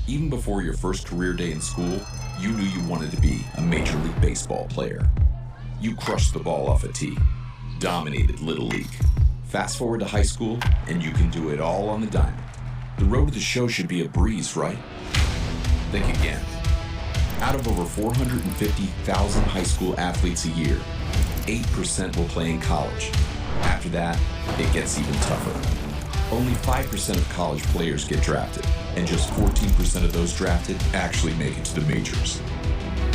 Even before your first career day in school, you knew you wanted to be a Major League Baseball player. You crushed the ball off a tee, dominated Little League. Fast forward to high school, and you can do it all on the diamond. The road to the show should be a breeze, right? Think again. Out of over 450,000 high school athletes a year, 8% will play in college. After that, it gets even tougher. Only 5% of college players get drafted, and just 14% of those drafted actually make it to the majors.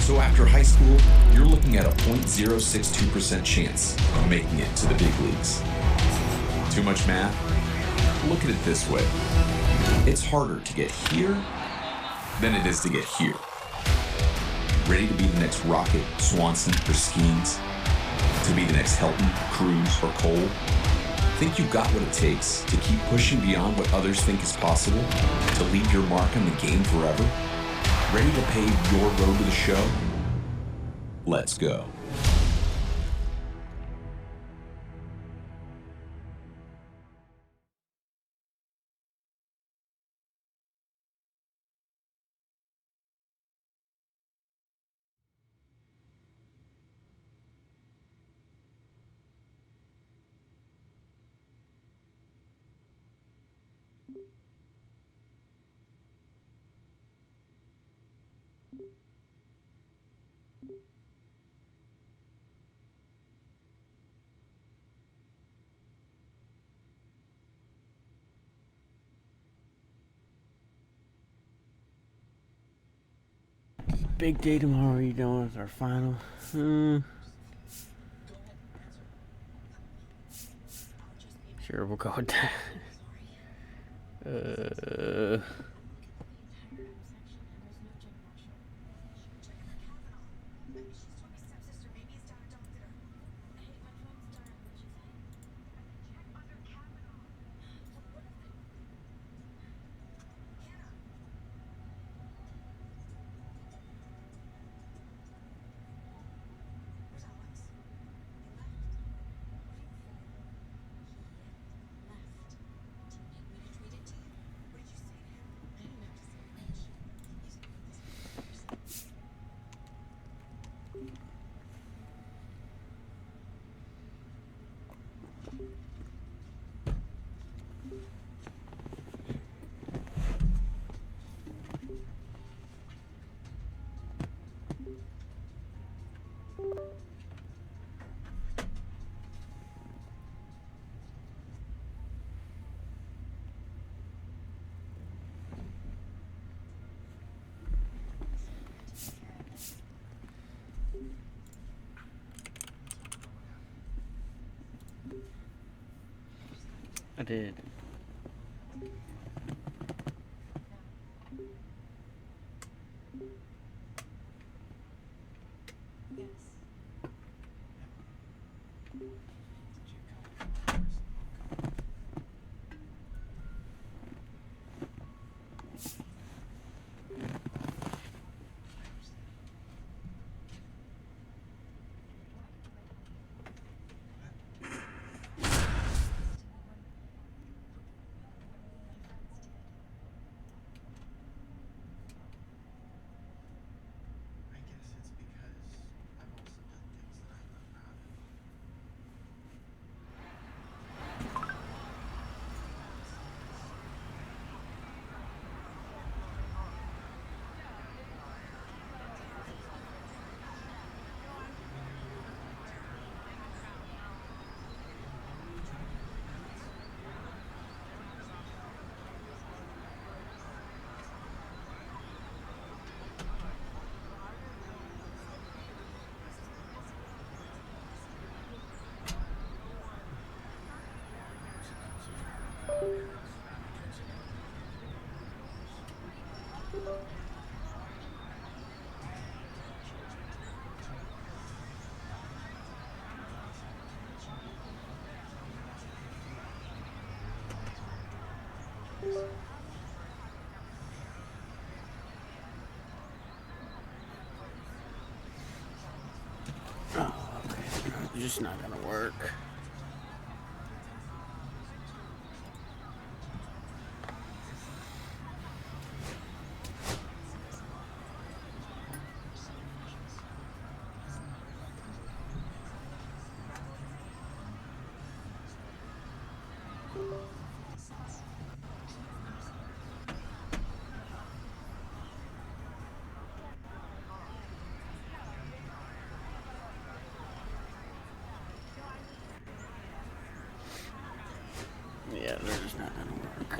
So after high school, you're looking at a 0.062% chance of making it to the big leagues. Too much math? Look at it this way. It's harder to get here than it is to get here. Ready to be the next Rocket, Swanson, or Skeens? To be the next Helton, Cruz, or Cole? Think you've got what it takes to keep pushing beyond what others think is possible? To leave your mark on the game forever? Ready to pave your road to the show? Let's go. Big day tomorrow. What are you doing with our final? Sure, we'll go with that. I did. Oh, okay. It's just not gonna work. Yeah, they're just not gonna work.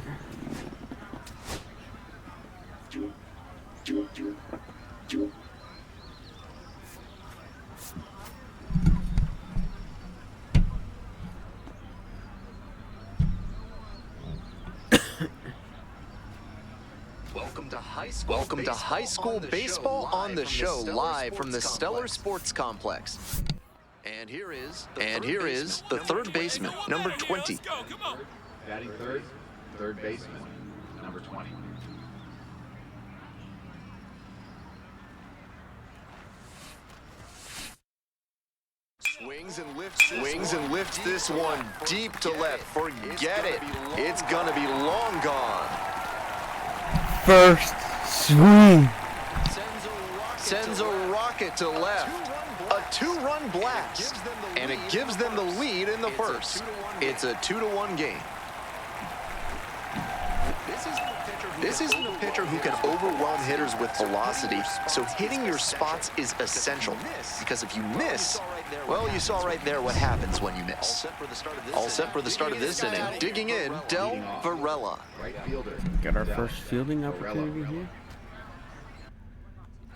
Welcome to high school baseball on the show, live from the Stellar Sports Complex. And here is the third baseman, number 20. Batting third baseman, number 20. Swings and lifts this one deep to left. Forget it. It's gonna be long gone. First swing. Sends a rocket to left. A two-run blast. And it gives them the lead in the first. It's a 2-1 game. This isn't a pitcher who can overwhelm hitters with velocity, so hitting your spots is essential. Because if you miss, well, you saw right there what happens when you miss. All set for the start of this inning. Digging in, Del Varela. Right fielder. Got our first fielding opportunity here.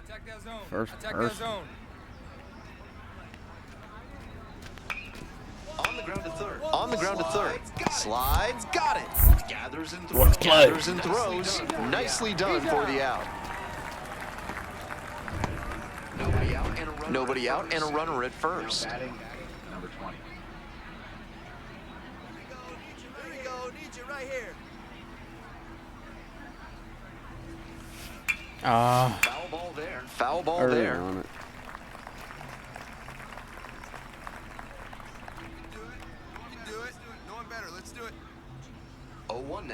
Attack that zone. First Attack person. that zone. On the ground to third. Slides, got it. Gathers and throws. Nicely done for the out. Nobody out and a runner at first. Batting number 20. Here we go, need you right here. Foul ball Early there. on it. You can do it. No one better. Let's do it. 0-1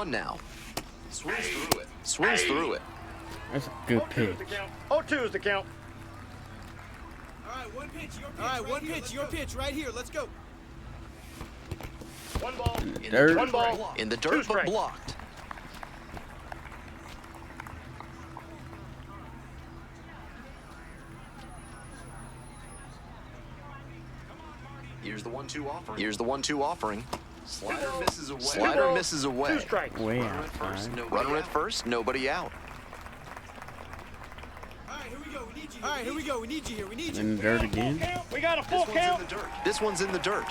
now. Swings through it. That's a good pitch. 0-2 is the count. All right, one pitch, your pitch right here. Let's go. One ball. Dirt. One ball. In the Two dirt, but strikes. blocked. Here's the 1-2 offering. Slider misses away. Two strikes. Way outside. Runner at first, nobody out. All right, here we go. We need you. All right, here we go. We need you here. We need you. In the dirt again. We got a full count. This one's in the dirt.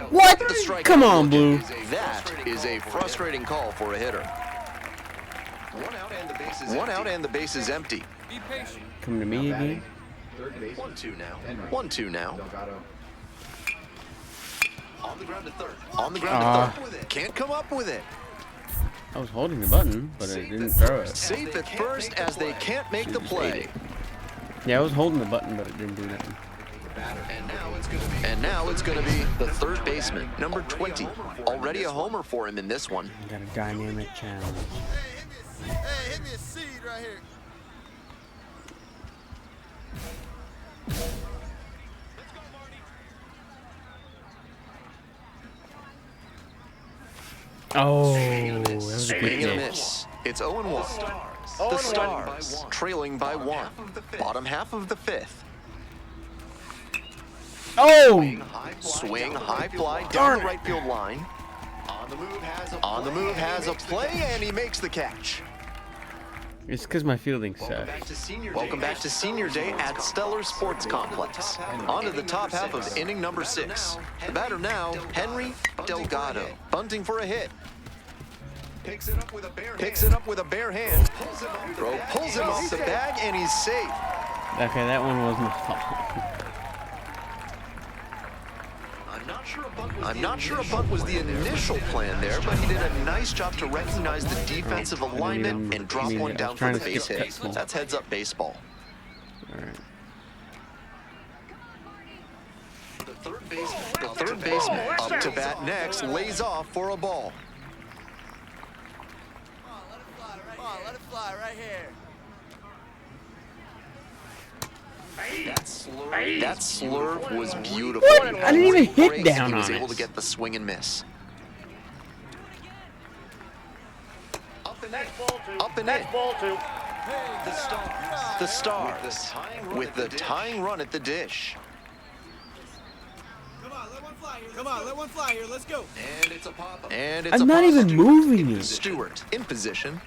What? The strikeout. Come on, Blue. That is a frustrating call for a hitter. One out and the base is empty. Be patient. Come to me again. Third baseman. 1-2 now. Henry. 1-2 now. Delgado. On the ground to Ah. third. Can't come up with it. I was holding the button, but I didn't throw it. Safe at first as they can't make the play. Yeah, I was holding the button, but it didn't do nothing. And now it's going to be the third baseman, number 20. Already a homer for him in this one. Got a dynamic challenge. Hey, hit me a seed right here. Oh, that was a good Swing and a pitch. miss. It's 0-1. The Stars trailing by 1. Bottom half of the fifth. Oh! Swing, high fly down Darn the it. right field line. On the move has a play, and he makes the catch. It's because my fielding sucks. Welcome back to Senior Day at Stellar Sports Complex. On to the top half of inning number 6. The batter now, Henry Delgado. Bunting for a hit. Picks it up with a bare hand. Throw pulls him off the bag, and he's safe. Okay, that one was my fault. I'm not sure a bunt was the initial plan there, but he did a nice job to recognize the defensive alignment and drop one down for the base hit. That's heads-up baseball. All right. The third baseman up to bat next lays off for a ball. Come on, let it fly right here. That slurve was beautiful. I didn't even hit Grace, down he was on able it. to get the swing and miss. Next ball two. Up and in. Next ball two. The Stars with the tying run at the dish. Come on, let one fly here. Come on, let one fly here. Let's go. And it's I'm a not pop-up. even moving it. Stewart in position.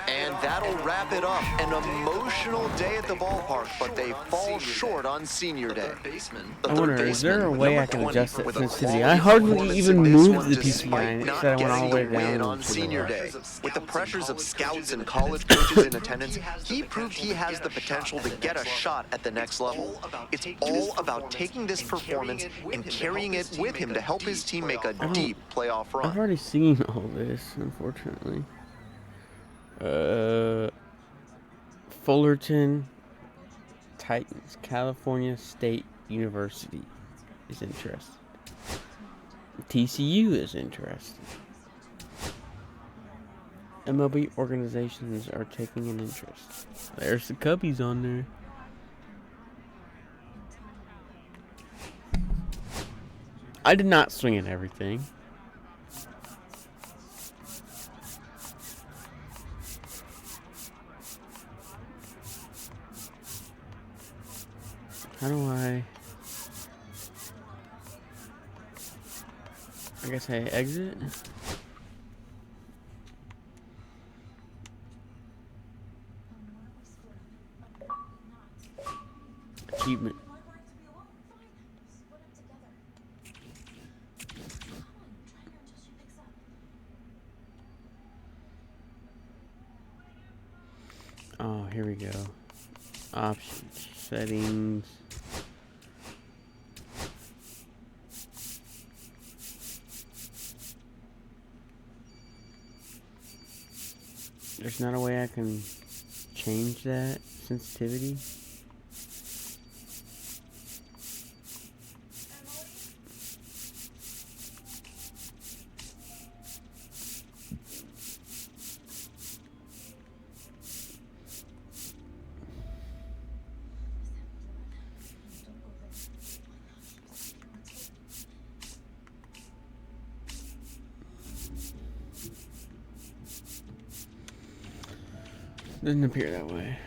And that'll wrap it up. An emotional day at the ballpark, but they fall short on senior day. The I wonder, third is there a baseman, way I number can 20, adjust that with a sensitivity? quality I hardly performance even in this moved one, the PCI, despite and it not said I went all getting the way the win down on to the senior left. day. With the pressures of scouts and college coaches in attendance, he proved he has the potential to get a shot at the next level. It's all about taking this performance and carrying it with him to help his team make a deep playoff I've run. already seen all this, unfortunately. Fullerton Titans, California State University is interested. TCU is interested. MLB organizations are taking an interest. There's the Cubbies on there. I did not swing at everything. How do I guess I exit? Achievement. Oh, here we go. Options, settings. There's not a way I can change that sensitivity. Doesn't appear that way.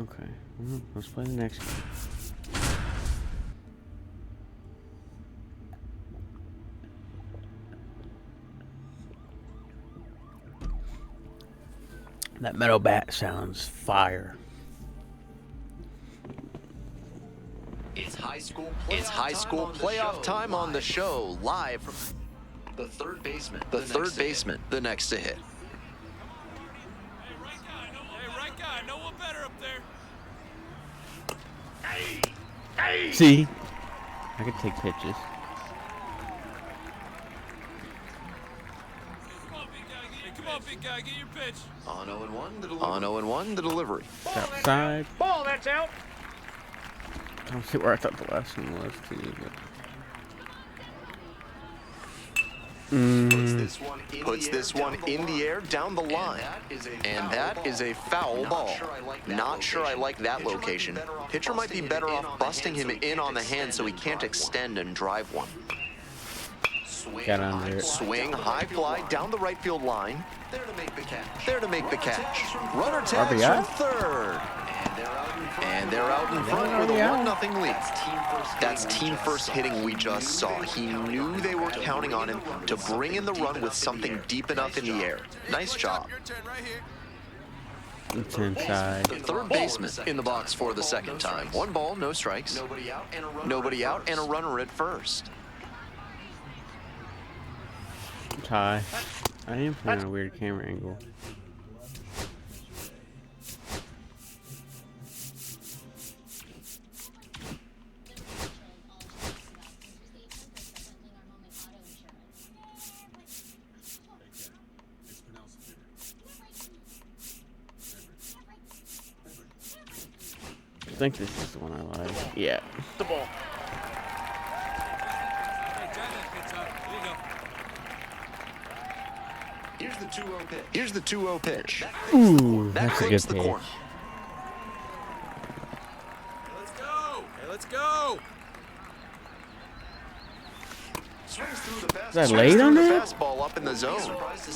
Okay, well, let's play the next one. That metal bat sounds fire. It's high school playoff time on the show, live from the third baseman. The next to hit. See? I can take pitches. Come on, big guy, get your pitch. On 0-1, the delivery. Outside. Ball, that's out. I don't see where I thought the last one was, too. But... Puts this one in the air down the line. And that is a foul ball. Not sure I like that location. Pitcher might be better off busting him in on the hand so he can't extend and drive one. Got under it. Swing, high fly down the right field line. There to make the catch. Runner tags RBI? from third. And they're out in front with a 1-0 lead. That's team first hitting we just saw. He knew they were counting on him to bring in the run with something deep enough in the air. Nice job. It's inside. The third baseman in the box for the second time. 1 ball, no strikes. Nobody out and a runner at first. Tie. I am playing on a weird camera angle. I think this is the one I like. Yeah. The ball. Here's the 2-0 pitch. Ooh, That that's a clips good the pitch. corner. Let's go. Hey, let's go. Is that late on that? Fastball up in the zone.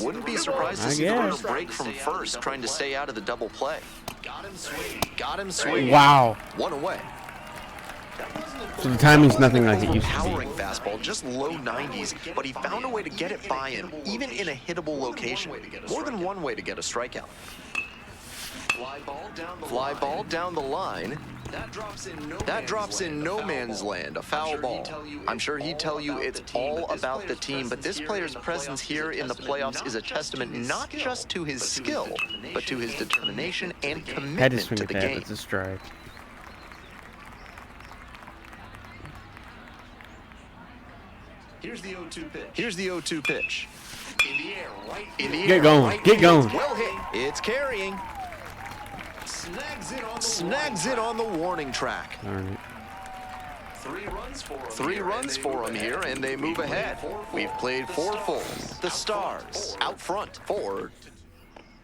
Wouldn't be surprised to I see the runner guess. break from first, trying to stay out of the double play. Got him swinging. Wow. One away. So the timing's nothing like it used to Powering be. fastball, just low 90s, but he found a way to get it by him, even in a hittable location. More than one way to get a strikeout. Fly ball down the line. That drops in no man's land, a foul ball. I'm sure he'd tell you it's all about the team, but this player's presence here in the playoffs is a testament not just to his skill, but to his determination and Had to commitment swing to at the that. game. It's a strike. Here's the 0-2 pitch. In the air, right. Get going. Right Get field. going. Well hit. It's carrying. Snags it on the warning track. Darn it. 3 runs for him here, and they move ahead. We've played 4 fulls. The Stars out front. 4.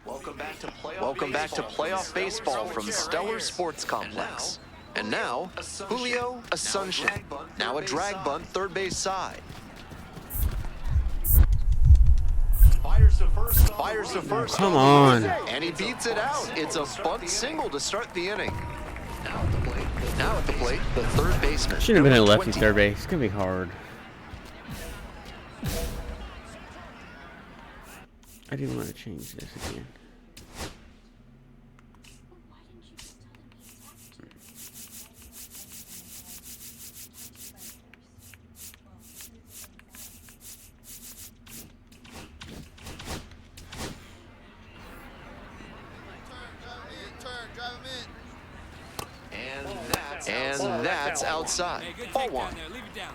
Welcome back to playoff baseball from Stellar Sports Complex. And now, Julio Asuncion. Now a drag bunt third base side. Fires to first. Come on. And he beats it out. It's a bunt single to start the inning. Now at the plate, the third baseman. Shouldn't have been a number lefty 20. third base. It's gonna be hard. I didn't want to change this again. And that's outside. Ball 1. Leave it down.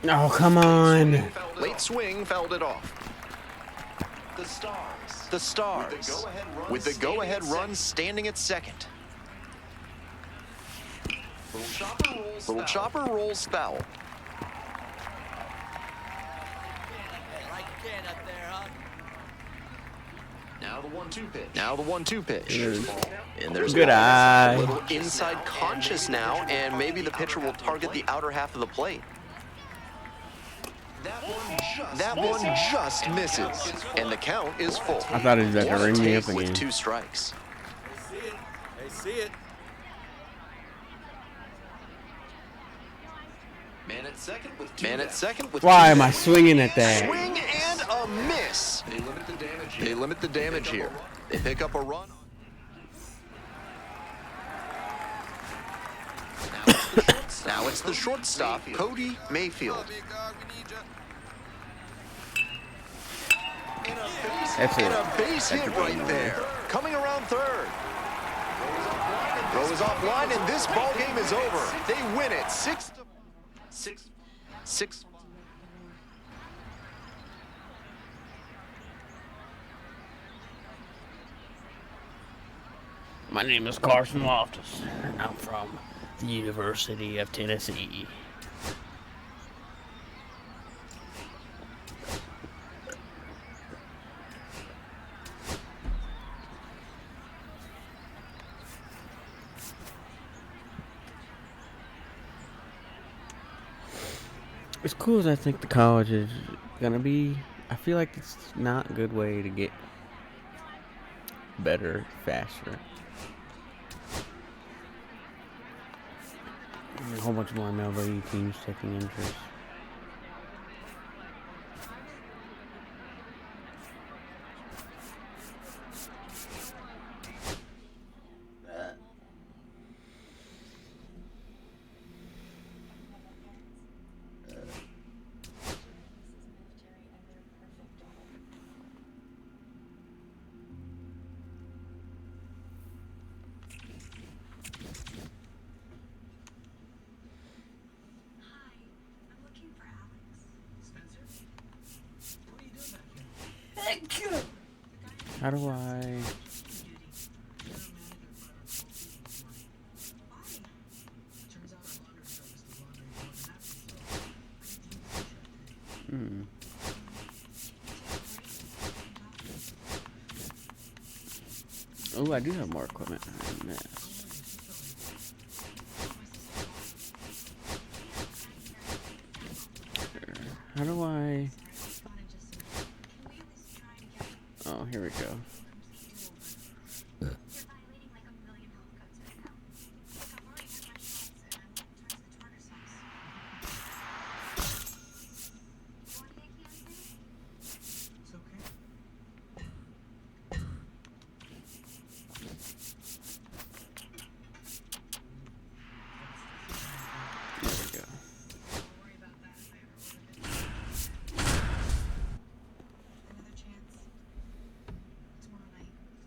Oh, come on. Late swing fouled it off. The Stars. With the go-ahead run standing at second. Little chopper rolls foul. Now the 1-2 pitch. And there's Good eye. a little inside conscious now, and maybe the pitcher will target the outer half of the plate. That one just misses, and the count is full. I thought he was about to ring me up With again. 2 strikes. They see it. Man at second with Why 2 am I down. swinging at that? Swing and a miss. They limit the damage here. They pick up a run. Now it's the shortstop, Cody Mayfield. That's And it. a base hit right there. Coming around third. Throw is offline, and this ball game is over. They win it 6. My name is Carson Loftus, and I'm from the University of Tennessee. As cool as I think the college is gonna be, I feel like it's not a good way to get better faster. A whole bunch more MLB teams taking interest. How do I... Oh, I do have more equipment than this. How do I... Oh, here we go. There we go. Another chance. Tomorrow night, please.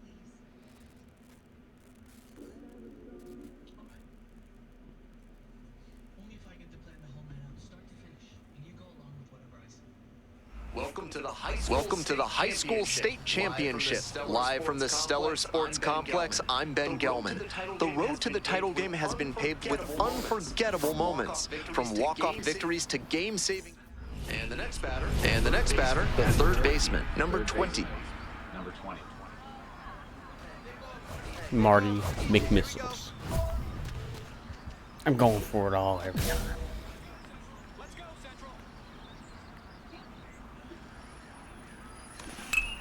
Only if I get to plan the whole night out, start to finish, and you go along with whatever I say. Welcome to the high school state championship. Live from the Stellar Sports Complex, I'm Ben Gelman. The road to the title game has been paved with unforgettable moments, from walk-off victories to game-saving. And the next batter, the third baseman, number 20. Number 20. Marty McMissiles. I'm going for it all every time.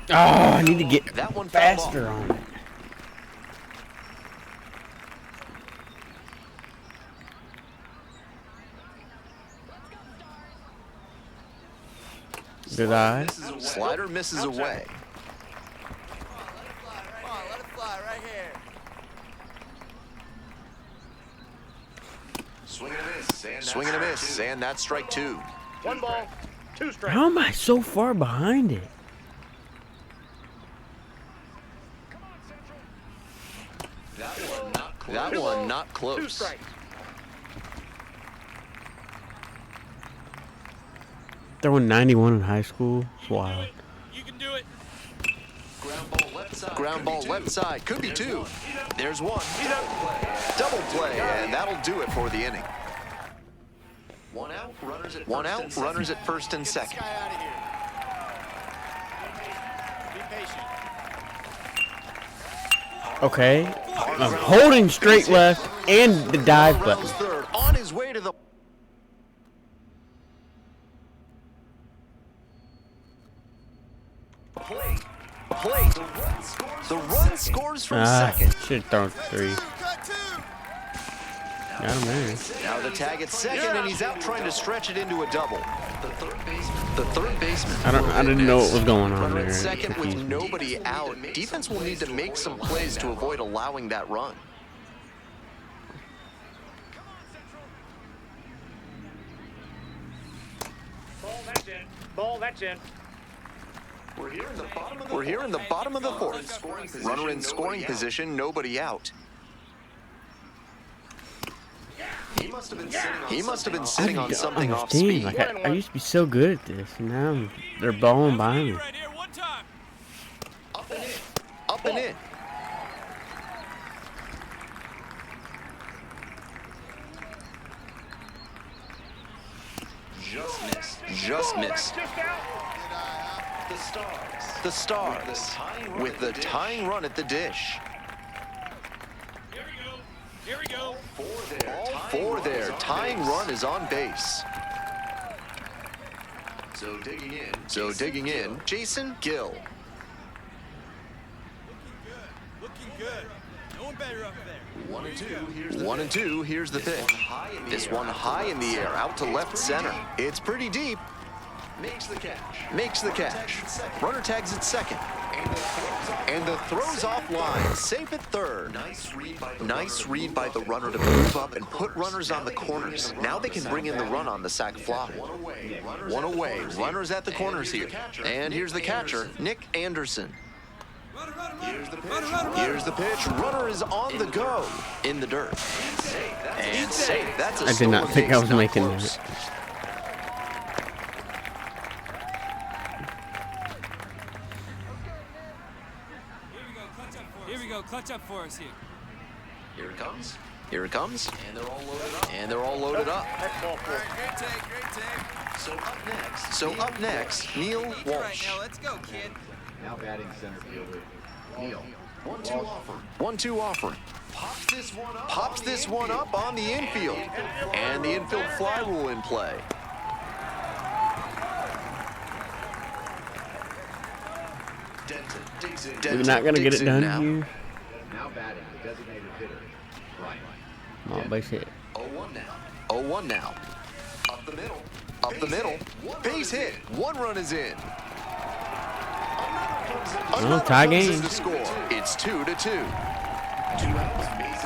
Oh, I need to get That one fell faster off. on it. Did I? Slider misses away. Come on, let it fly right here. Swing and a miss, and that's strike two. 1 ball, 2 strikes. How am I so far behind it? That one not 2 close. strikes. Throwing 91 in high school? It's wild. You can do it. Ground ball left side, could be two. There's one. Double play, and that'll do it for the inning. One out, runners at first and Get this second. guy out of here. Be patient. Okay. I'm holding straight left and the dive button. Rounds third, on his way to the plate. The run scores from second. Should have thrown three. Cut 2. Got him there. Now the tag at second, and he's out trying to stretch it into a double. The third baseman. I didn't know what was going on Runner there. at It second with confused me. nobody out. Defense will need to make some plays to avoid allowing that run. Ball, that's in. Ball, that's in. We're here in the bottom of the fourth. Runner in scoring position, nobody out. He must have been sitting on something off speed. Like I used to be so good at this, and now they're balling behind me. Right here, one time. Up and in. Just missed. Just out. The Stars with the tying run at the dish. Here we go. Four there. Tying run is on base. So digging in, Jason Gill. Looking good. No one better up there. 1 and 2, here's the pitch. This one high in the air, out to left center. It's pretty deep. Makes the catch. Runner tags at second. And the throw's offline, safe at third. Nice read by the runner to move up and put runners on the corners. Now they can bring in the run on the sac fly. One away, runners at the corners here. And here's the catcher, Nick Anderson. Here's the pitch. Runner is on the go in the dirt. And safe. That's a I did not stolen think I base, was not making close. that. Here we go. Clutch up for us here. Here it comes. And they're all loaded up. That's ball 4. Great take. So up next, Neil All right, Walsh. now let's go, kid. Now batting center fielder, Neil. 1-2 offer. Pops this one up on the infield. And the infield fly rule in play. We're not gonna get it done here. Now batting, the designated hitter, Brian. Come on, base hit. 0-1 now. 0-1 now. Up the middle. Up the middle. Base hit. 1 run is in. Oh, tie game. To score. It's 2-2.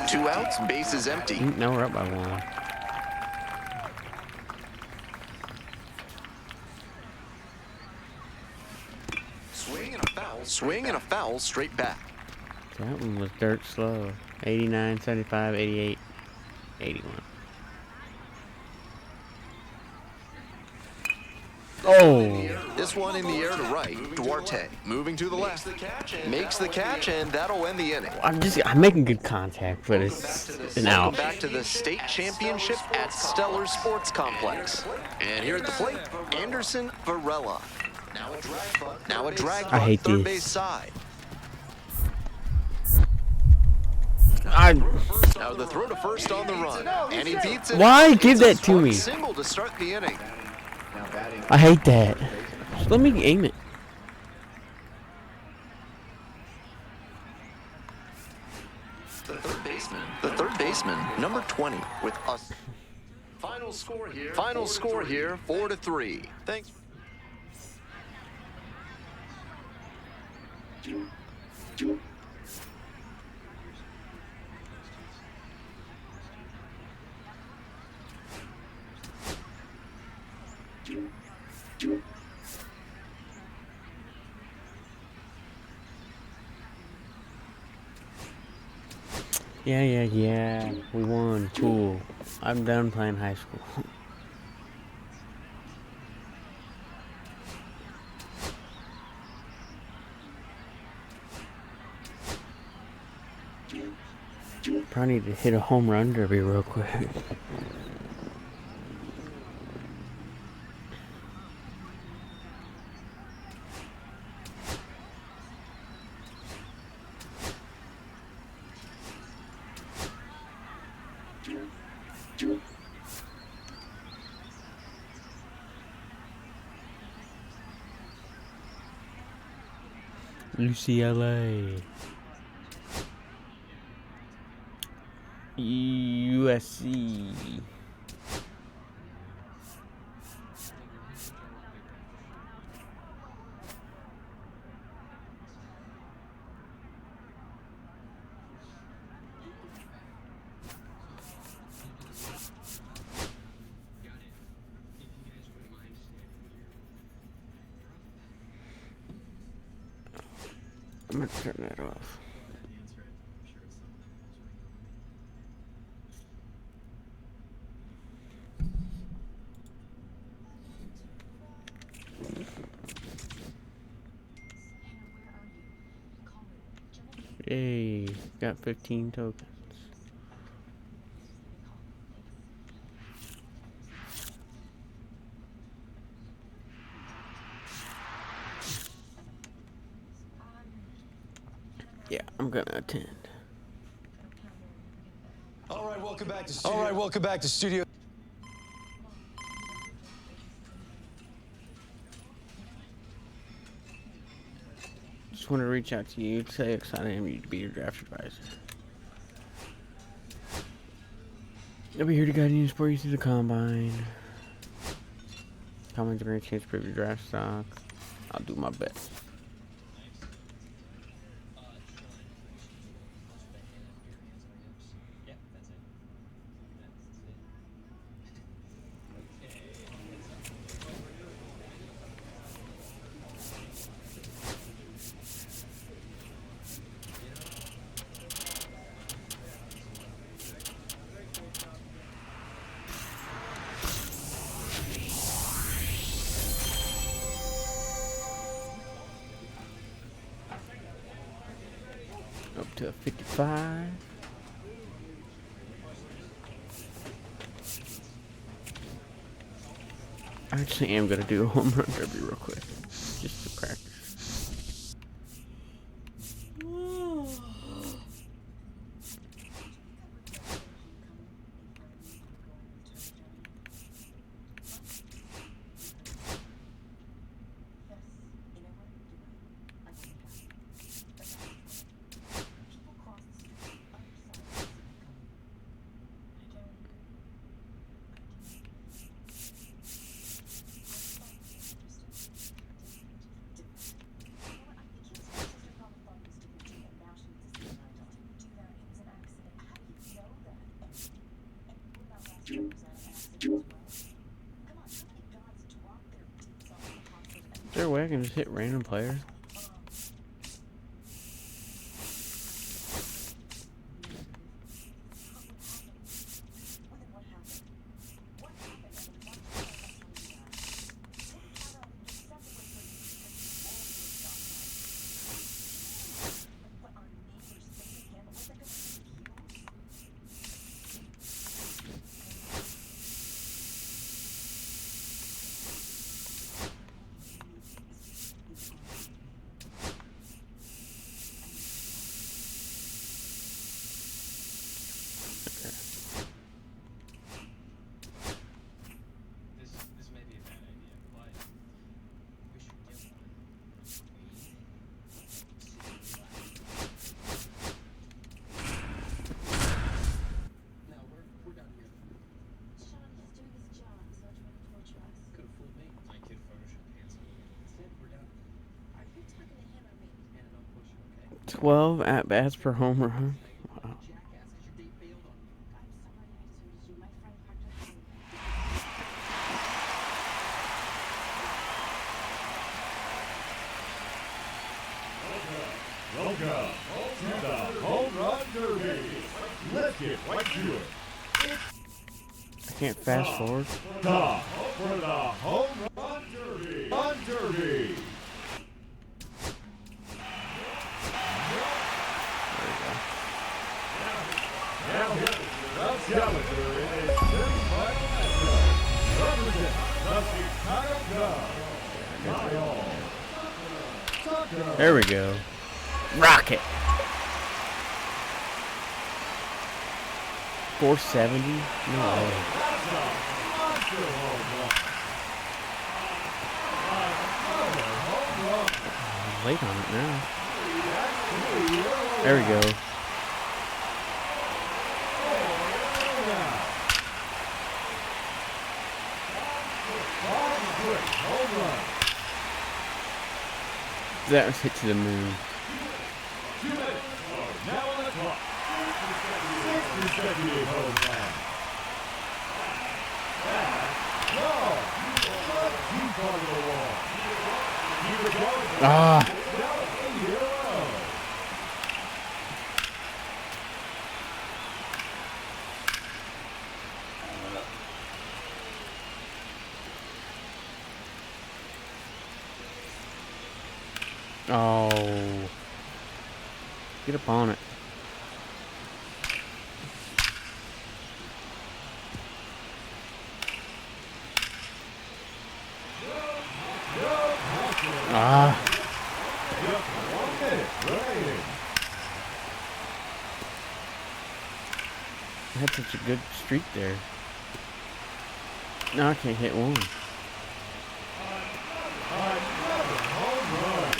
2 outs, bases empty. Now we're up by 1. Swing and a foul straight back. That one was dirt slow. 89, 75, 88, 81. Oh! This one in the air to right. Duarte moving to the left. Makes the catch, and that'll end the inning. I'm making good contact, but it's an Welcome out. back to the state championship at Stellar Sports Complex. And here at the plate, Anderson Varela. Now a drag I hate third this. base side. I, Now the throw to first on the run, and he beats it. Why It's give a that to swung me? Single to start the inning. Now batting, I hate that. Just let me aim it. The third baseman, number 20, with us. Final score here, 4-3. Thanks. Yeah. We won. Cool. I'm done playing high school. Probably need to hit a home run derby real quick. UCLA. USC. I'm gonna turn that off. Yay, got 15 tokens. Yeah, I'm gonna attend. All right, welcome back to studio. Just want to reach out to you to say how excited I am to be your draft advisor. I'll be here to guide you and support you through the combine. Combine's a great chance to prove your draft stock. I'll do my best. Up to 55. I actually am gonna do a home run derby real quick, just to practice. way I can just hit random players? This may be a bad idea, but we should get one. No, we're done here. Sean, he's doing his job. He's not trying to torture us. Could have fooled me. My kid photoshopped handsome. That's it, we're done. Are you talking to him or me? And don't push it, okay? 12 at-bats per home run. Wow. Jackass, 'cause your date bailed on you. I'm sorry I deserted you. My friend parked up the Welcome to the Home Run Derby. Let's get right to it. I can't fast forward. Time for the Home Run Derby. Run Derby. Now here is the challenger in his semifinal matchup. Represent the Chicago Cubs. Lyle Tucker. There we go. Rocket. 470? No way. I'm late on it now. There we go. That was hit to the moon. 2 minutes are now on the clock. 6 consecutive home runs. No! Too far to the wall. Keep it going. Ah! Now 8 in a row. Oh. Get up on it. Ah. Just 1 minute remaining. I had such a good streak there. No, I can't hit one. Another home run.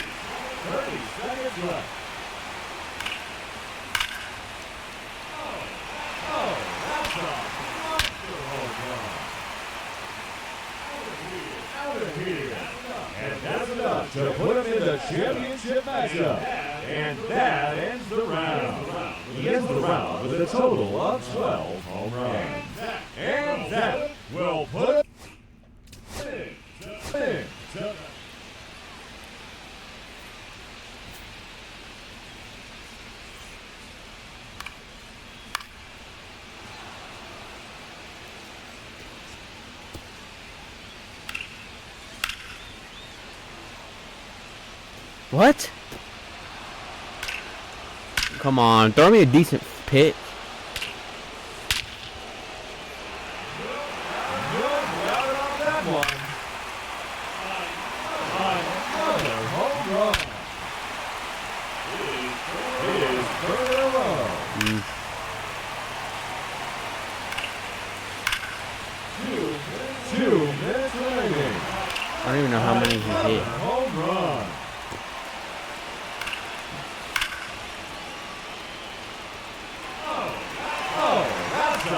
30 seconds left. Oh, that's a monster home run. Out of here. And that's enough to put him in the championship matchup. And that ends the round. He ends the round with a total of 12 home runs. And that will put him into What? Come on, throw me a decent pitch. I don't even know how many he hit. Home run. Oh, that's a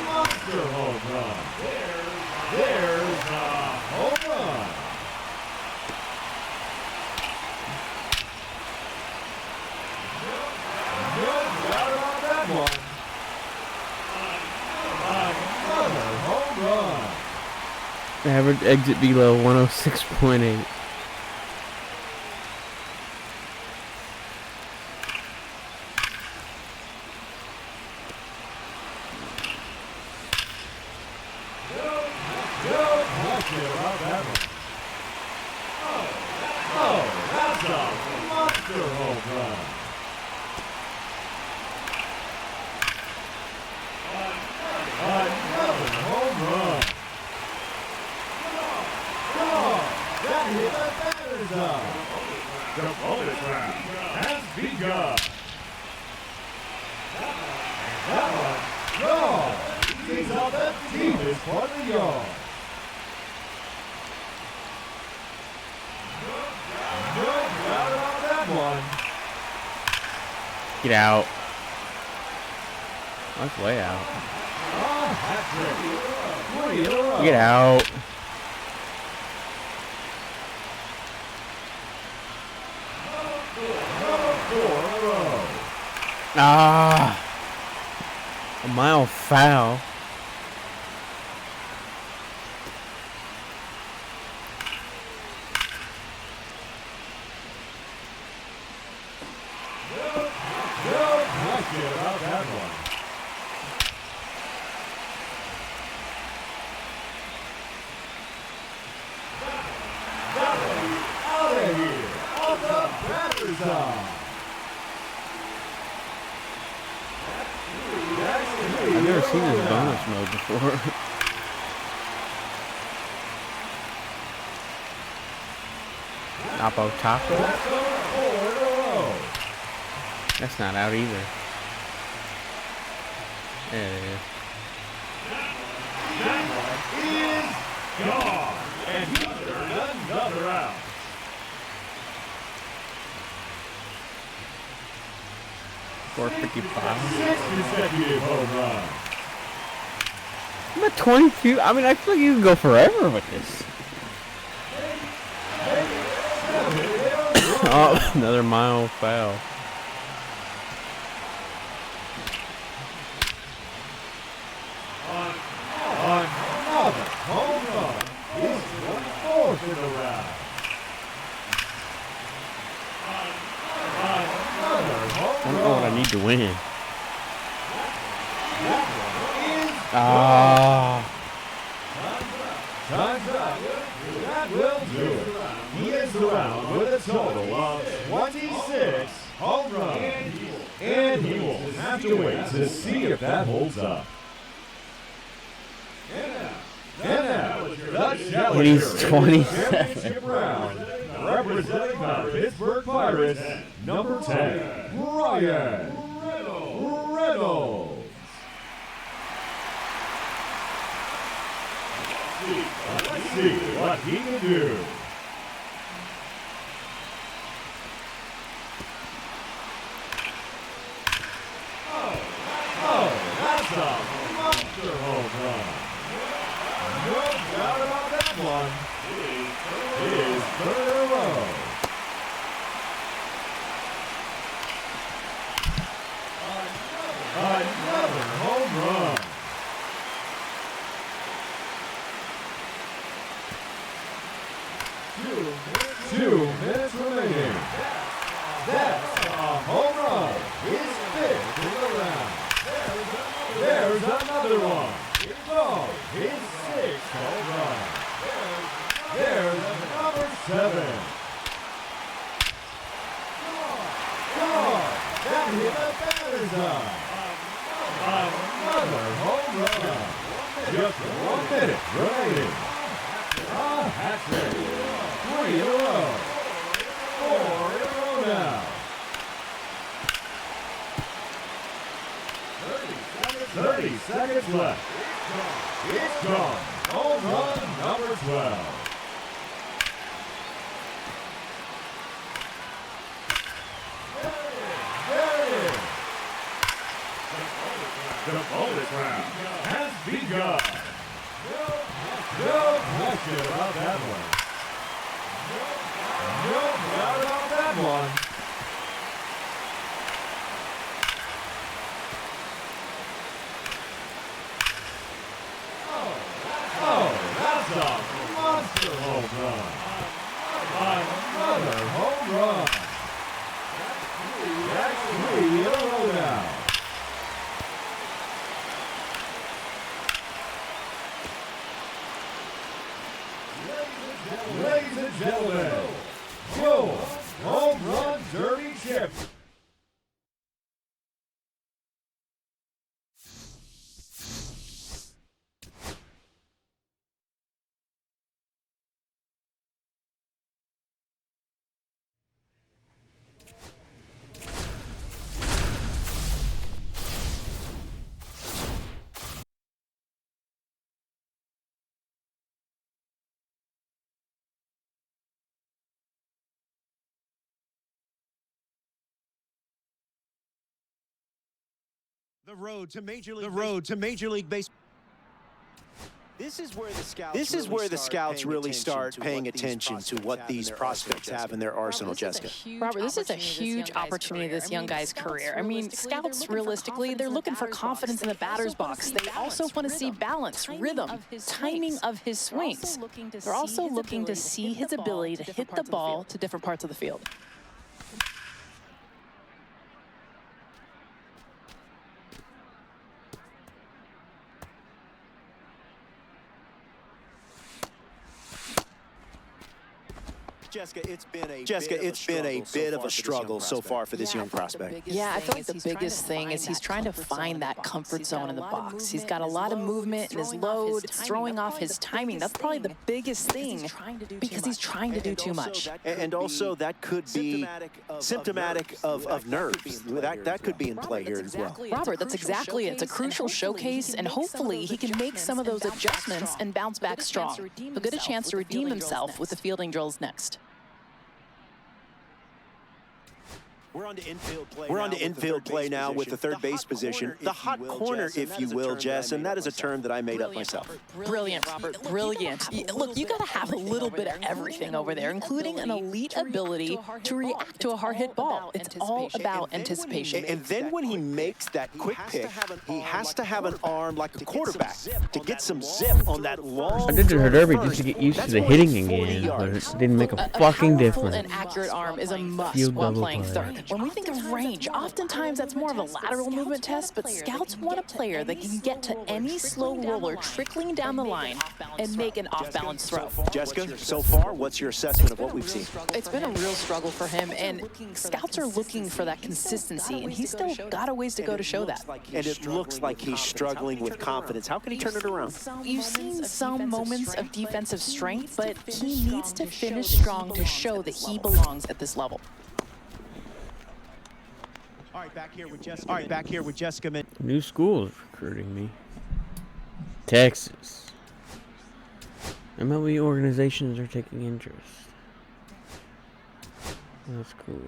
monster home run. There's a home run. No doubt on that one. Another home run. Average exit below 106.8. That's a monster home run. Another home run. Oh, that hit the batter's eye. The bonus round has begun. And that one, gone. He's on the deepest part of the yard. No doubt about that one. Get out. That's way out. Hat trick. 3 in a row. Get out. Number 4 in a row. Ah. A mile foul. No question about that one. That one out of here. Off the batter's eye. I've never seen this bonus mode before. Napo Taco? That's number 4 in a row. That's not out either. There it is. That one is gone. And he turned another out. $4.55. 6 consecutive home runs. I'm at 22. I mean, I feel like you can go forever with this. Oh, another mile foul. Another home run. His 24th in the round. Another I home don't know what I run. need to win. That one is Ah. time's up. That will do it. He ends the round with a total of 26 home runs. And he will have to wait to see if that holds up. And now, the challenger And he's in the 27. championship round, representing the Pittsburgh Pirates, number 10, Ryan Reynolds. Let's see what he can do. Oh, that's a monster home run. No doubt about that one. His third in a row. Another home run. Two minutes remaining. That's a home run. His fifth in the round. There's another one. Oh, his sixth home run. There's number 7. God, that hit the batter's eye. Another home run. Just 1 minute remaining. A hat trick. 3 in a row. 4 in a row now. 30 seconds left. It's gone. Home run number 12. There it is. The bonus round has begun. No question about that one. No doubt about that one. Oh, that's a monster home run. Another home run. That's 3 in a row now. Ladies and gentlemen, Joe Home Run Derby champion. The road to Major League Baseball. This is where the scouts really start paying attention to what these prospects have in their arsenal, Jessica. Robert, this is a huge opportunity in this young guy's career. I mean, scouts, realistically, they're looking for confidence in the batter's box. They also want to see balance, rhythm, timing of his swings. They're also looking to see his ability to hit the ball to different parts of the field. Jessica, it's been a bit of a struggle so far for this young prospect. Yeah, I feel like the biggest thing is he's trying to find that comfort zone in the box. He's got a lot of movement in his load. It's throwing off his timing. That's probably the biggest thing because he's trying to do too much. And also that could be symptomatic of nerves. That could be in play here as well. Robert, that's exactly it. It's a crucial showcase, and hopefully he can make some of those adjustments and bounce back strong. He'll get a chance to redeem himself with the fielding drills next. We're on to infield play now with the third base position. The hot corner, if you will, Jess, and that is a term that I made up myself. Brilliant, Robert, brilliant. Look, you got to have a little bit of everything over there, including an elite ability to react to a hard-hit ball. It's all about anticipation. And then when he makes that quick pick, he has to have an arm like a quarterback to get some zip on that long. I did the derby just to get used to the hitting again, but it didn't make a fucking difference. An accurate arm is a must while playing third. When we think of range, oftentimes that's more of a lateral movement test, but scouts want a player that can get to any slow roller trickling down the line and make an off-balance throw. Jessica, so far, what's your assessment of what we've seen? It's been a real struggle for him, and scouts are looking for that consistency, and he's still got a ways to go to show that. And it looks like he's struggling with confidence. How can he turn it around? You've seen some moments of defensive strength, but he needs to finish strong to show that he belongs at this level. All right, back here with Jessica. New school is recruiting me. Texas. MLB organizations are taking interest. That's cool.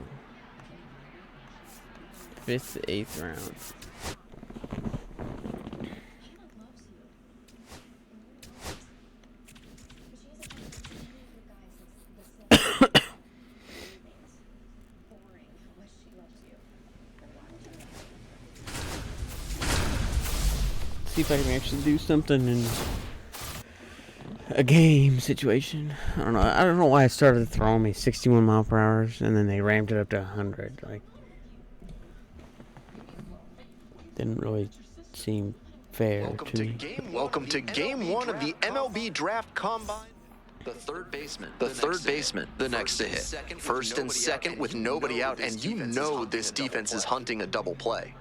5th to 8th round. See if I can actually do something in a game situation. I don't know why I started throwing me 61 mile per hour and then they ramped it up to 100. Like, didn't really seem fair to me. Welcome to game one of the MLB Draft Combine. The third baseman, the next to hit. First and second with nobody out, and you know this defense is hunting a double play.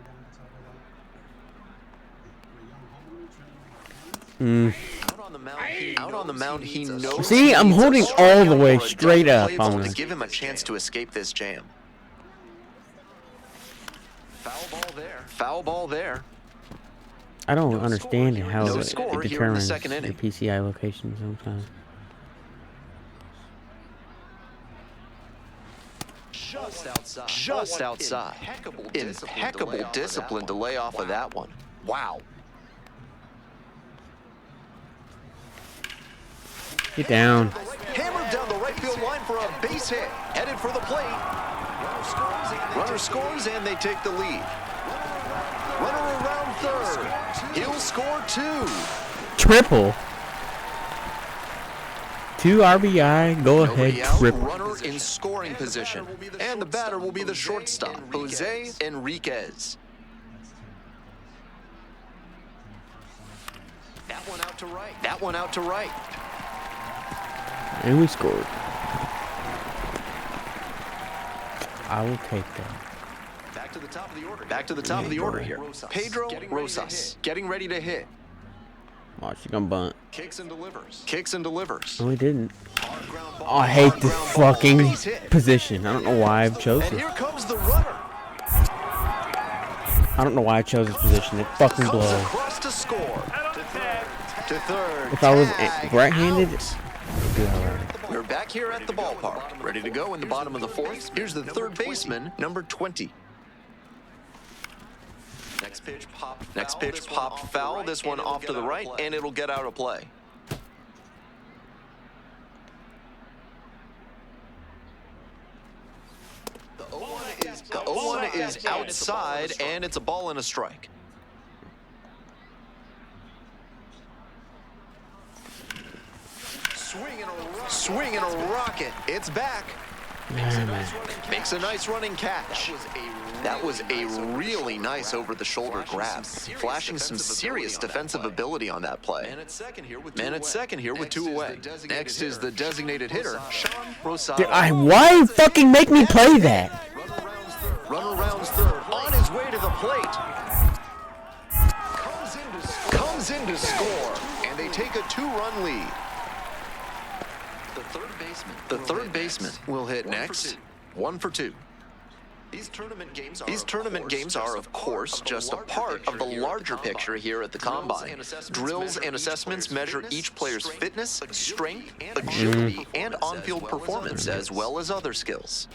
Out on the mound, he knows. See, I'm holding all the way straight up on to this. give him a chance to escape this jam. Foul ball there. I don't understand how No it score here in the determines second the inning. PCI location sometimes. Just outside. Impeccable discipline to lay off of that one. Wow. Get down. Hammered down the right field line for a base hit. Headed for the plate. Runner scores and they take the lead. Runner around third. He'll score 2. Triple. 2 RBI, go ahead, triple. Runner in scoring position. And the batter will be the shortstop, Jose Enriquez. That one out to right. And we scored. I will take that. Back to the top of the order. Back to the top of the order here. Pedro Rosas getting ready to hit. Oh, she's gonna bunt. Kicks and delivers. Kicks and delivers. No, he didn't. Oh, I hate this fucking position. I don't know why I've chosen. And here comes the runner. I don't know why I chose this position. It fucking blows. Across to score. To third. If I was Tag right-handed, out. it'd be alright. We're back here at the ballpark, ready to go in the bottom of the fourth. Here's the third baseman, number 20. Next pitch, pop foul. This one off to the right, and it'll get out of play. The 0-1 is outside, and it's a ball and a strike. Swing and a rocket. It's back. Makes a nice running catch. That was a really nice over-the-shoulder grab, flashing some serious defensive ability on that play. Man at second here with two away. Next is the designated hitter, Sean Rosado. Why fucking make me play that? Runner rounds third, on his way to the plate. Comes in to score, and they take a 2-run lead. The third baseman will hit next. 1 for 2. These tournament games are, of course, just a part of the larger picture here at the Combine. Drills and assessments measure each player's fitness, strength, agility, and on-field performance, as well as other skills.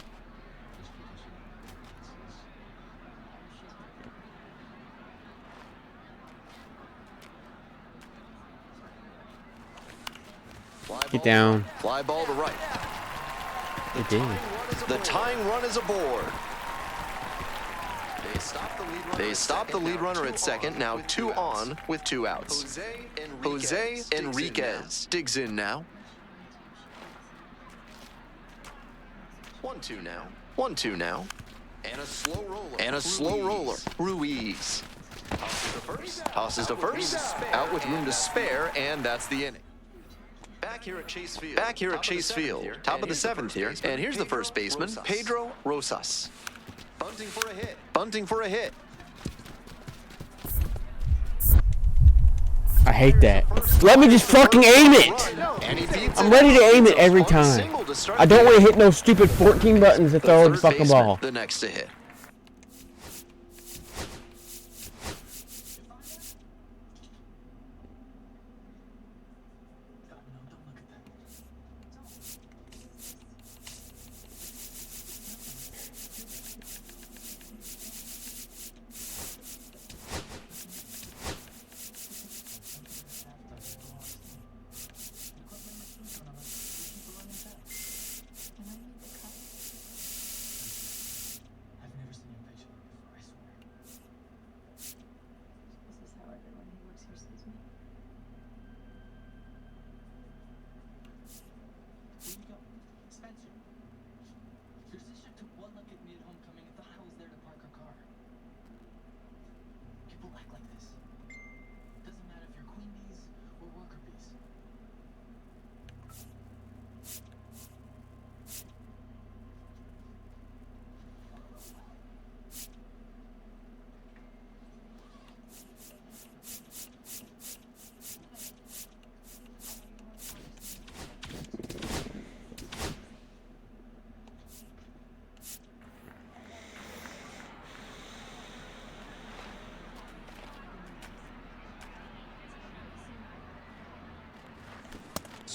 Get down. Fly ball to right. It did. The tying run is aboard. They stop the lead runner at second. Now 2 on with 2 outs. Jose Enriquez digs in now. 1-2 now. 1-2 now. And a slow roller. Ruiz. Tosses to first. Out with room to spare, and that's the inning. Back here at Chase Field. Top of the 7th here. And here's the first baseman, Pedro Rosas. Bunting for a hit. I hate that. Let me just fucking aim it. I'm ready to aim it every time. I don't want to hit no stupid 14 buttons to throw the fucking ball. The next to hit.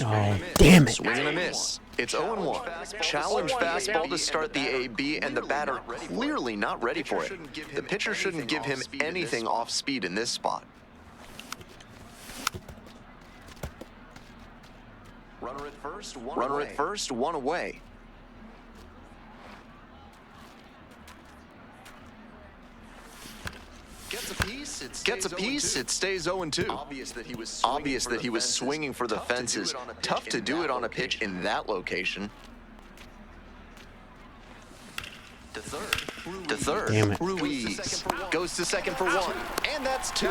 Oh, damn it. Swing and a miss. It's 0-1. Challenge fastball to start the AB, and the batter clearly not ready for it. The pitcher shouldn't give him anything off speed in this spot. Runner at first, 1 away. Gets a piece, it stays 0-2. Obvious that he was swinging for the fences. Tough to do it on a pitch in that location. To third. Damn it. Ruiz goes to second for 1, and that's 2.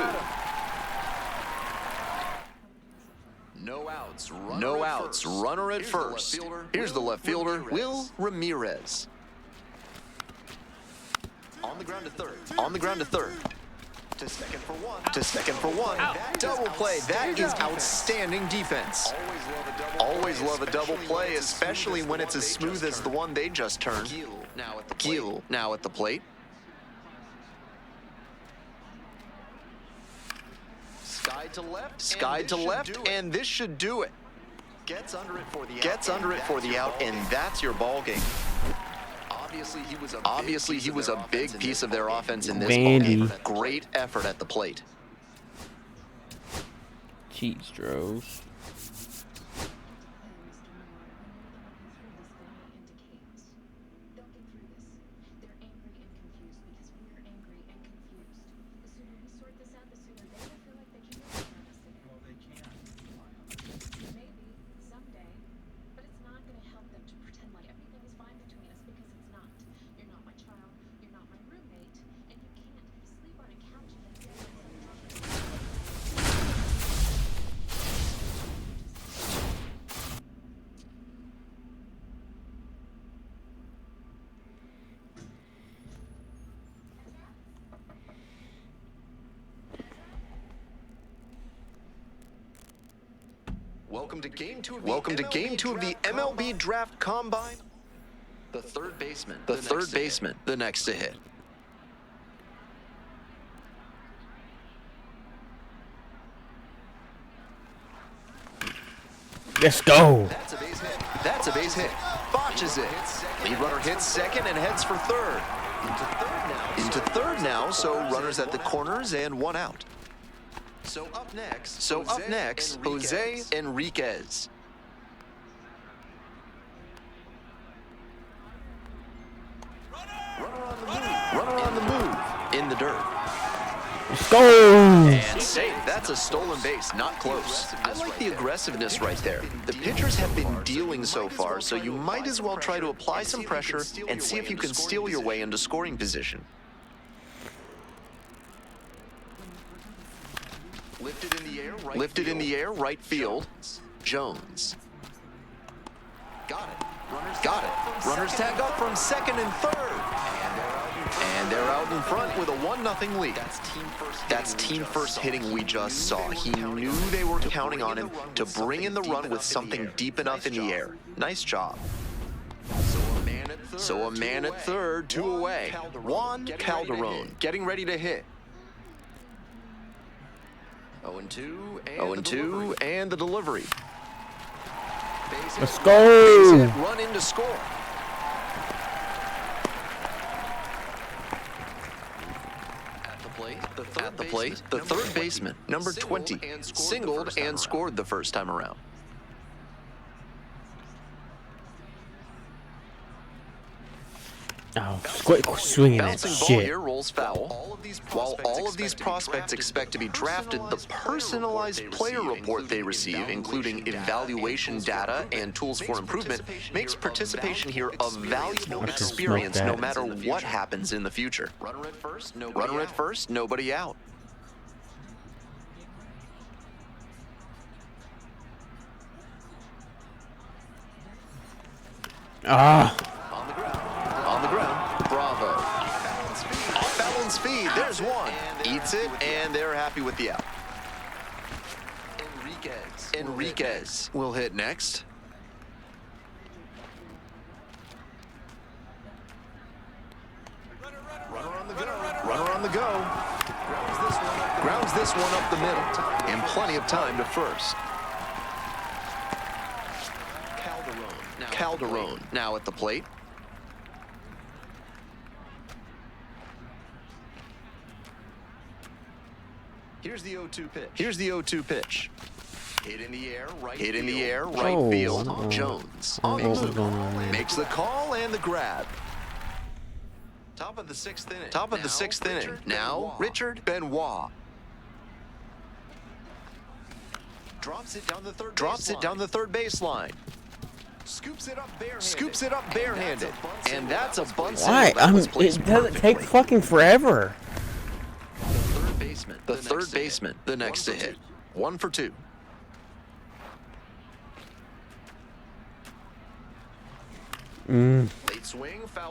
No outs. Runner at first. Here's the left fielder, Will Ramirez. On the ground to third. On the ground to third. To second for one. To second for one. Double play. That is outstanding defense. Always love a double play, especially when it's as smooth as the one they just turned. Giel now at the plate. Sky to left, and this should do it. Gets under it for the out, and that's your ball game. Obviously, he was a big piece of their offense in this ball game. Great effort at the plate. Cheese Droves. Welcome to game two of the MLB Draft Combine. The third baseman, the next to hit. Let's go. That's a base hit. Botches it. Lead runner hits second and heads for third. Into third now, so runners at the corners and one out. So up next, Jose Enriquez. Runner on the move. In the dirt. Let's go. And safe. That's a stolen base. Not close. I like the aggressiveness right there. The pitchers have been dealing so far, so you might as well try to apply some pressure and see if you can steal your way into scoring position. Lifted in the air, right field. Jones. Got it. Runners tag up from second and third. And they're out in front with a 1-0 lead. That's team first hitting we just saw. He knew they were counting on him to bring in the run with something deep enough in the air. Nice job. So a man at third, 2 away. Juan Calderon getting ready to hit. 0-2, and the delivery. Let's go. Run in to score. At the plate, the third baseman, number 20, singled and scored the first time around. Oh, quit swinging that Bouncing ball shit. here rolls foul. While all of these prospects expect to be drafted, the personalized player report they receive, including evaluation data and tools for improvement, makes participation here a valuable experience no matter what happens in the future. Runner at first, nobody out. On the ground, Bravo. Off balance feed, there's one. Eats it, and they're happy with the out. Enriquez will hit next. Runner on the go. Grounds this one up the middle, and plenty of time to first. Calderon now at the plate. Here's the 0-2 pitch. Hit in the air, right field. Jones on the move. Makes the call and the grab. Top of the sixth inning. Now, Richard Benoit. Drops it down the third baseline. Scoops it up barehanded. And that's a bunt. Why? It doesn't take fucking forever. The third baseman, the next to hit. 1 for 2.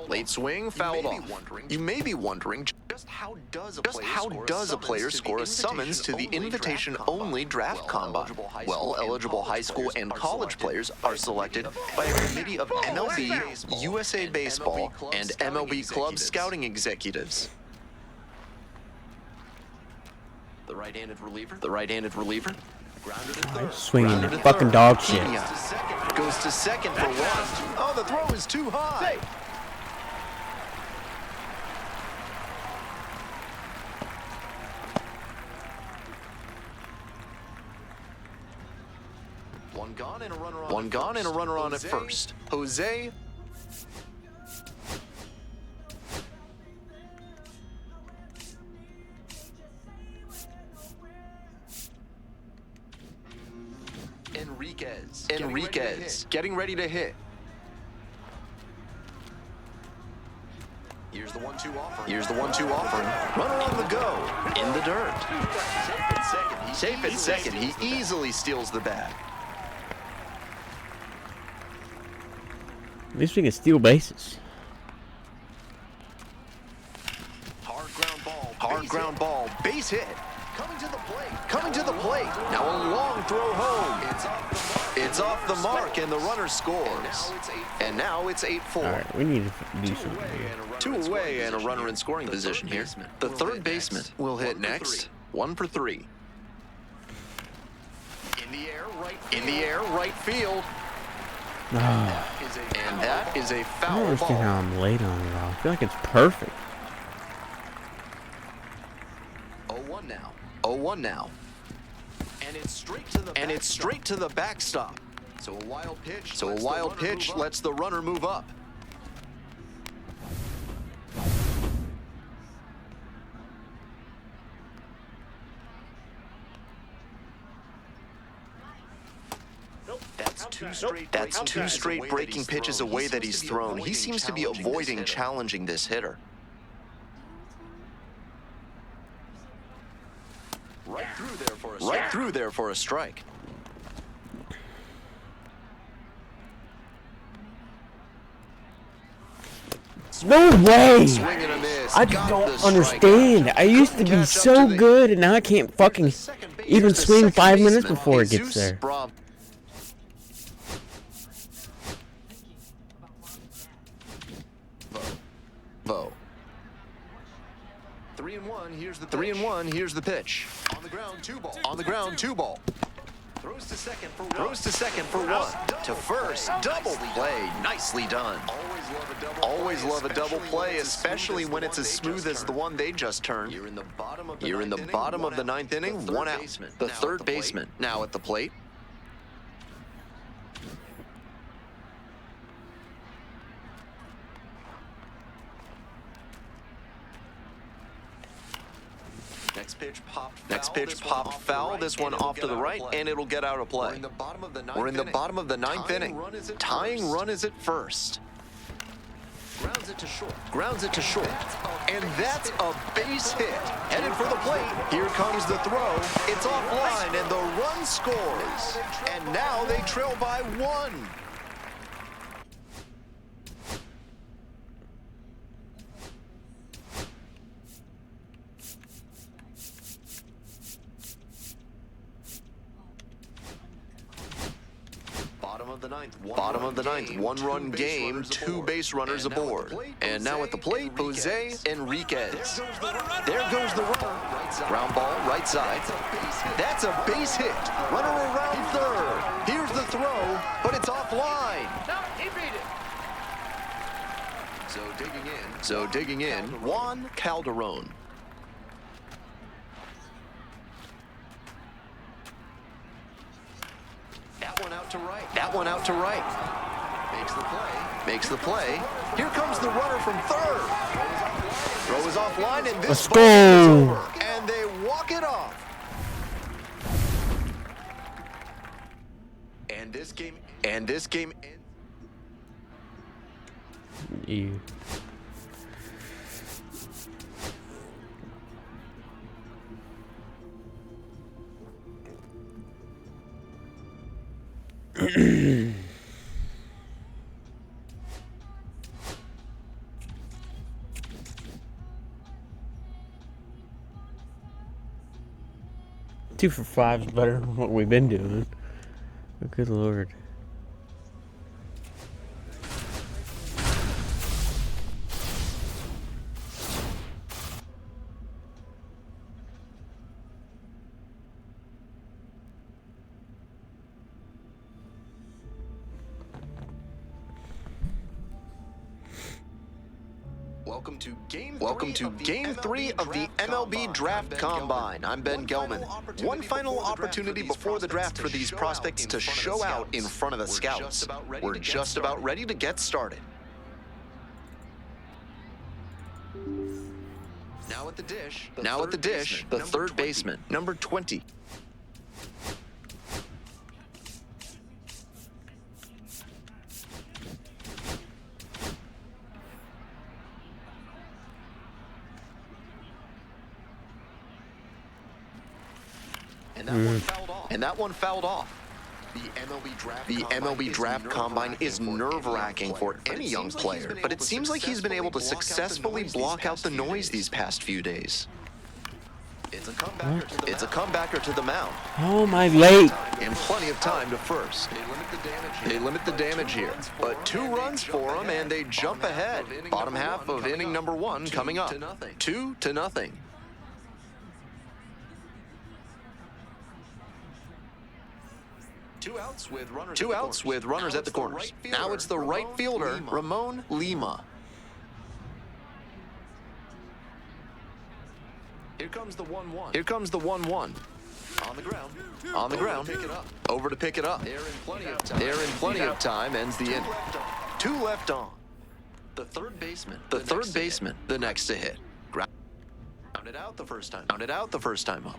Late swing, fouled off. You may be wondering just how does a player score a summons to the invitation-only draft combine? Well, eligible high school and college players are selected by a committee of MLB, USA Baseball, and MLB club scouting executives. The right-handed reliever. Grounded to third. Swinging Grounded to fucking third. dog shit. Pena goes to second for one. Oh, the throw is too high. One gone and a runner on at first. Jose. Enriquez getting ready to hit. Here's the 1-2 offering. Runner on the go. In the dirt. Safe at second. He easily steals the bag. At least we can steal bases. Hard ground ball. Base hit. Coming to the plate. Now a long throw home. It's off the mark, and the runner scores. And now it's 8-4. All right, we need to do something here. 2 away and a runner in scoring position here. The third baseman will hit next. 1 for 3. In the air, right field. Oh, And that is a I don't foul understand how ball. I'm late on it all. I feel like it's perfect. 0-1 now. And it's straight to the backstop. So a wild pitch lets the runner move up. That's two straight breaking pitches away that he's thrown. He seems to be avoiding challenging this hitter. Right through there for a strike. No way! Swing and a miss. I just Got the don't strike. understand. I used to be Couldn't catch up so to the- good, and now I can't fucking even swing 5 minutes before it gets Jesus there. Bravo. Vo. 3-1. Here's the pitch. On the ground, 2 ball. Throws to second for one. To first, double play. Nicely done. Always love a double play, especially when it's as smooth as the one they just turned. You're in the bottom of the ninth inning, 1 out. The third baseman now at the plate. Next pitch popped foul. This one off to the right, and it'll get out of play. We're in the bottom of the ninth inning. Tying run is at first. Grounds it to short. And that's a base hit. Headed for the plate. Here comes the throw. It's offline, and the run scores. And now they trail by 1. Bottom of the ninth, 1-run game, 2 base runners aboard. And now at the plate, Jose Enriquez. There goes the runner. Ground ball, right side. That's a base hit. Runner around third. Here's the throw, but it's offline. So digging in, Juan Calderon. That one out to right. Makes the play. Here comes the runner from third. Throw is offline, and this Let's ball is go. over. And they walk it off. And this game You. 2 for 5 is better than what we've been doing. But good lord. Welcome to Game 3 of the MLB Draft Combine. I'm Ben Gelman. One final opportunity before the draft for these prospects to show out in front of the scouts. We're just about ready to get started. Now at the dish, the third baseman, number 20. And that one fouled off. The MLB Draft Combine is nerve-wracking for any young player, but it seems like he's been able to successfully block out the noise these past few days. It's a comebacker to the mound. Oh, my late. And plenty of time to first. They limit the damage here. But 2 runs for them, and they jump ahead. Bottom half of inning number 1 coming up. 2-0. Two outs with runners at the corners. Now it's the right fielder, Ramon Lima. Here comes the 1-1. On the ground. Over to pick it up. They're in plenty of time. Ends the inning. 2 left on. The third baseman, the next to hit. Grounded out the first time up.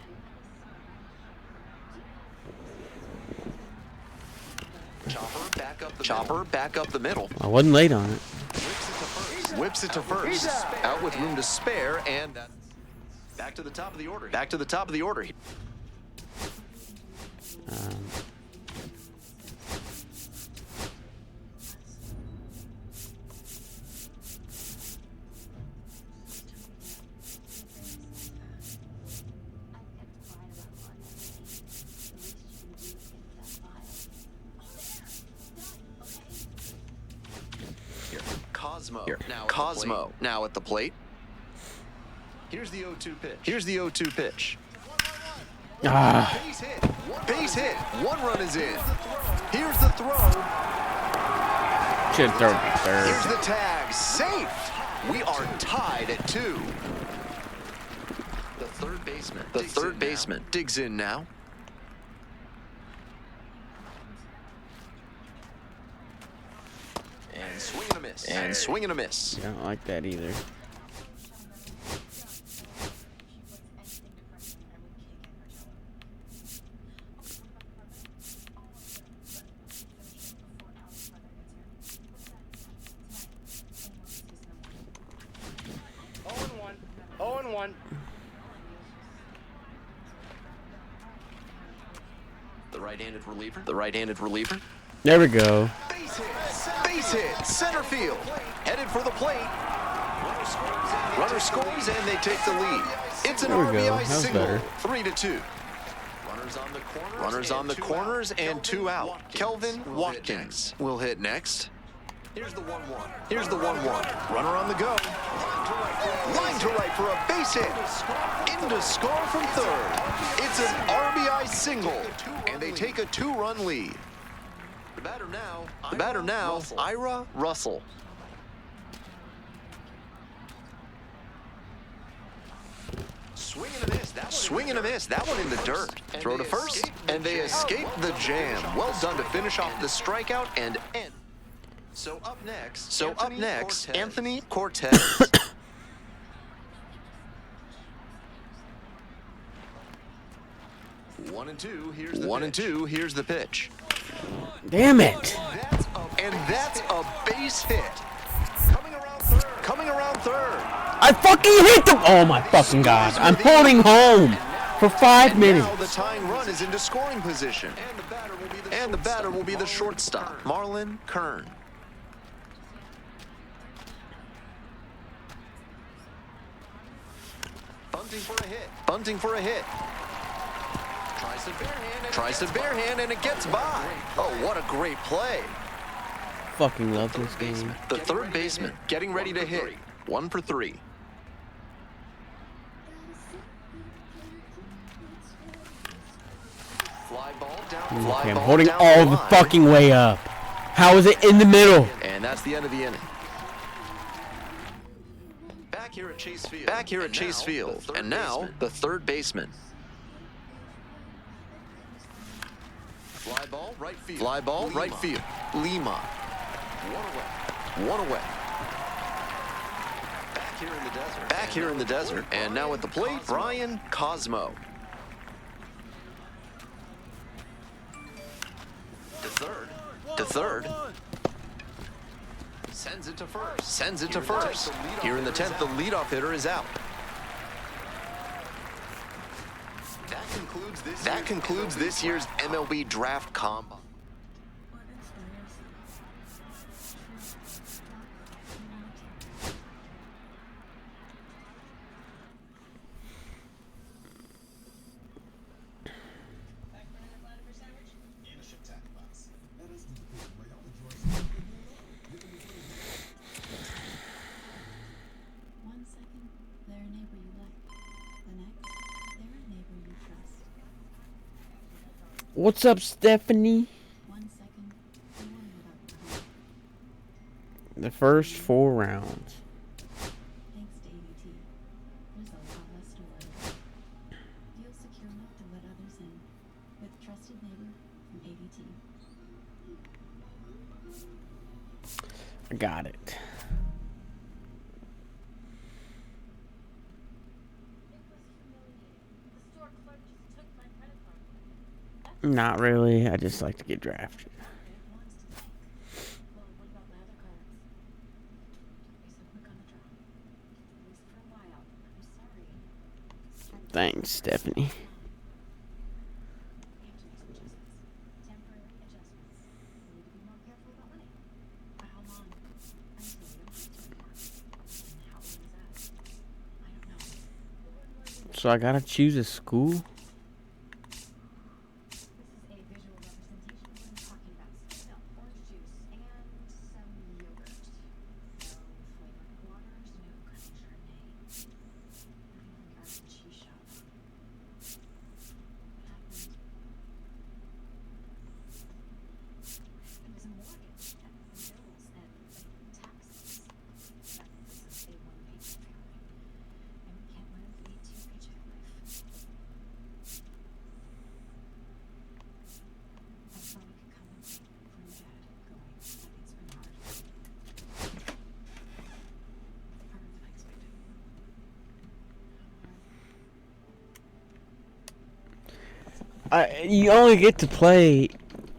Chopper back up the middle. I wasn't late on it. Whips it to first. Out with room to spare, and back to the top of the order. Cosmo now at the plate. Here's the 0-2 pitch. Base hit. 1 run is in. Here's the throw. Should throw it third. Here's the tag. Safe. We are tied at 2. The third baseman digs in now. And swing and a miss. I don't like that either. Oh and 1. The right-handed reliever. There we go. Base hit, center field. Headed for the plate. Runner scores and they take the lead. It's an RBI single. 3-2. Runners on the corners and 2 out. Kelvin Watkins will hit next. Here's the 1-1. Runner on the go. Line to right for a base hit. In to score from third. It's an RBI single, and they take a 2-run lead. The batter now, Ira Russell. Swing and a miss. That one in the dirt. Throw to first, and they escape the jam. Well done to finish off the strikeout and end. So up next, Anthony Cortez. One and two. Here's the pitch. Damn it! And that's a base hit. Coming around third. I fucking hit the. Oh my fucking god! I'm holding home for 5 minutes. Now the tying run is into scoring position, and the batter will be the shortstop, Marlon Kern. Bunting for a hit. Tries to barehand and it gets by. Oh, what a great play. Fucking love this game. The third baseman getting ready to hit. 1 for 3. Fly ball down. Okay, I'm holding all the fucking way up. How is it in the middle? And that's the end of the inning. Back here at Chase Field. And now the third baseman. Fly ball right field. Lima. One away. Back here in the desert. And now at the plate, Brian Cosmo. To third. Sends it to first. Here in the 10th, the leadoff hitter is out. That concludes this year's MLB Draft Combine. What's up, Stephanie? The first 4 rounds. Thanks to ADT, there's a lot less to worry about. Feel secure enough to let others in with Trusted Neighbor from ADT. I got it. Not really. I just like to get drafted. Thanks, Stephanie. So I gotta choose a school? You only get to play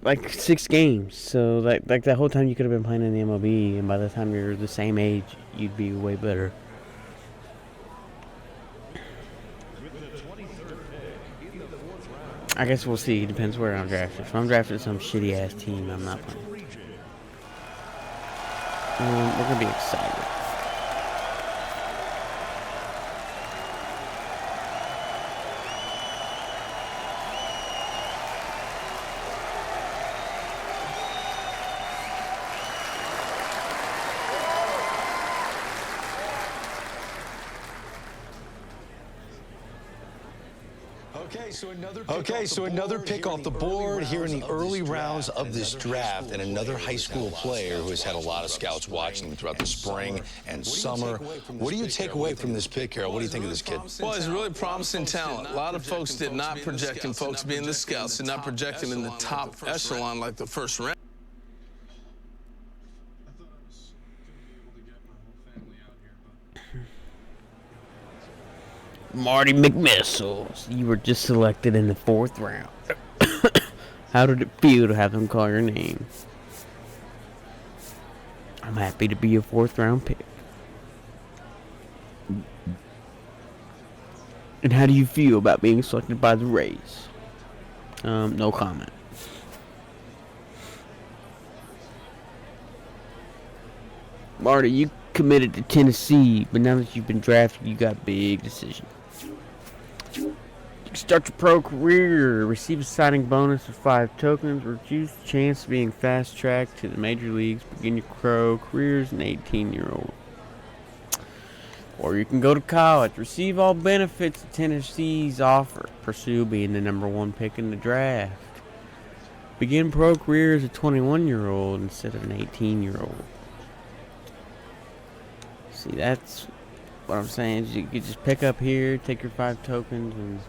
like 6 games, so like that whole time you could have been playing in the MLB, and by the time you're the same age, you'd be way better. I guess we'll see. It depends where I'm drafted. If I'm drafted some shitty ass team, I'm not playing. We're gonna be excited. Okay, so another pick off the board here in the early rounds of this draft, and another high school player who has had a lot of scouts watching him throughout the spring and summer. What do you take away from this pick, Harold? What do you think of this kid? Well, he's really promising talent. A lot of folks did not project him, folks being the scouts, did not project him in the top echelon like the first round. Marty McMissiles, you were just selected in the 4th round. How did it feel to have them call your name? I'm happy to be a 4th round pick. And how do you feel about being selected by the Rays? No comment. Marty, you committed to Tennessee, but now that you've been drafted, you got a big decision. Start your pro career. Receive a signing bonus of 5 tokens. Reduce the chance of being fast-tracked to the major leagues. Begin your pro career as an 18-year-old. Or you can go to college. Receive all benefits of Tennessee's offer. Pursue being the #1 pick in the draft. Begin pro career as a 21-year-old instead of an 18-year-old. See, that's what I'm saying. Is you could just pick up here, take your 5 tokens, and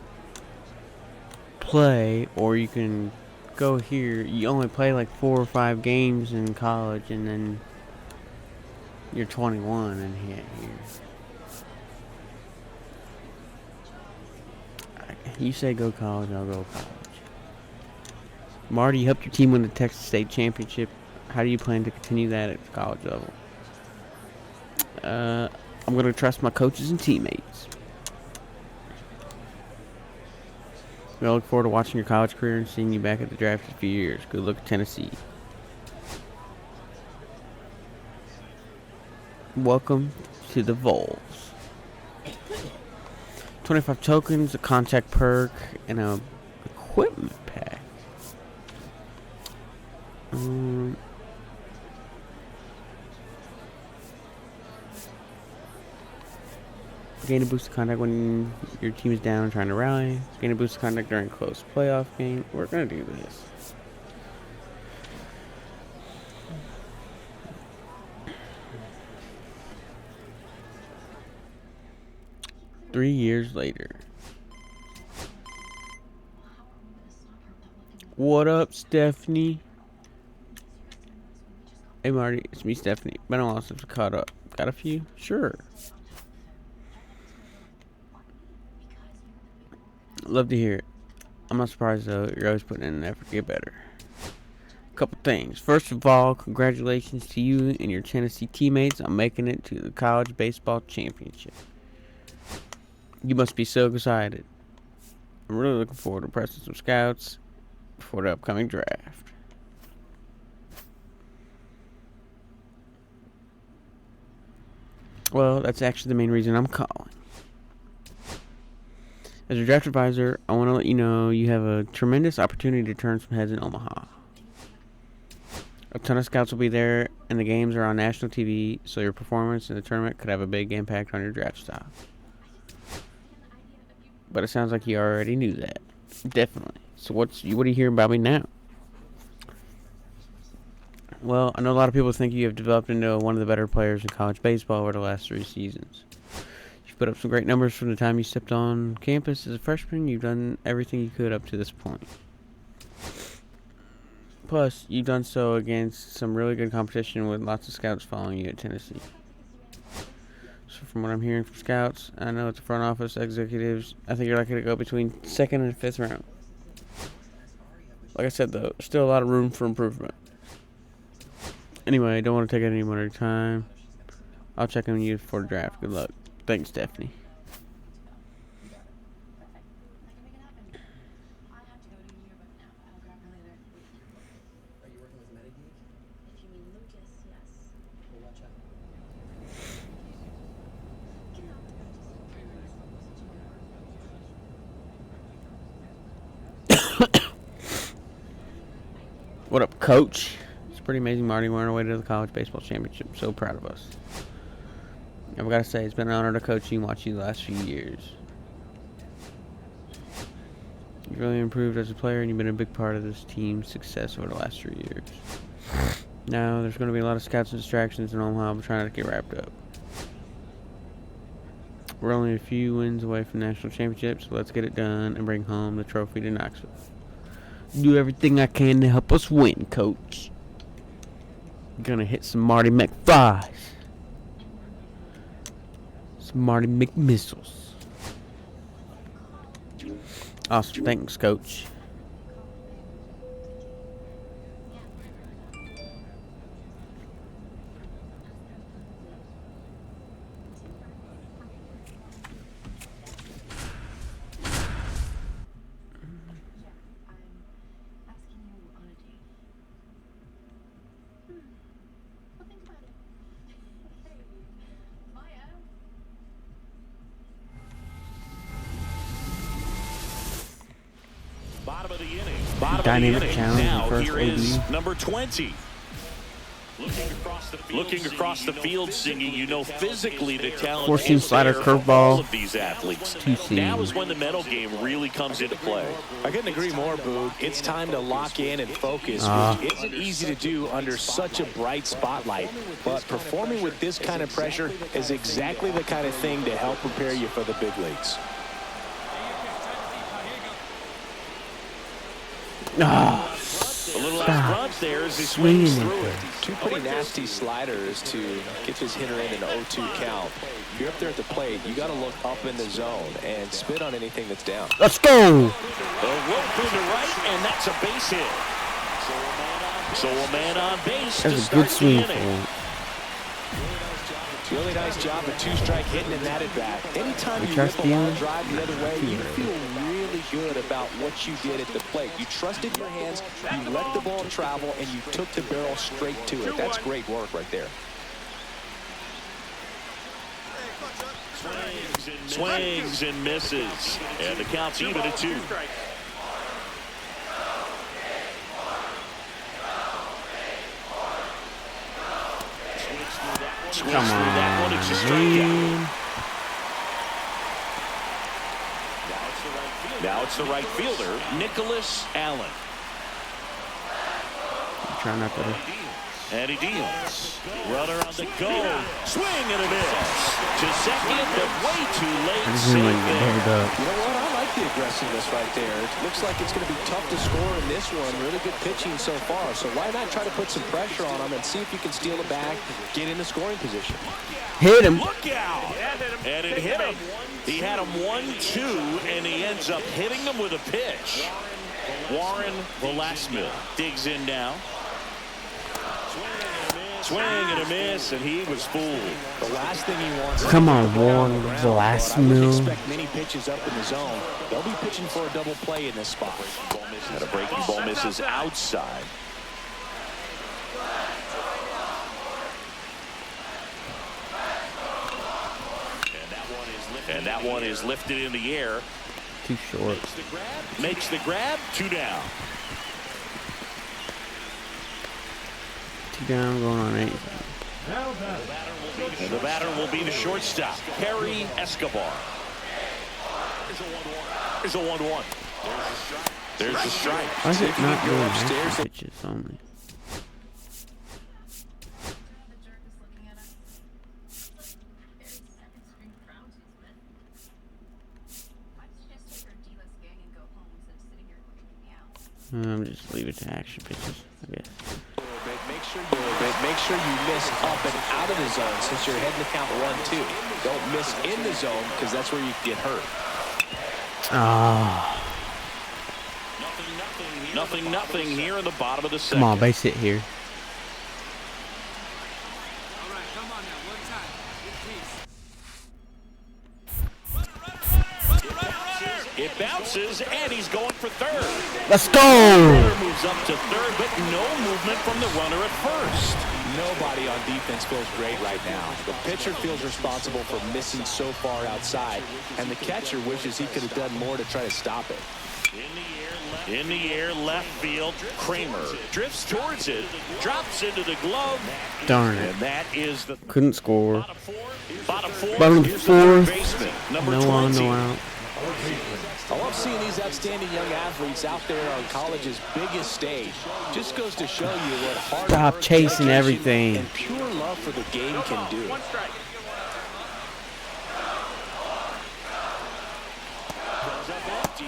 play. Or you can go here. You only play like 4 or 5 games in college, and then you're 21 and hit here. You say go college, I'll go college. Marty, you helped your team win the Texas State Championship. How do you plan to continue that at the college level? I'm going to trust my coaches and teammates. I look forward to watching your college career and seeing you back at the draft in a few years. Good luck at Tennessee. Welcome to the Vols. 25 tokens, a contact perk, and a equipment pack. Gain a boost of contact when your team is down and trying to rally. Gain a boost of contact during close playoff game. We're going to do this. Three years later. What up, Stephanie? Hey, Marty. It's me, Stephanie. Been a while since we caught up. Got a few? Sure. Love to hear it. I'm not surprised, though. You're always putting in an effort to get better. Couple things. First of all, congratulations to you and your Tennessee teammates on making it to the college baseball championship. You must be so excited. I'm really looking forward to pressing some scouts for the upcoming draft. Well, that's actually the main reason I'm calling. As your draft advisor, I want to let you know you have a tremendous opportunity to turn some heads in Omaha. A ton of scouts will be there, and the games are on national TV, so your performance in the tournament could have a big impact on your draft stock. But it sounds like you already knew that. Definitely. So what are you hearing about me now? Well, I know a lot of people think you have developed into one of the better players in college baseball over the last 3 seasons. You've put up some great numbers from the time you stepped on campus as a freshman. You've done everything you could up to this point. Plus, you've done so against some really good competition with lots of scouts following you at Tennessee. So from what I'm hearing from scouts, I know it's the front office executives, I think you're likely to go between 2nd and 5th round. Like I said, though, still a lot of room for improvement. Anyway, I don't want to take any more of your time. I'll check on you for the draft. Good luck. Thanks, Stephanie. What up, Coach? It's pretty amazing, Marty. We're on our way to the college baseball championship. So proud of us. I've got to say, it's been an honor to coach you and watch you the last few years. You've really improved as a player, and you've been a big part of this team's success over the last 3 years. Now, there's going to be a lot of scouts and distractions in Omaha. We're trying to get wrapped up. We're only a few wins away from the national championship, so let's get it done and bring home the trophy to Knoxville. Do everything I can to help us win, Coach. Gonna hit some Marty McFlies. Some Marty McMissiles. Awesome. Thanks, Coach. bottom Dynamic of the inning. challenge Now first here is AB. number 20. Looking across the field, singing, you know physically the talent Four-seam is slider, there for curveball. all of these athletes. Two-seam. Now is when the mental game really comes into play. I couldn't agree more, Boog. It's time to lock in and focus, which isn't easy to do under such a bright spotlight. But performing with this kind of pressure is exactly the kind of thing to help prepare you for the big leagues. A little out front there as he Swinging swings it through there. it. Two pretty nasty sliders to get this hitter in an 0-2 count. If you're up there at the plate, you got to look up in the zone and spit on anything that's down. Let's go. A rope into right, and that's a base hit. So a man on base to That's a good start the swing for inning. him. Really nice job of two-strike hitting in that at-bat. Anytime We you trust rip a line him. drive the other way, you feel really good about what you did at the plate. You trusted your hands, you let the ball travel, and you took the barrel straight to it. That's great work right there. Swings and misses. And the count's even at 2. Swings Come through that one. on, It's a strikeout. man. Now it's the right fielder, Nicholas Allen. Try not to. And he deals. Runner on the go. Swing and a miss. To second, but way too late. I just didn't like Safe get there. bubbled up. You know what? I like the aggressiveness right there. It looks like it's going to be tough to score in this one. Really good pitching so far. So why not try to put some pressure on him and see if you can steal it back, get in the scoring position. Hit him. Look out. And it hit him. He had him 1-2, and he ends up hitting him with a pitch. Warren Velasquez digs in now. Swing and a miss, and he was fooled. The last thing he wants. Come on, Warren Velasquez. I wouldn't expect many pitches up in the zone. They'll be pitching for a double play in this spot. And a breaking ball misses outside. And that one is lifted in the air. Too short. Makes the grab. 2 down. 2 down, going on 8. And the batter will be the shortstop, Harry Escobar. There's a 1-1. There's the strike. Why is it not doing upstairs. action pitches only? Just leave it to action pitches, I guess. Make sure you miss up and out of the zone since you're heading to count 1-2. Don't miss in the zone because that's where you get hurt. Ah. Nothing here in the bottom of the second. Come on, base hit here. It bounces, and he's going for third. Let's go! Runner moves up to third, but no movement from the runner at first. Nobody on defense feels great right now. The pitcher feels responsible for missing so far outside, and the catcher wishes he could have done more to try to stop it. In the air, left field, Kramer drifts towards it, drops into the glove. Darn it. And that is the Couldn't score. bottom four. Bottom Here's the fourth. third baseman, number No 20. on, no out. I love seeing these outstanding young athletes out there on college's biggest stage. Just goes to show you what hard Stop work, chasing dedication, everything. and pure love for the game can do.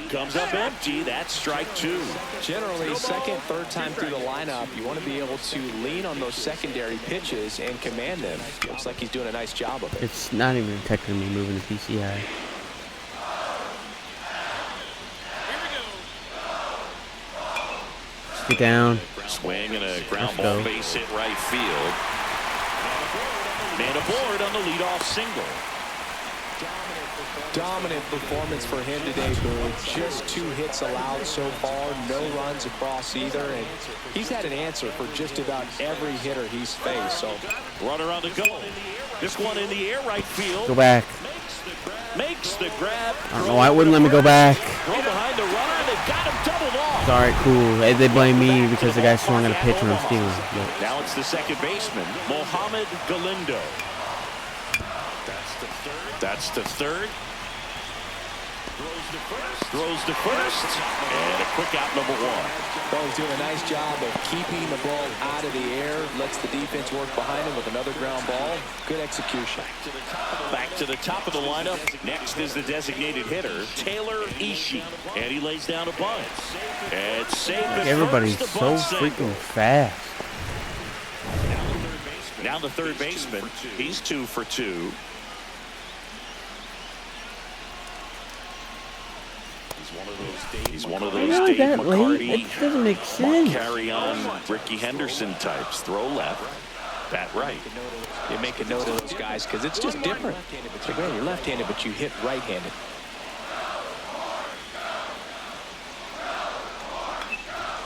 Comes up empty. That's strike 2. Generally, second, third time through the lineup, you want to be able to lean on those secondary pitches and command them. Looks like he's doing a nice job of it. It's not even technically moving the PCI. Get down. Swing and a ground Let's ball go. base hit right field. And aboard on the leadoff single. Dominant performance for him today, Boone. Just 2 hits allowed so far, no runs across either, and he's had an answer for just about every hitter he's faced. So, runner on the go. This one in the air, right field. Go back. Makes the grab. I don't know why it wouldn't let me go back. Throw behind the runner. They got him doubled off. It's all right, cool. They blame me because the guy swung at a pitch when I'm stealing. But Now it's the second baseman, Mohamed Galindo. That's the third. Throws to first. And a quick out, number one. Well, he's doing a nice job of keeping the ball out of the air. Lets the defense work behind him with another ground ball. Good execution. Back to the top of the lineup. Next is the designated hitter, Taylor Ishii. And he lays down a bunt. And safe at everybody's first, the so bunt single. freaking fast. Now the third baseman. He's 2 for 2. He's one of those Dave that McCarty, late? It doesn't make sense. Carry on Ricky Henderson types. Throw left, bat right. You make a note of those guys because it's just different. It's like, man, you're left-handed, but you hit right-handed.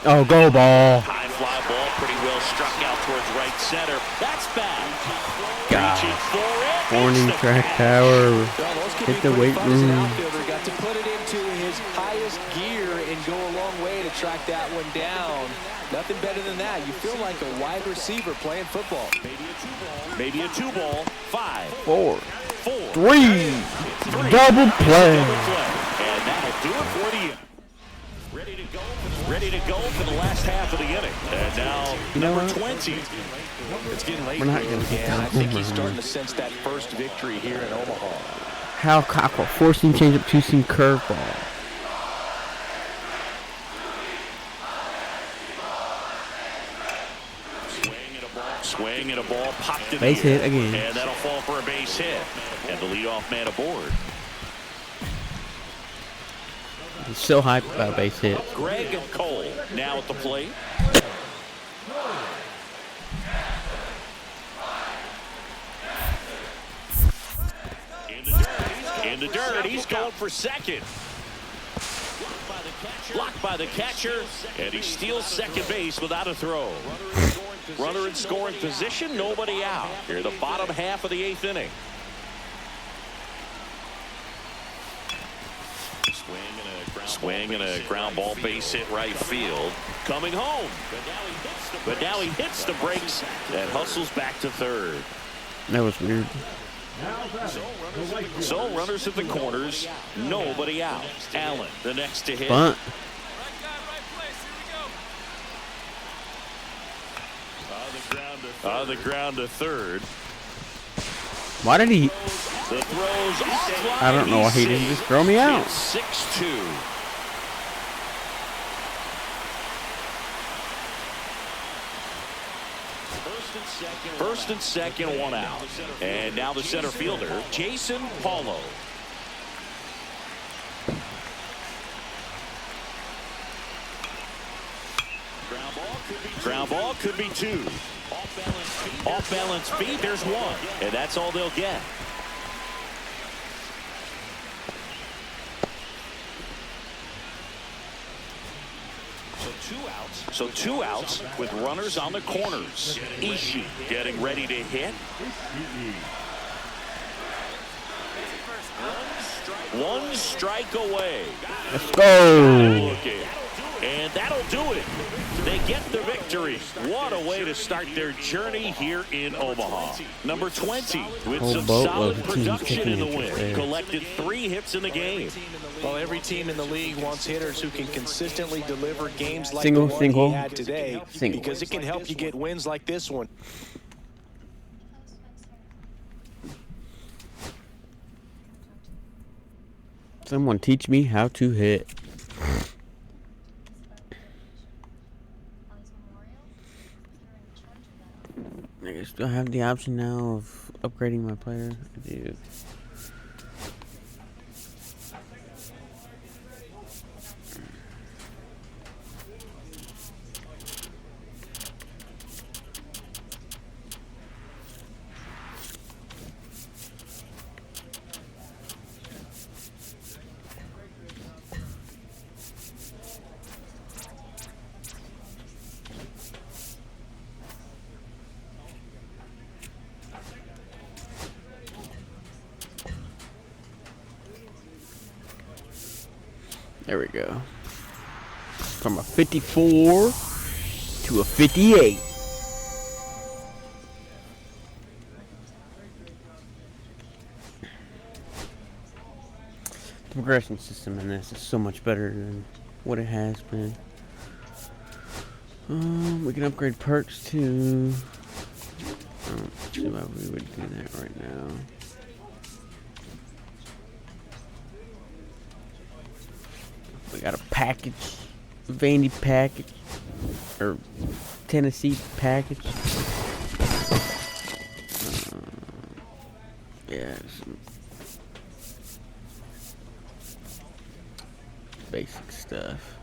Oh, go ball. High fly ball, pretty well struck out towards right center. That's bad. God. Reaching for it. Warning track tower. Hit the weight room. Got to put it into his highest gear and go a long way to track that one down. Nothing better than that. You feel like a wide receiver playing football. Maybe a 2-ball. 5, 4, 4, 3. Double play. And that'll do it for the ready to go for the last half of the inning. And now number 20. It's getting late. We're not going to get down. I think he's starting to sense that first victory here in Omaha. Hal Cockrell, 4-seam changeup, 2-seam curveball. Swing and a ball popped in Base the air. hit again. And that'll fall for a base hit. And the leadoff man aboard. He's so hyped about a base hit. Greg Cole now at the plate. In the dirt, he's going for second. Blocked by the catcher, and he steals second base without a throw. Runner in scoring position, nobody out. Here, the bottom half of the 8th inning. Swing and a ground ball, base hit right field. Coming home. But now he hits the brakes and hustles back to third. That was weird. So runners at the corners, nobody out. Allen, the next to hit. Bunt. On the ground to third. Why did he? The throws offline. I don't know why he didn't just throw me out. 6-2. First and second, one out. And now the center fielder, Jason Paulo. Ground ball could be 2. Off balance feet, there's 1. And that's all they'll get. So 2 outs with runners on the corners. Ishii getting ready to hit. 1 strike away. Let's go. And that'll do it. They get the victory. What a way to start their journey here in Omaha. Number 20 with some solid production in the win. Collected 3 hits in the game. Well, every team in the league wants hitters who can consistently deliver games like Single, the one single. he had today, Single. because it can help you get wins like this one. Someone teach me how to hit. I guess do I have the option now of upgrading my player? I do. There we go. From a 54 to a 58. The progression system in this is so much better than what it has been. We can upgrade perks too. I don't see why we would do that right now. We got a package, Vandy package, or Tennessee package. Yeah, some basic stuff.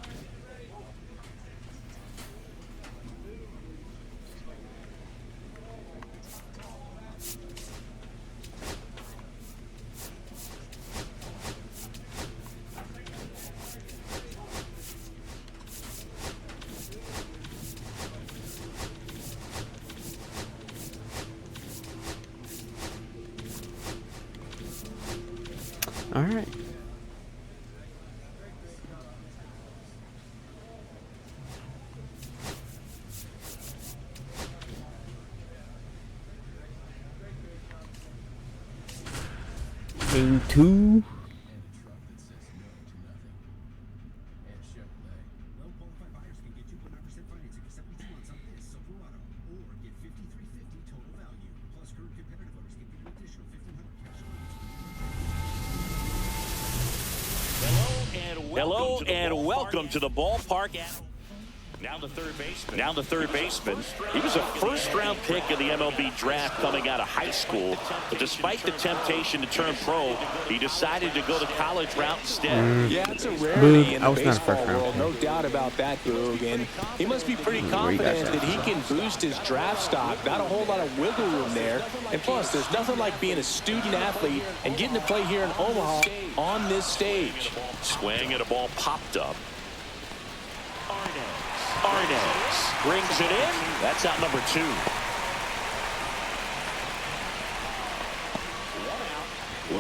All right. Game 2. Hello and welcome to the ballpark. Now the third baseman. He was a first-round pick of the MLB draft coming out of high school. But despite the temptation to turn pro, he decided to go the college route instead. Yeah, it's a rarity in the baseball world, no doubt about that, Boog. And he must be pretty confident that he can boost his draft stock. Not a whole lot of wiggle room there. And plus, there's nothing like being a student athlete and getting to play here in Omaha on this stage. Swing and a ball popped up. Arnaz brings it in. That's out number 2.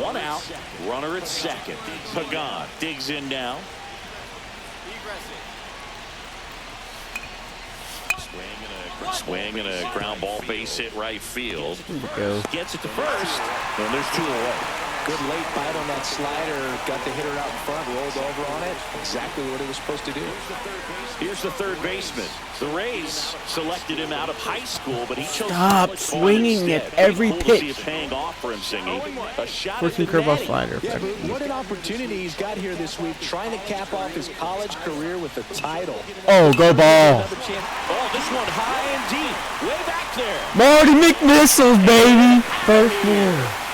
One out. Runner at second. Pagan digs in now. Swing and a ground ball base hit right field. Gets it to first. And there's 2 away. Good late bite on that slider. Got the hitter out in front, rolled over on it. Exactly what he was supposed to do. Here's the third baseman. The Rays selected him out of high school, but he chose Stop swinging at every pitch. Paying off for him, singing a shot at the curveball slider. Yeah, what an opportunity he's got here this week, trying to cap off his college career with a title. Oh, go ball. Oh, this one high and deep, way back there. Marty McMissiles, baby. First one.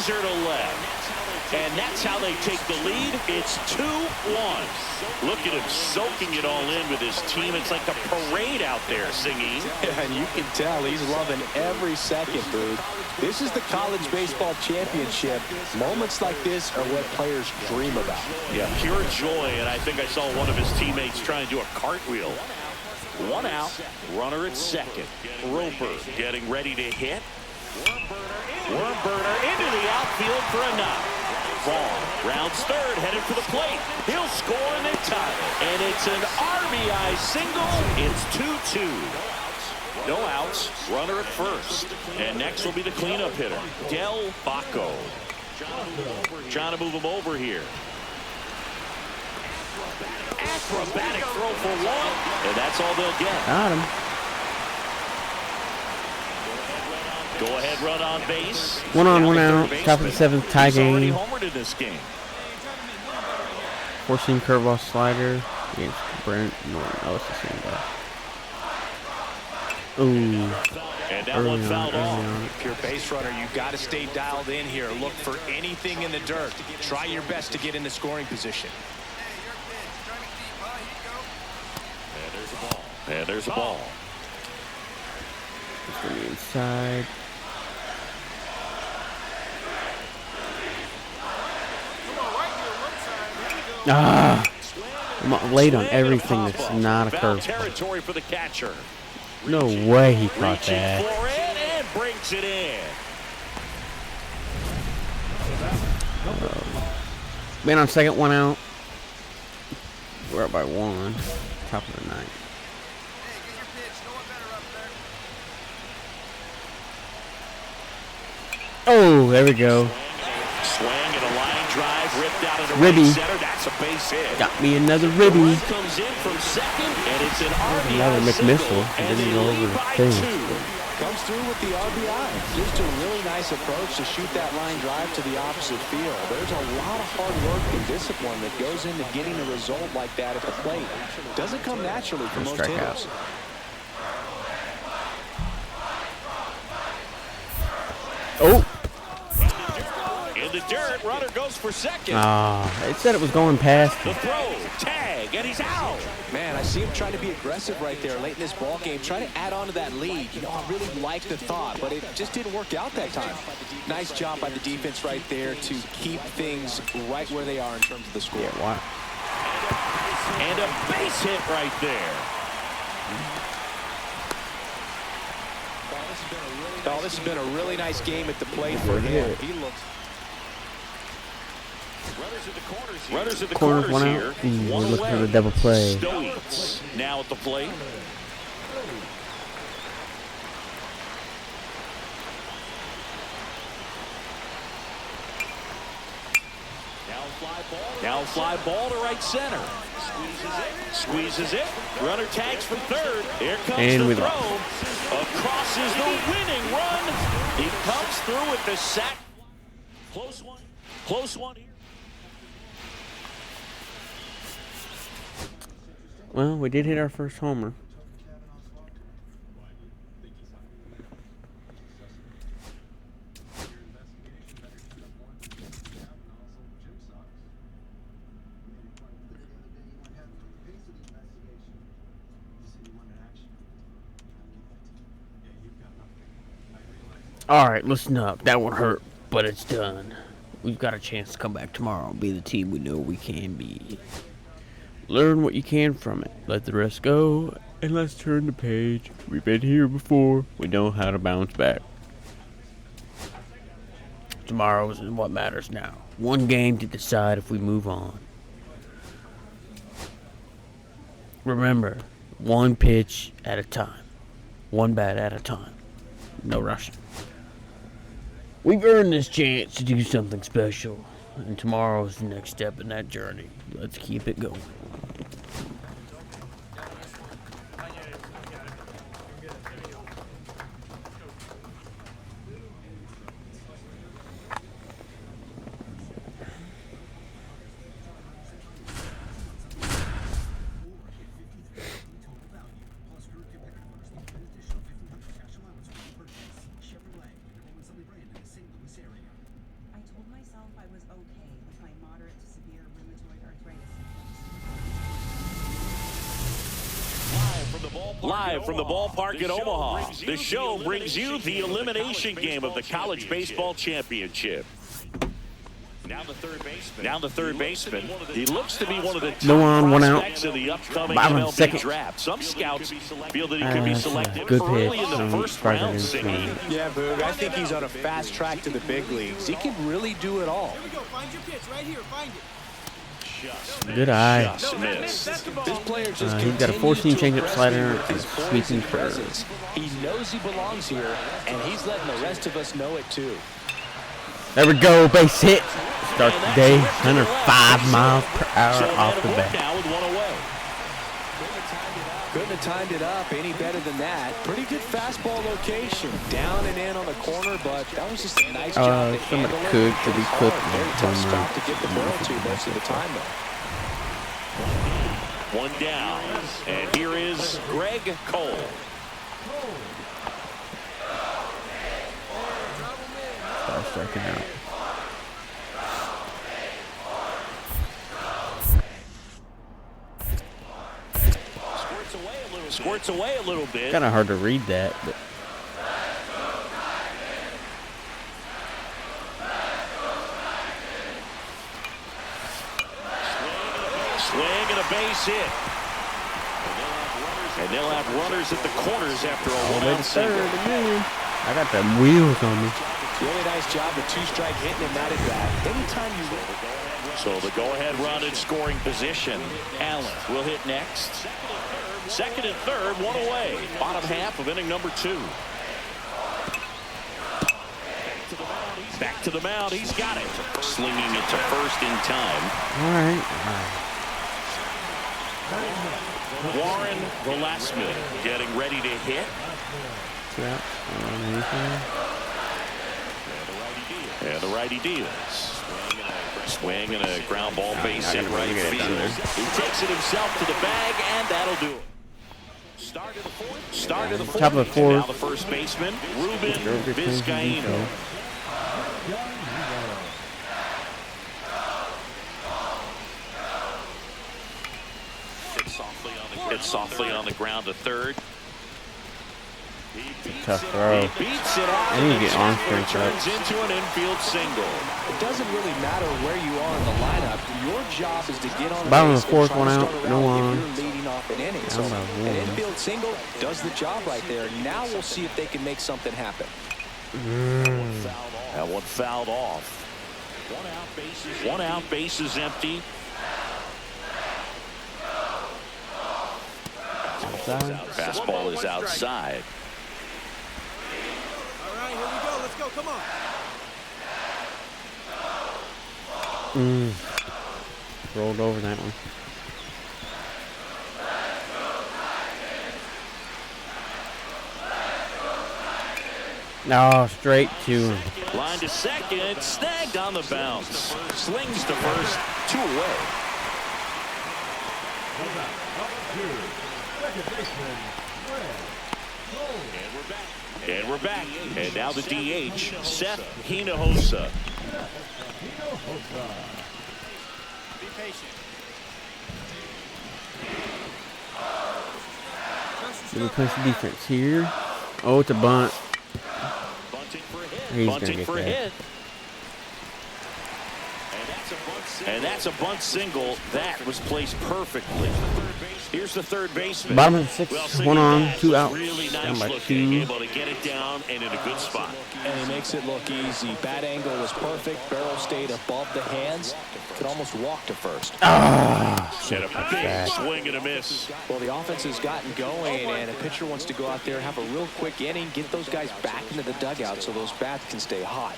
To left, and that's how they take the lead. It's 2-1. Look at him soaking it all in with his team. It's like a parade out there, singing. Yeah, and you can tell he's loving every second, dude. This is the college baseball championship. Moments like this are what players dream about. Yeah, pure joy, and I think I saw one of his teammates try and do a cartwheel. 1 out, runner at second. Roper getting ready to hit. Worm burner into the outfield for a knock. Vaughn rounds third, headed for the plate. He'll score and they tie it. And it's an RBI single. It's 2-2. No outs, runner at first. And next will be the cleanup hitter, Del Baco. Trying to move him over here. Acrobatic throw for 1. And that's all they'll get. Got him. Go-ahead run on base. 1 on, 1 out. Top of the 7th, tie game. Homered in this game. Four-seam curveball slider against Brent Norton. Oh, it's the same guy. Ooh. And that one fouled off. If you're a base runner, you got to stay dialed in here. Look for anything in the dirt. Try your best to get in the scoring position. And there's a ball. And there's a ball. It's going to be inside. Ah, I'm late on everything that's not a curve. Territory for the catcher. No way he caught that. And brings it in. Man on second, one out. We're up by one. Top of the ninth. Oh, there we go. Swing and a line drive ripped out of the Ribby. right center. That's a base hit. Got me another ribby. Run comes in from second, and it's an Another RBI McMissile. single, He and didn't they go lead over the by fence. 2. Comes through with the RBI. Just a really nice approach to shoot that line drive to the opposite field. There's a lot of hard work and discipline that goes into getting a result like that at the plate. Doesn't come naturally for most hitters. Oh. In the dirt, runner goes for second. It said it was going past The him. throw, tag, and he's out. Man, I see him trying to be aggressive right there late in this ball game, trying to add on to that lead. You know, I really like the thought, but it just didn't work out that time. Nice job by the defense right there to keep things right where they are in terms of the score. Yeah, wow. And a base hit right there. Oh, this has been a really nice game at the plate for him. He looks. Runners at the Corners, corners one here. out. We're One looking for away. the double play. Stoics now at the plate. Now fly ball to right center. Squeezes it. Runner tags from third. Here comes And the we throw. lost. Across is the winning run. He comes through with the sack. Close one. Close one here. Well, we did hit our first homer. All right, listen up. That one hurt, but it's done. We've got a chance to come back tomorrow and be the team we know we can be. Learn what you can from it. Let the rest go, and let's turn the page. We've been here before. We know how to bounce back. Tomorrow is what matters now. One game to decide if we move on. Remember, one pitch at a time. One bat at a time. No rushing. We've earned this chance to do something special, and tomorrow is the next step in that journey. Let's keep it going. I told myself I was okay with my moderate to severe rheumatoid arthritis. Live from the ballpark at Omaha, the show brings you the elimination game of the College Baseball Championship. Now the third baseman. He looks to be one of the top No on, one out. prospects of the upcoming Bottom MLB second. draft. Some scouts feel that he could be That's a selected good early pitch. in the first Strike round. against Singing. me. Yeah, Boog, I think he's on a fast track to the big leagues. He can really do it all. Here we go. Find your pitch right here. Find it. Good eye. Just missed. This player just He's got a continues 14 to changeup impress slider me and with his a poise sweeping and curve. presence. He knows he belongs here, and he's letting the rest of us know it too. There we go, base hit. Start the day, 105 miles per hour off the bat. Now with one away. Couldn't have timed it up any better than that. Pretty good fastball location. Down and in on the corner, but that was just a nice job to somebody handle it. could It be was cooked hard. Very and tough home spot run. to get the ball to most of the time, though. One down. And here is Greg Cole. Start striking out. Squirts away a little bit. Kind of hard to read that, but Swing and a base hit. And they'll have runners at the corners after a all the way one-out to third single. again. I got the wheels on me. Really nice job, the two-strike hitting him that at bat. Anytime you... So the go-ahead run in scoring position. Allen will hit next. Second and third, one away. Bottom half of inning number 2. Back to the mound. He's got it. Slinging it to first in time. All right. Warren Velasquez getting ready to hit. Yeah. And the righty deals. Swing and a ground ball base in right field. He takes it himself to the bag, and that'll do it. Start of the fourth. Top of the fourth. Now the first baseman, Ruben Vizcaíno. Hit softly on the ground to third. Tough throw. He beats it out. I need to get arm strength up. Turns into an infield single. It doesn't really matter where you are in the lineup. Your job is to get on the Bottom base of the fourth, and try one to out, start no around on. if you're leading off an inning. So an infield single does the job right there. Now we'll see if they can make something happen. That one fouled off. One out, base is empty. Fastball is outside. All right, here we go. Let's go. Come on. Rolled over that one. No, straight to him. Line to second, snagged on the bounce. Slings to first, 2 away. And we're back. And now the DH, Seth Hinojosa. Be patient. Let me play some defense here. Oh, it's a bunt. He's Bunting gonna get for a that. hit. And that's a bunt single. That was placed perfectly. Here's the third baseman. Bottom of the sixth, Well, one on, 2 out. Really Down nice by looking, 2. able to get it down and in a good spot. And he makes it look easy. Bat angle was perfect. Barrel stayed above the hands. Could almost walk to first. And a big swing and a miss. Well, the offense has gotten going, and a pitcher wants to go out there, have a real quick inning, get those guys back into the dugout so those bats can stay hot.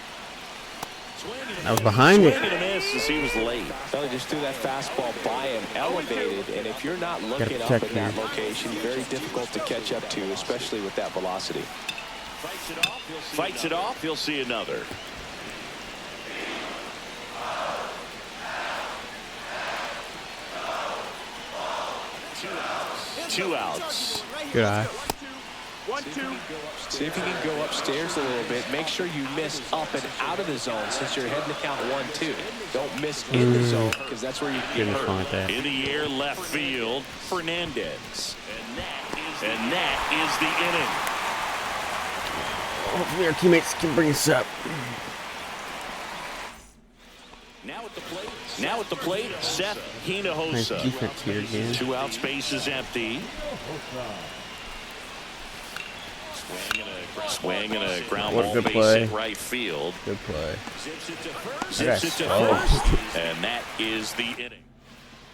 I was behind it. Swing and a miss as he was late. Well, he just threw that fastball by him, elevated, and if you're not looking up at that location, very difficult to catch up to, especially with that velocity. Fights it off, he'll see another. Two outs. Good eye. 1, 2. See if you can go upstairs a little bit. Make sure you miss up and out of the zone since you're heading to count 1, 2. Don't miss in the zone because that's where you get Didn't hurt. find that. In the air, left field, Fernandez. And that is the inning. Hopefully our teammates can bring us up. Now at the plate, Seth Hinojosa. Nice defense here again. 2 outs, base is empty. Swing and a ground What a ball good base play. in right field. Good play. Zips it to first, and that is the inning.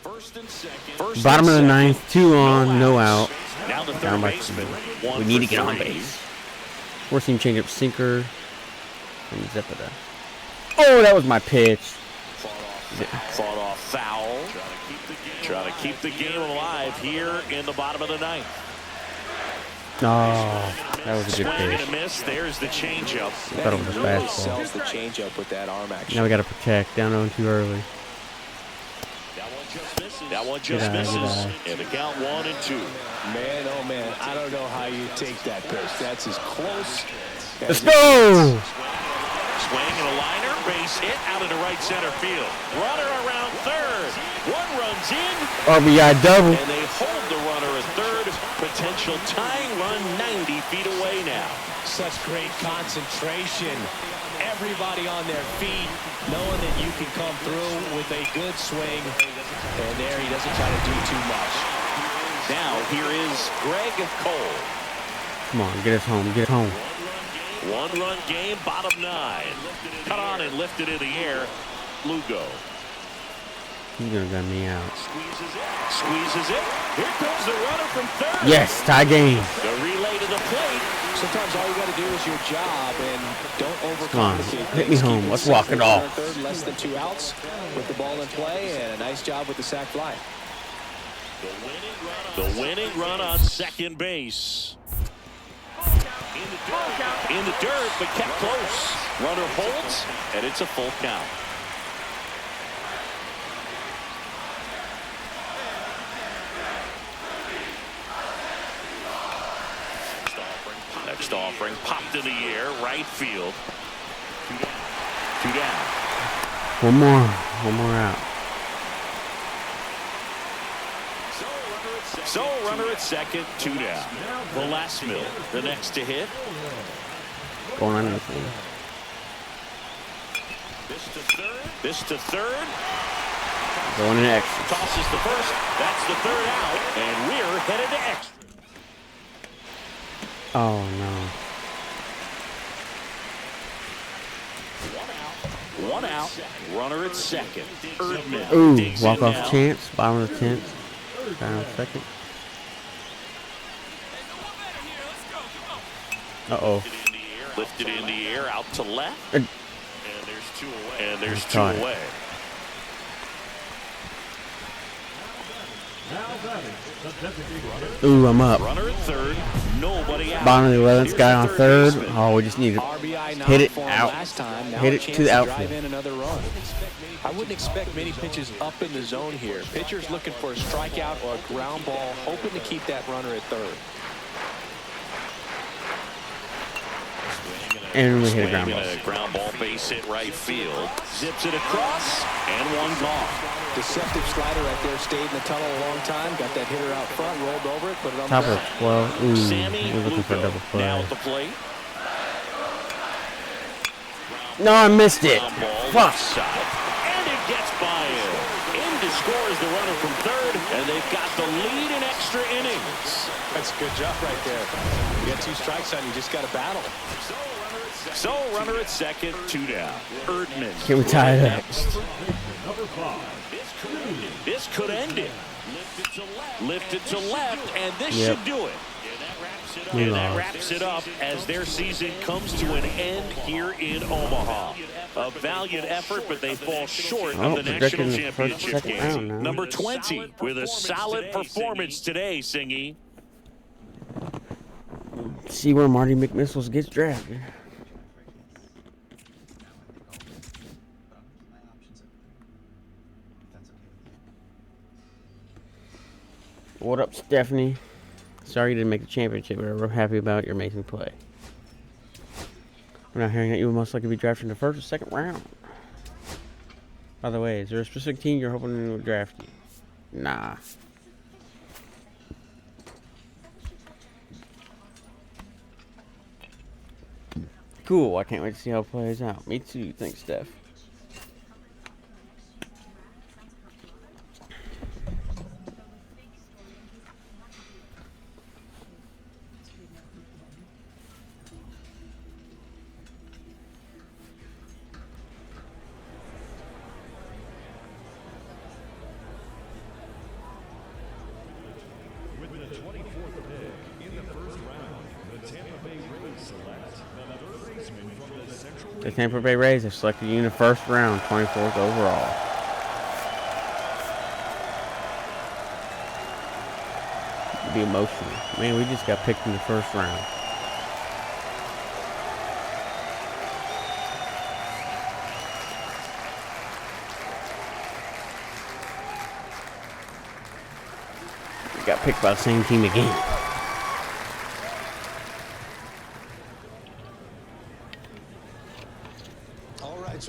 First and second. Bottom of the ninth, 2 on, no out. Now the Down third by baseman. 2. We need to get on base. Four-seam changeup sinker. And Zepeda. Oh, that was my pitch. Fought off foul. Trying to keep the game alive here in the bottom of the ninth. Oh, that was a good Swing and a pitch. miss. There's the changeup. Thought it was a He really fastball. sells the changeup with that arm action. Now we got to protect. Down 0 too early. That one just Good eye, good misses. eye. And the count 1 and 2. Man, oh man, I don't know how you take that pitch. That's as close. Let's go! Swing and a liner, base hit out into right center field. Runner around third. One runs in. RBI double. And they hold the runner at third. Potential tying run 90 feet away now. Such great concentration. Everybody on their feet, knowing that you can come through with a good swing. And there he doesn't try to do too much. Now here is Greg Cole. Come on, get us home. Get us home. One-run game, bottom 9. Cut on and lifted in the air. Lugo. He's going to gun me out. Squeezes it. Here comes the runner from third. Yes, tie game. The relay to the plate. Sometimes all you got to do is your job and don't overcomplicate. Come on, hit me home. Let's walk it off. Third, less than 2 outs with the ball in play, and a nice job with the sac fly. The winning run on second base. In the dirt, but kept close. Runner holds, and it's a full count. Next offering popped in the air, right field. 2 down. One more out. So runner at second, 2 down. Velasquez, the next to hit. Going on anything. This to third. Going in extra. Tosses the first. That's the third out, and we're headed to extra. Oh no. 1 out. Runner at second. Erdman. Ooh, walk off chance. Bottom of the 10th. Down second. Uh-oh. Lifted in the air, out to left. And there's two away. Ooh, I'm up. Runner at third. Nobody out. Bottom of the 11th, guy on third. Oh, we just need to hit it out. Hit it to the outfield. I wouldn't expect many pitches up in the zone here. Pitcher's looking for a strikeout or a ground ball, hoping to keep that runner at third. And we hit a ground ball. A ground ball base hit right field. Zips it across, and one gone. Deceptive slider right there. Stayed in the tunnel a long time. Got that hitter out front, rolled over it, put it on top the of 12. Ooh, Sammy we're looking for a double play. Now at the plate. No, I missed it. Fuck. And it gets by him. In to score is the runner from third, and they've got the lead in extra innings. That's a good job right there. You got 2 strikes on you, just got to battle. So runner at second, 2 down. Erdman. Can we tie it up? This could end it. Lifted to left, and this should do it. And that wraps it up as their season comes to an end here in Omaha. A valiant effort, but they fall short of the national championship game. Number 20 with a solid performance today, Singy. See where Marty McMissiles gets drafted. What up, Stephanie? Sorry you didn't make the championship, but we're happy about your amazing play. We're not hearing that you will most likely be drafted in the first or second round. By the way, is there a specific team you're hoping to draft you? Nah. Cool, I can't wait to see how it plays out. Me too, thanks, Steph. The Tampa Bay Rays have selected you in the first round, 24th overall. It'd be emotional. Man, we just got picked in the first round. We got picked by the same team again. All right,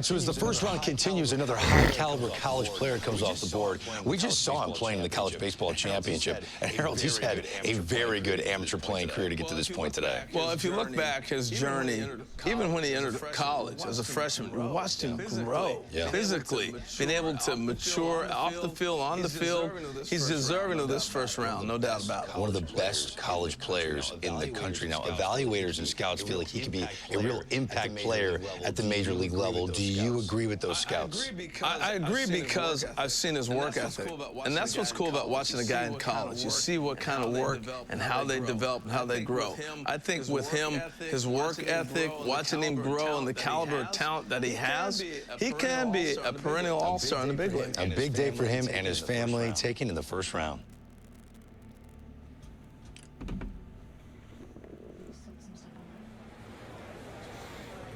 so as the first round continues, another high-caliber college player comes off the board. We just saw him playing in the College Baseball Championship. And Harold, he's had a very good amateur playing career to get to this point today. Well, if you look back his journey, even when he entered college as a freshman, we watched him grow physically, being able to mature off the field, on the field. He's deserving of this first round, no doubt about it. One of the best college players in the country. Now, evaluators and scouts feel like he could be a real impact player at the major league level. Do you agree with those scouts? I agree because I've seen his work ethic. And that's what's cool about watching a guy in college. You see what kind of work and how they develop and how they grow. I think with him, his work ethic, watching him grow and the caliber of talent that he has, he can be a perennial all-star in the big league. A big day for him and his family, taken in the first round.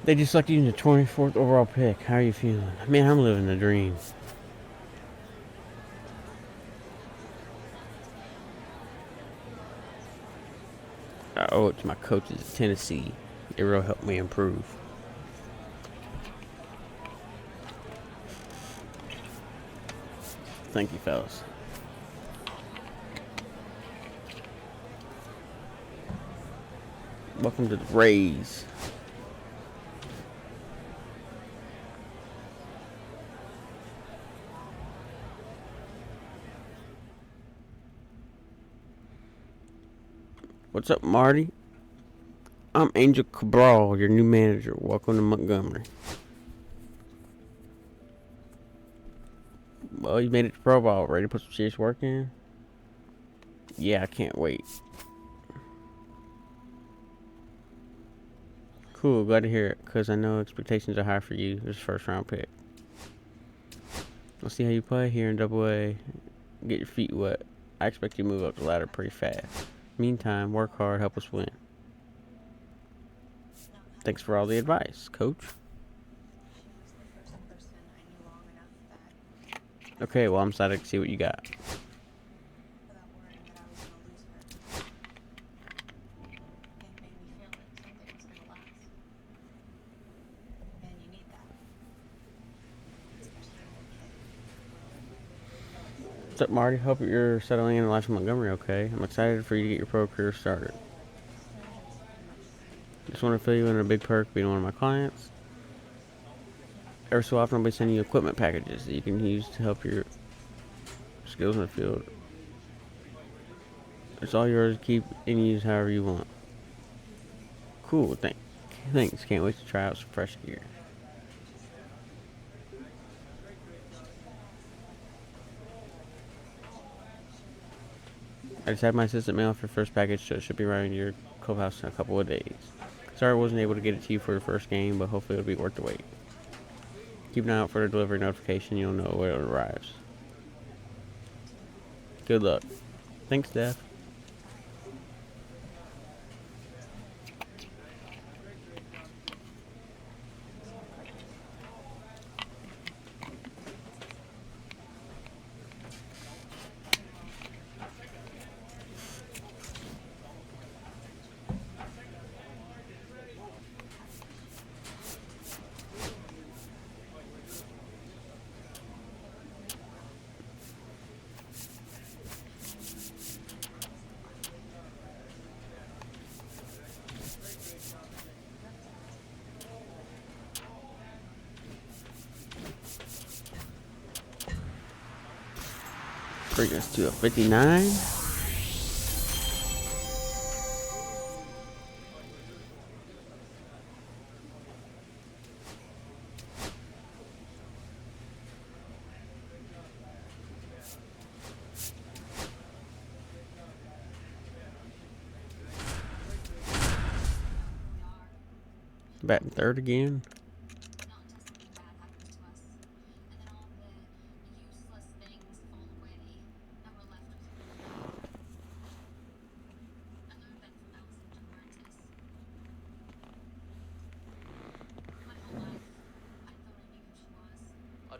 They just selected you in the 24th overall pick. How are you feeling? Man, I'm living the dream. I owe it to my coaches at Tennessee. It really helped me improve. Thank you, fellas. Welcome to the Rays. What's up, Marty? I'm Angel Cabral, your new manager. Welcome to Montgomery. Well, you made it to Pro Bowl. Ready to put some serious work in? Yeah, I can't wait. Cool, glad to hear it, because I know expectations are high for you. This first round pick. We'll see how you play here in AA. Get your feet wet. I expect you to move up the ladder pretty fast. Meantime, work hard, help us win. Thanks for all the advice, Coach. Okay, well, I'm excited to see what you got. What's up, Marty? Hope you're settling in life in Montgomery okay. I'm excited for you to get your pro career started. Just want to fill you in a big perk being one of my clients. Every so often I'll be sending you equipment packages that you can use to help your skills in the field. It's all yours to keep and use however you want. Cool, thanks. Can't wait to try out some fresh gear. I just had my assistant mail off your first package, so it should be arriving to your clubhouse in a couple of days. Sorry I wasn't able to get it to you for your first game, but hopefully it'll be worth the wait. Keep an eye out for the delivery notification, you'll know when it arrives. Good luck. Thanks, Steph. Bring us to a 59. Batting third again. A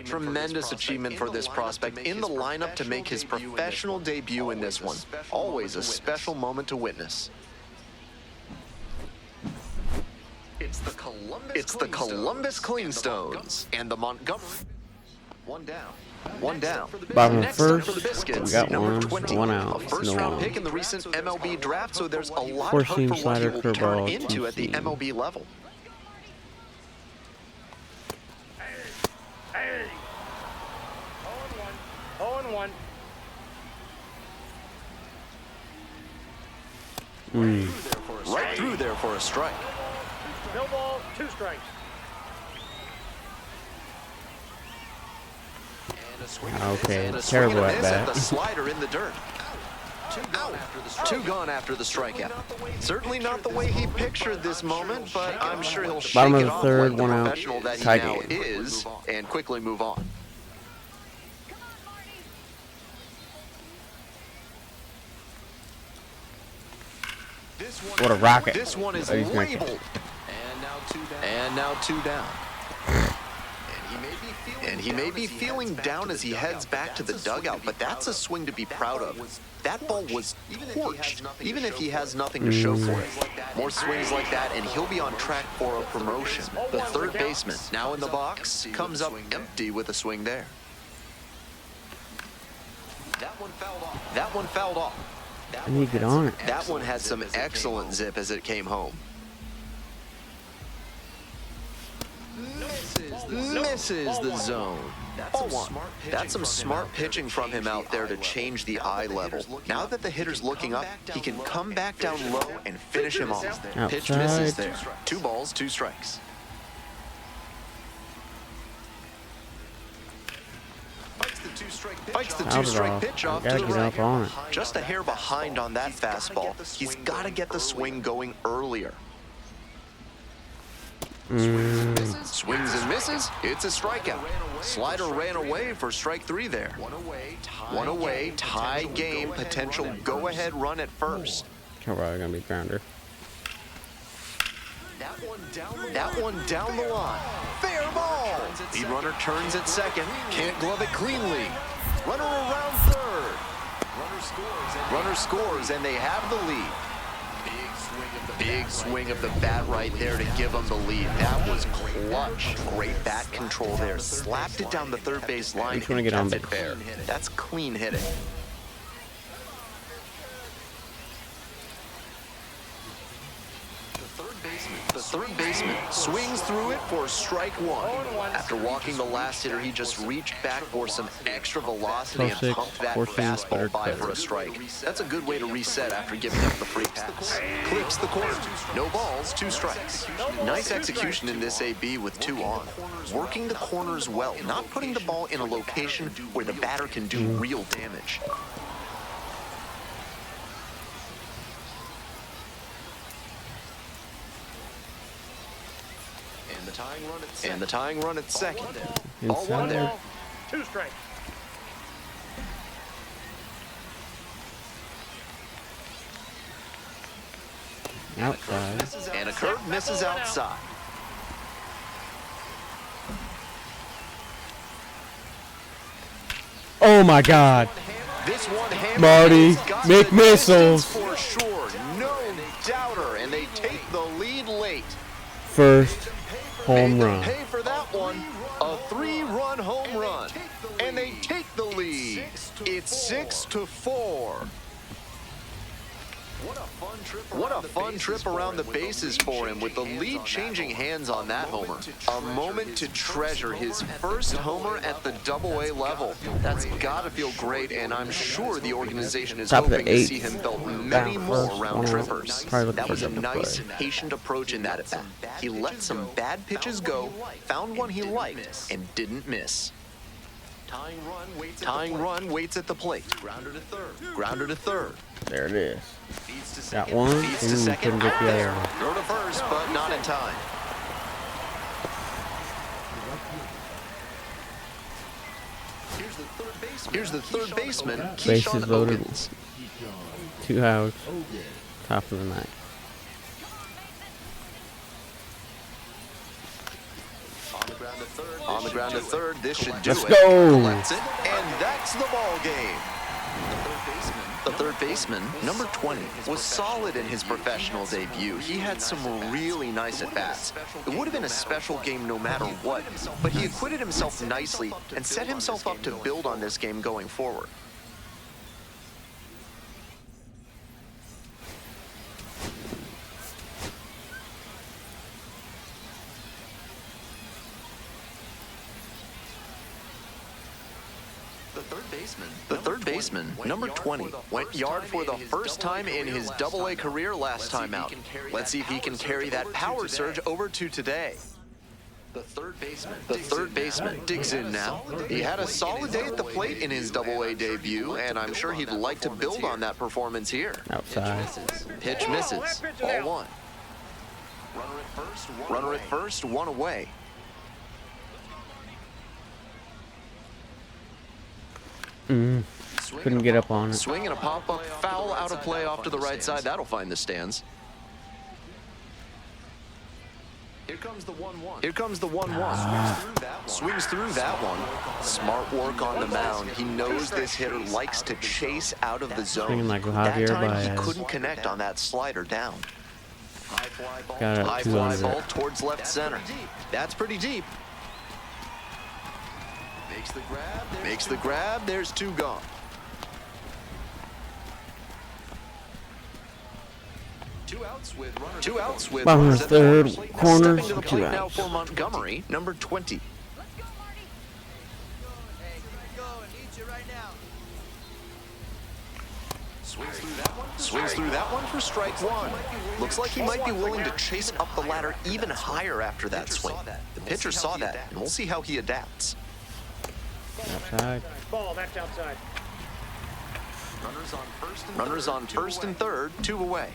tremendous achievement for this prospect in the lineup to make his professional debut in this one. Always a special moment to witness. It's the It's the Columbus Cleanstones and the Montgomery. One down. One down. Bottom of Next first. up for the Biscuits, We got number one. 20, One out. a first-round pick in the recent MLB draft, so there's a lot Four of hope seam for what he slider, will turn curveball, into two at the seam. MLB level. Hey! 0-1. 0-1. Right through there for a strike. No ball, 2 strikes. Okay, And a terrible swing and a at miss at the bat. slider in the dirt. Two gone after the strikeout. Certainly not the way he pictured this moment, but I'm sure he'll shake Bottom of it the off third, like the one out. professional that he Tie now game. is and quickly move on. What a rocket. This one is Oh, he's gonna labeled. catch. And now two down. And he may be feeling down as he heads back to the dugout, but that's a swing to be proud of. That ball was torched, even if he has nothing to show for it. More swings like that, and he'll be on track for a promotion. The third baseman, now in the box, comes up empty with a swing there. That one fouled off. I need to get on it. That one had some excellent zip as it came home. Misses the zone. Ball one. That's some smart pitching from him out there to change the eye level. Now that the hitter's looking up, he can come back down low and finish him off. Pitch misses there. 2 balls, 2 strikes. Fights the two-strike pitch off to the Gotta get up on it. right. Just a hair behind on that fastball. He's got to get the swing going earlier. Swings and misses. It's a strikeout. Slider ran away for strike 3 there. One away, tie game, potential go-ahead run at first. Probably gonna be grounder. That one down the line. Fair ball. The runner turns at second. Can't glove it cleanly. Runner around third. Runner scores, and they have the lead. Big swing of the bat right there to give them the lead. That was clutch. Great bat control there. Slapped it down the third base line Just wanna get on kept it base. fair. That's clean hitting. The third baseman swings through it for strike 1. After walking the last hitter, he just reached back for some extra velocity and 12-6, pumped that 14, fastball by better. for a strike. That's a good way to reset after giving up the free pass. Clips the corner. No balls, 2 strikes. Nice execution in this AB with 2 on. Working the corners well, not putting the ball in a location where the batter can do real damage. And the tying run at second. Ball 1 there. 2 strikes. Outside. And a curve misses outside. Oh my God. This one hammered Marty, has got make the distance missiles. for sure. No doubter, and they take the lead late. First home Made them run. pay for that one. A 3-run home run, and they take the lead. It's 6-4. What a fun trip around the bases for him with the lead changing hands on that homer. A moment to treasure, his first homer at the Double-A level. That's got to feel great, and I'm sure the organization is Top of the hoping to see 8th. him belt many Down more first, round one out. trippers. Probably looking That for was a double nice, play. patient approach in that at-bat. He let some bad pitches go, found one he liked, and didn't miss. Tying run waits at the plate. Grounder to third. There it is. Got one. Feeds to Ooh, second. couldn't get the other Out one. there. Throw to first, but not in time. Here's the third baseman, Bases Keyshawn loaded. Ogans. 2 outs. Top of the ninth. On the ground to third, this should do Let's it. go. Collects it, and that's the ball game. The third baseman, number 20, was solid in his professional debut. He had some really nice at-bats. It would have been a special game no matter what, but he acquitted himself nicely and set himself up to build on this game going forward. The third baseman, number 20, went yard for the first time in his Double-A career last time out. Let's see if he can carry that power surge over to today. The third baseman digs in now. He had a solid day at the plate in his Double-A debut, and I'm sure he'd like to build on that performance here. Outside. Pitch misses. Ball one. Runner at first, one away. Couldn't get up on it. Swing and a pop-up foul out of play off to the right side. That'll find the stands. Here comes the 1-1. Here comes the 1-1. Swings through that one. Smart work on the mound. He knows this hitter likes to chase out of the zone. Like that time he couldn't connect on that slider down. High fly ball towards left center. That's pretty deep. Makes the grab. There's two gone. Two outs with bottom of the third, corners, stepping to the plate now for Montgomery, number 20. Swings through that one for strike one. Looks like he might be willing to chase up the ladder even higher after that swing. The pitcher saw that, and we'll see how he adapts. Outside. Ball, that's outside. Runners on first and third, two away.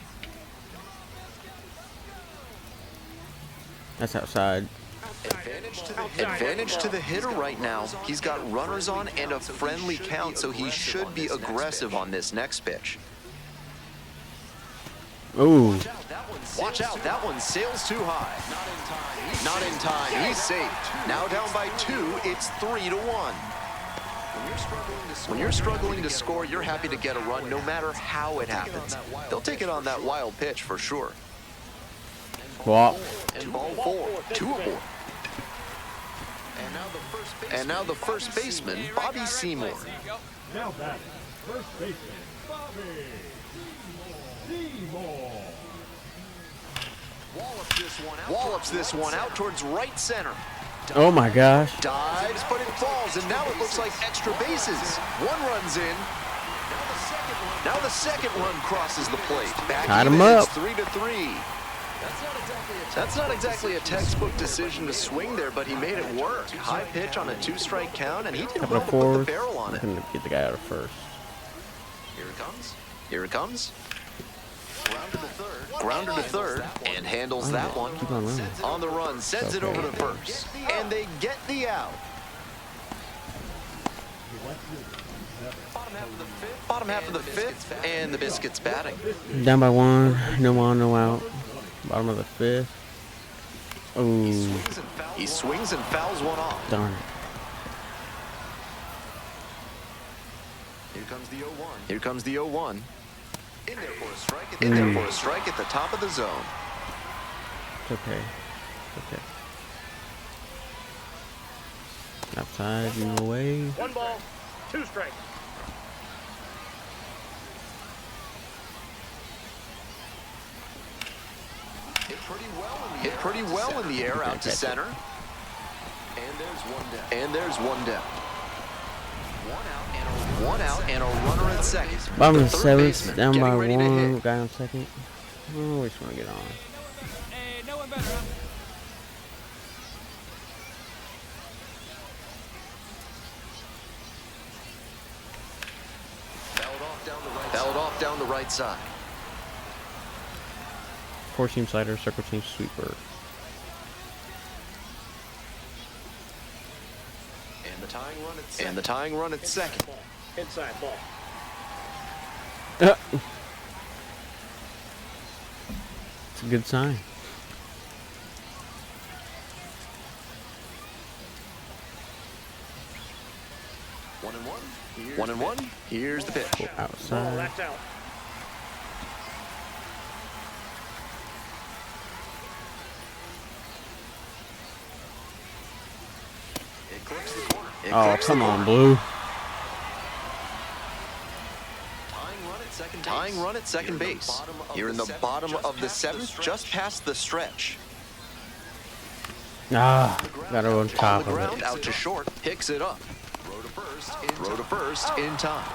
That's outside. Advantage to the hitter right now. He's got runners on and a friendly count, so he should be aggressive on this next pitch. Ooh. Watch out, that one sails too high. Not in time, he's safe. Now down by 2, it's 3-1. When you're struggling to score, you're happy to get a run no matter how it happens. They'll take it on that wild pitch for sure. Walk. And ball 4, 2 aboard. And now the first baseman, Bobby Seymour. Now batting, first baseman, Bobby Seymour. Wallops this one out towards right center. Oh my gosh. Dives, but it falls, and now it looks like extra bases. One runs in. Now the second run crosses the plate. Tied him up. 3-3. That's not exactly a textbook decision to swing there, but he made it work. High pitch on a 2-strike count, and he did well to put the barrel on it. Couldn't get the guy out of first. Here it comes. Here it comes. Grounder to third, and handles that one. On the run, sends it over to first, and they get the out. Bottom half of the fifth, and the Biscuits batting. Down by 1, no on, no out. Bottom of the 5th. Ooh. He swings and fouls one off. Darn it. Here comes the 0-1. Here comes the 0-1. In there for a strike at the top of the zone. It's okay. It's okay. Outside, no away. 1 ball, 2 strikes. Hit pretty well in the air out to center. And there's one down. One out and a runner at second. Bottom of the 7th, down by 1, guy on second. Oh, we just want to get on. Hey, no one better. Fouled off down the right side. 4-seam slider, circle change, sweeper. And the tying run at second. Inside ball. It's a good sign. 1-1. Here's the pitch. Outside. That's out. Oh, come on, Blue. Tying run at second base. Here in the bottom of the seventh, just past the stretch. Ah, gotta go on top of it. Out to short, picks it up. Throw to first in time.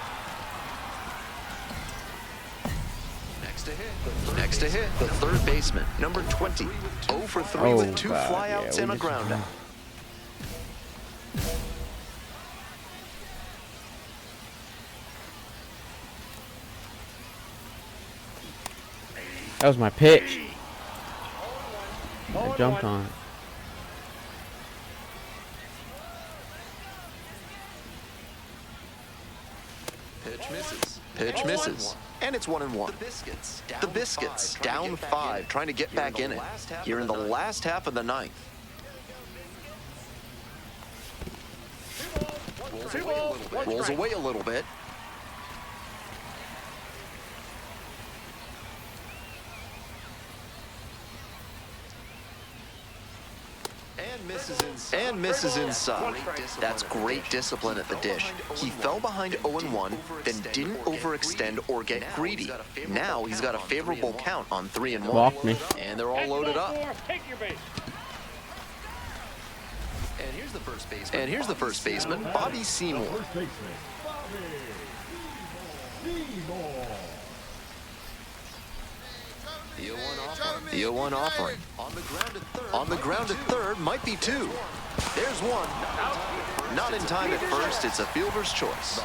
Next to hit, the third baseman, number 20. 0 for 3 with 2 flyouts and a ground out. That was my pitch. I jumped on it. Pitch misses. And it's 1-1. The Biscuits down 5, trying to get back in it. Here in the last half of the ninth. Rolls away a little bit. And misses inside. That's great discipline at the dish. He fell behind 0-1, then didn't overextend or get greedy. Now he's got a favorable count on 3-1. Walk me. And they're all loaded up. Take your base. And here's the first baseman, Bobby Seymour. The 0-1 offering. On the ground at third, might be 2. There's 1. Not in time at first, it's a fielder's choice.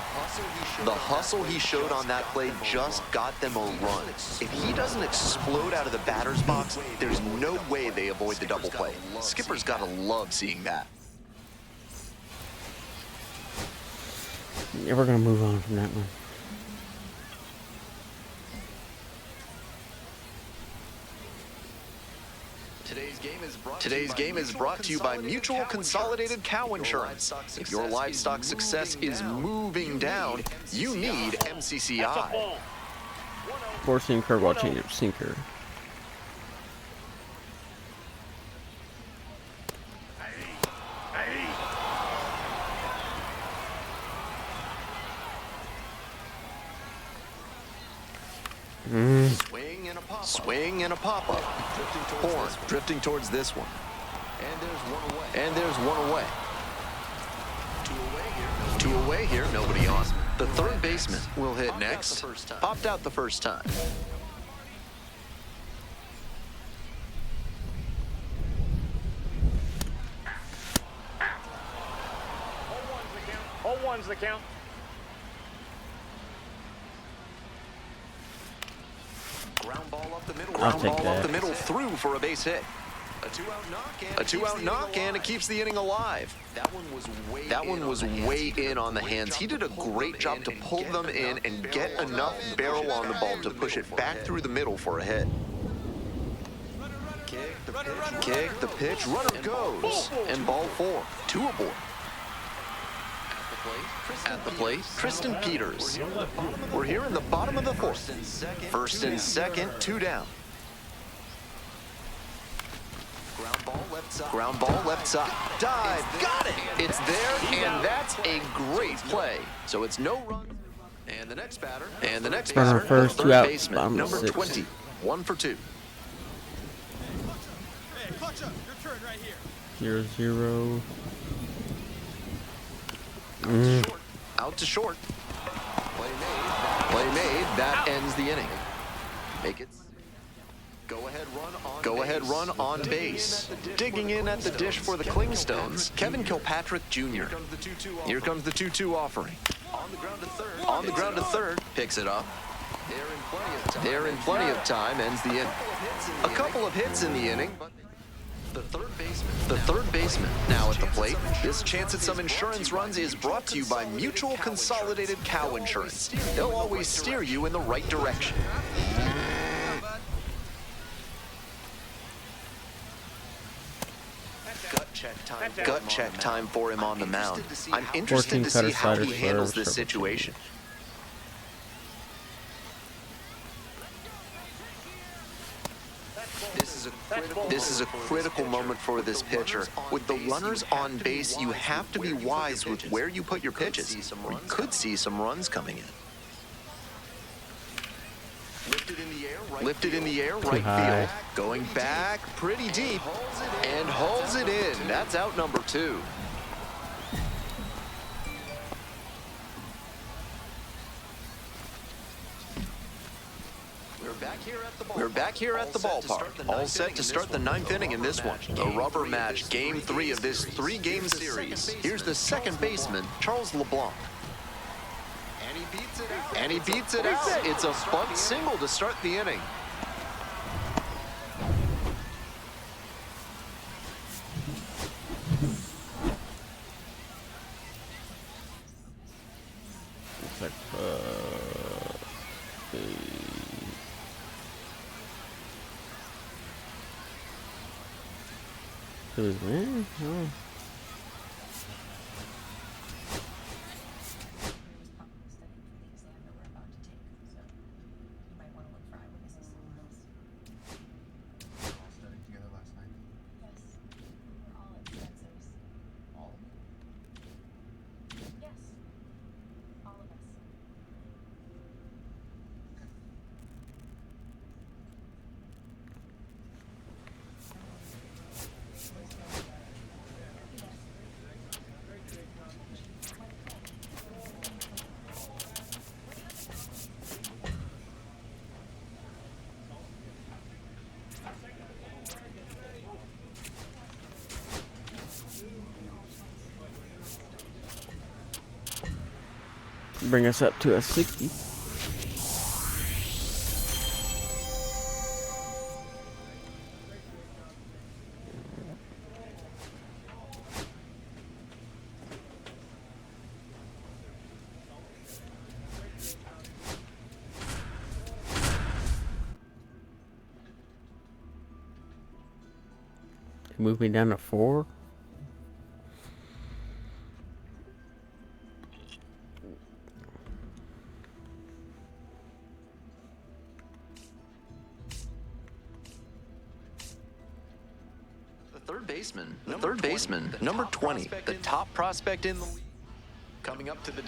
The hustle he showed on that play just got them a run. If he doesn't explode out of the batter's box, there's no way they avoid the double play. Skipper's gotta love seeing that. Yeah, we're gonna move on from that one. Today's game is brought to you by Mutual Consolidated Cow Insurance. If your livestock success is moving down, you need MCCI. Four-seam curveball changeup sinker. Swing and a pop-up. Horn drifting towards this one. And there's one away. 2 away here, nobody on. The third baseman will hit next. Popped out the first time. Hold one's the count. Ground ball up the middle. I'll take that. Up the middle through for a base hit. A two-out knock, and it keeps the inning alive. That one was way in on the hands. He did a great job to pull them in and get enough barrel on the ball to push it back through the middle for a hit. Kick the pitch, runner goes, and ball 4. 2 aboard. At the plate, Tristan Peters. We're here in the bottom of the 4th. First and second, 2 down. Ground ball left side. Dive, got it! It's there, and that's a great play. So it's no run. And the next batter, First, 2 out, baseman, bottom of number 6. 20. 1 for 2. Hey, clutch up. Your turn right here. 0-0. Out to short. Play made. That ends the inning. Make it. Go ahead run on base. Digging in at the dish for the Clingstones, Kevin Kilpatrick Jr. Here comes the 2-2 offering. On the ground to third. Picks it up. There in plenty of time. Ends the inning. A couple of hits in the inning, but the third baseman now at the plate. This chance at some insurance runs is brought to you by Mutual Consolidated Cow Insurance. They'll always steer you in the right direction. gut check time for him on the mound. I'm interested to see how he handles this situation. This is a critical moment for this pitcher. With the runners on base, you have to be wise with where you put your pitches, or you could see some runs coming in. Lifted in the air, right field. Going back pretty deep and holds it in. That's out number 2. We're back here at the ballpark, all set to start the 9th inning in this one. The rubber match, game 3 of this 3-game series. Here's the second baseman, Charles LeBlanc. And he beats it out. It's a bunt single to start the inning. Man. Oh. Bring us up to a 60. Move me down to 4. The third baseman, number 20, the top prospect in the league. Coming up to the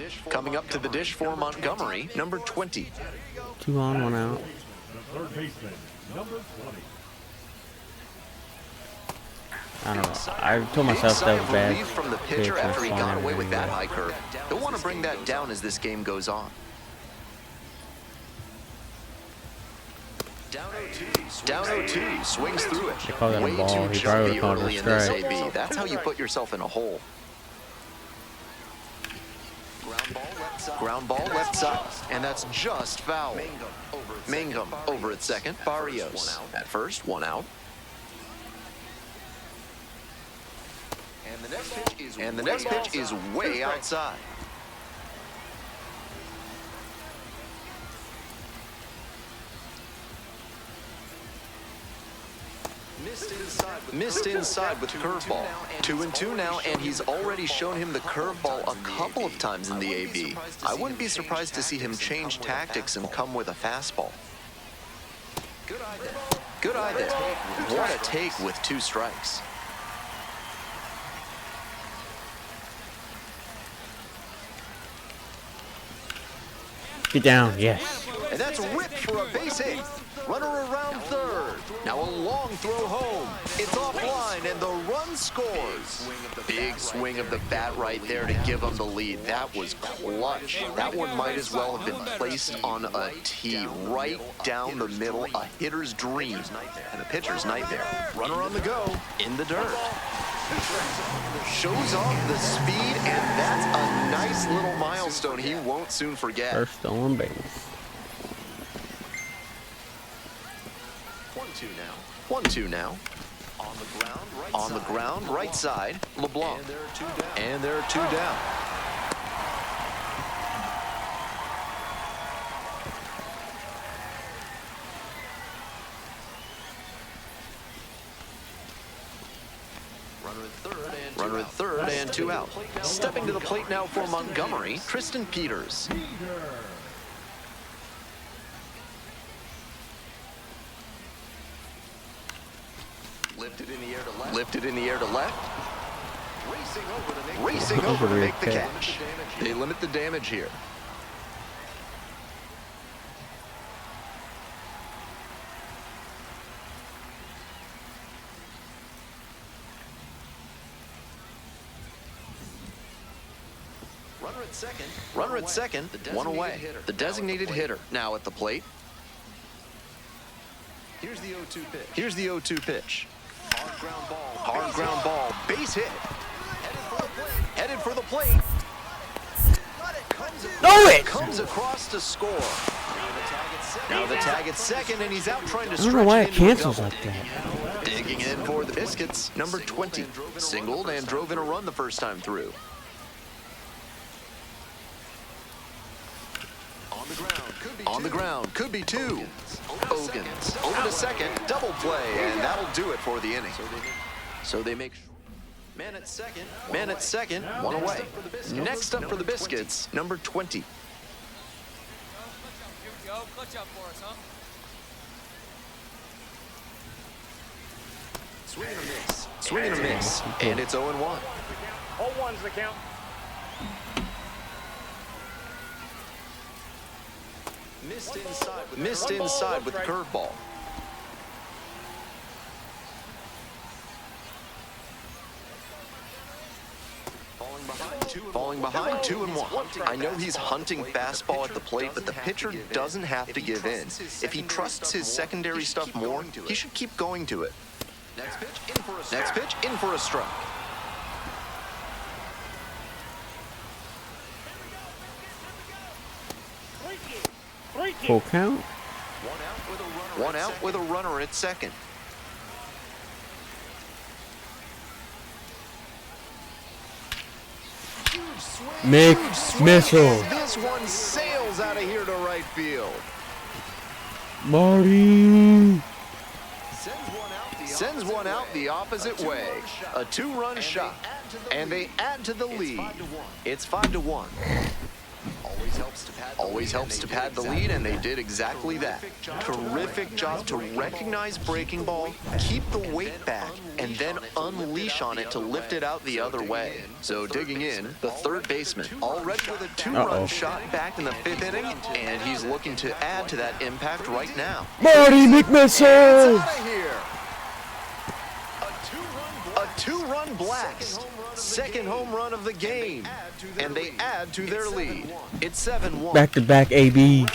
dish for Montgomery, number 20. 2 on, 1 out. The third baseman, number 20. I don't know. I told myself that was bad. Relief from the pitcher after he got away with that high curve. He'll want to bring that down as this game goes on. Down 0-2, swings through it. They call that a ball. He probably would call it a strike. That's how you put yourself in a hole. Ground ball left side, and that's just foul. Mangum over at second. Barrios at first, 1 out. And the next pitch is way outside. Missed inside with the curveball. 2-2 now, and he's already shown him the curveball a couple of times in the AB. I wouldn't be surprised to see him change tactics and come with a fastball. Good eye there. What a take with 2 strikes. Get down, yes. And that's ripped for a base hit. Runner around third. Now a long throw home. It's offline, and the run scores. Big swing of the bat right there to give him the lead. That was clutch. That one might as well have been placed on a tee right down the middle. A hitter's dream and a pitcher's nightmare. Runner on the go in the dirt. Shows off the speed, and that's a nice little milestone he won't soon forget. First stolen base. 1-2 now. On the ground, right side, LeBlanc. And there are 2 down. Runner at third and 2 out. Stepping to the plate now for Montgomery, Tristan Peters. Lifted in the air to left. Lifted in the air to left. Racing over to make the catch. They limit the damage here. Runner at second, 1 away. The designated hitter now at the plate. Here's the 0-2 pitch. Here's the 0-2 pitch. Hard ground ball. Base hit. Headed for the plate. Comes across to score. Now the tag at second, and he's out trying to stretch. I don't know why it it cancels like that. Digging in for the Biscuits, number 20. Singled and drove in a run the first time through. On the ground, could be 2. Ogans over to second, double play, and that'll do it for the inning. So they make man at second, 1 away. Next up for the Biscuits, number 20. Here we go. Clutch up for us, huh? Swing and a miss, and it's 0-1. All one's the count. Missed inside with the curveball. Falling behind 2-1. I know he's hunting fastball at the plate, but the pitcher doesn't have to give in. If he trusts his secondary stuff more, he should keep going to it. Next pitch, in for a strike. Full count. 1 out with a runner at second. Mixed missile. This one sails out of here to right field. Marty Sends one out the opposite way. A 2-run shot, and they add to the lead. It's 5-1. Always helps to pad the lead, and they did exactly that. Terrific job to recognize breaking ball, keep the weight back, and then unleash on it to lift it out the other way. So digging in, the third baseman, already with a 2-run shot back in the 5th inning, and he's looking to add to that impact right now. Marty McMissile! Out of here. A 2-run blast. Second home run of the game, and they add to their lead. It's 7-1. Back-to-back AB.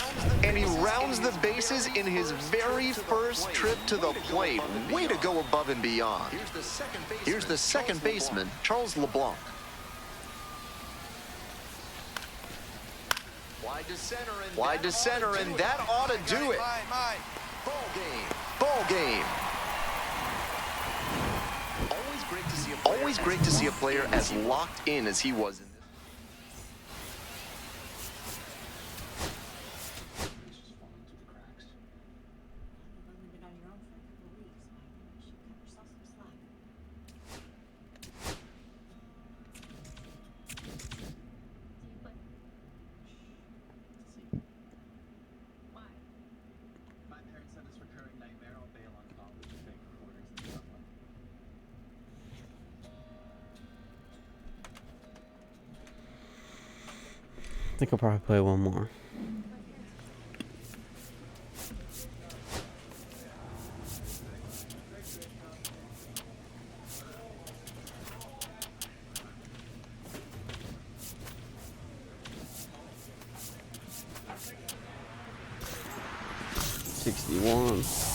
And he rounds the bases in his very first trip to the plate. Way to go above and beyond. Here's the second baseman, Charles LeBlanc. Wide to center, and that ought to do it. Ball game. Always great to see a player as locked in as he was in this. My parents had this recurring nightmare. I'll bail on college and fake recordings and stuff like that. I think I'll probably play one more. $61.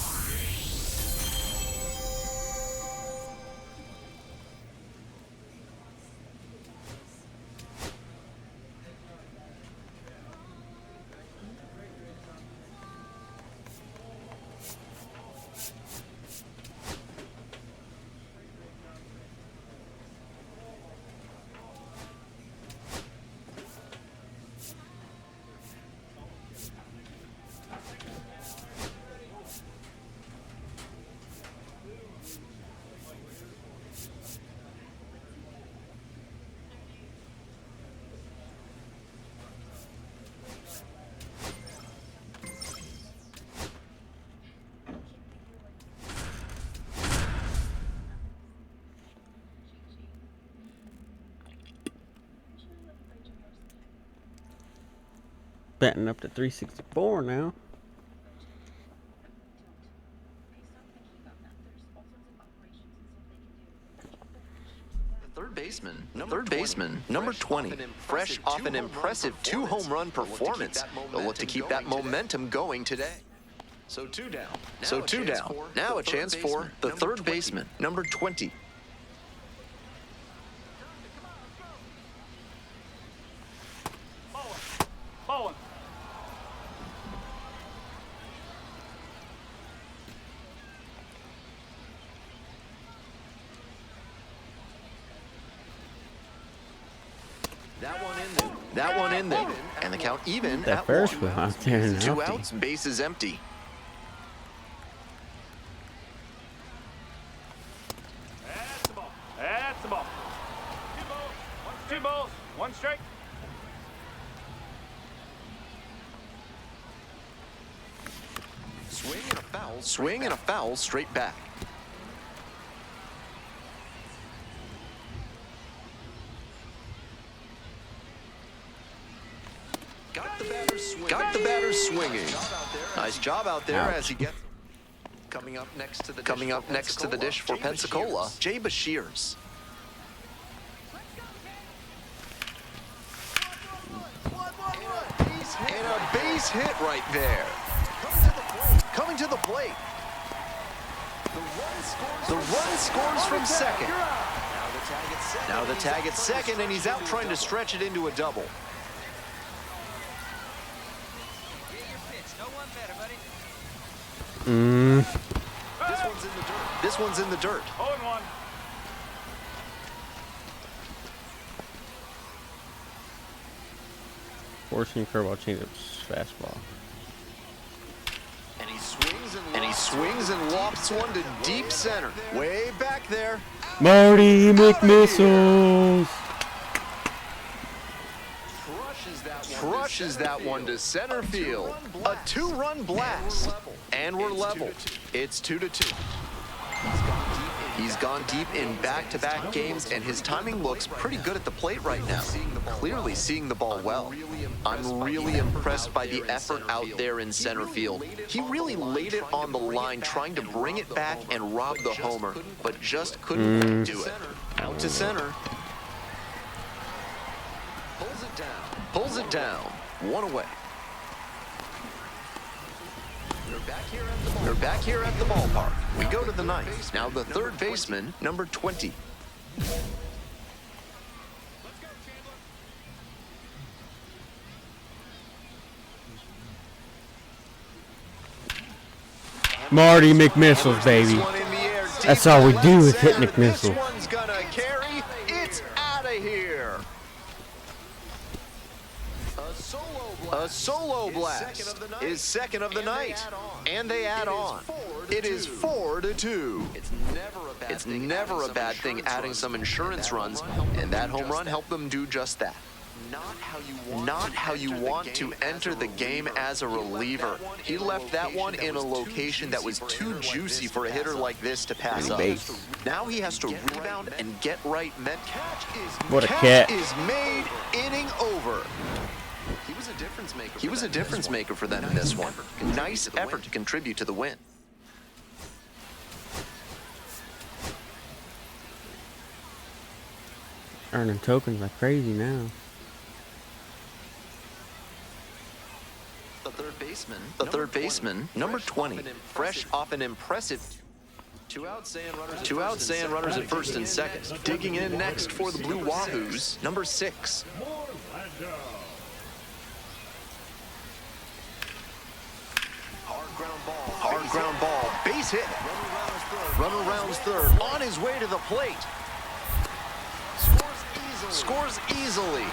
batting up to 364 now. Third baseman, number 20, fresh off an impressive 2-home run performance. They'll look to keep that momentum going today. So two down. Now a chance for the third baseman, number 20. Bowling. That one in there. And the count even That at first 1. one out there and 2 empty. outs, base is empty. That's the ball. That's the ball. Two balls. One strike. Swing and a foul straight back. Got the batter swinging. Nice job out there as he gets. Coming up next to the dish for Pensacola, Jay Bashirs. And a base hit right there. Coming to the plate. The run scores from second. Now the tag at second, and he's out trying to stretch it into a double. This one's in the dirt. 0-1. Forcing curveball, changeups, fastball. And he swings and lofts one to deep center. Way back there. Marty McMissiles. Crushes that one to center field. A 2-run blast. And we're level. It's 2-2. He's gone deep in back-to-back games, and his timing looks pretty good at the plate right now. Clearly seeing the ball well. I'm really impressed by the effort out there in center field. He really laid it on the line, trying to bring it back and rob the homer, but just couldn't do it. Out to center. Pulls it down. One away. We're back here at the ballpark. We go to the ninth. Now the third baseman, number 20. Marty McMissiles, baby. That's all we do is hit McMissile. One's gonna carry. It's out of here. A solo blast is second of the night, and they add on. It is 4-2. It's never a bad thing adding some insurance runs, and that home run helped them do just that. Not how you want to enter the game as a reliever. He left that one in a location that was too juicy for a hitter like this to pass up. Now he has to rebound and get right. What a cat. Is made, inning over. He was a difference maker for them in this one. Nice effort to contribute to the win. Earning tokens like crazy now. The third baseman, number 20, fresh off an impressive 2 outs and runners at first and second. Digging in next for the Blue Wahoos, number 6. Hard ground ball, base hit. Runner rounds third, on his way to the plate. Scores easily.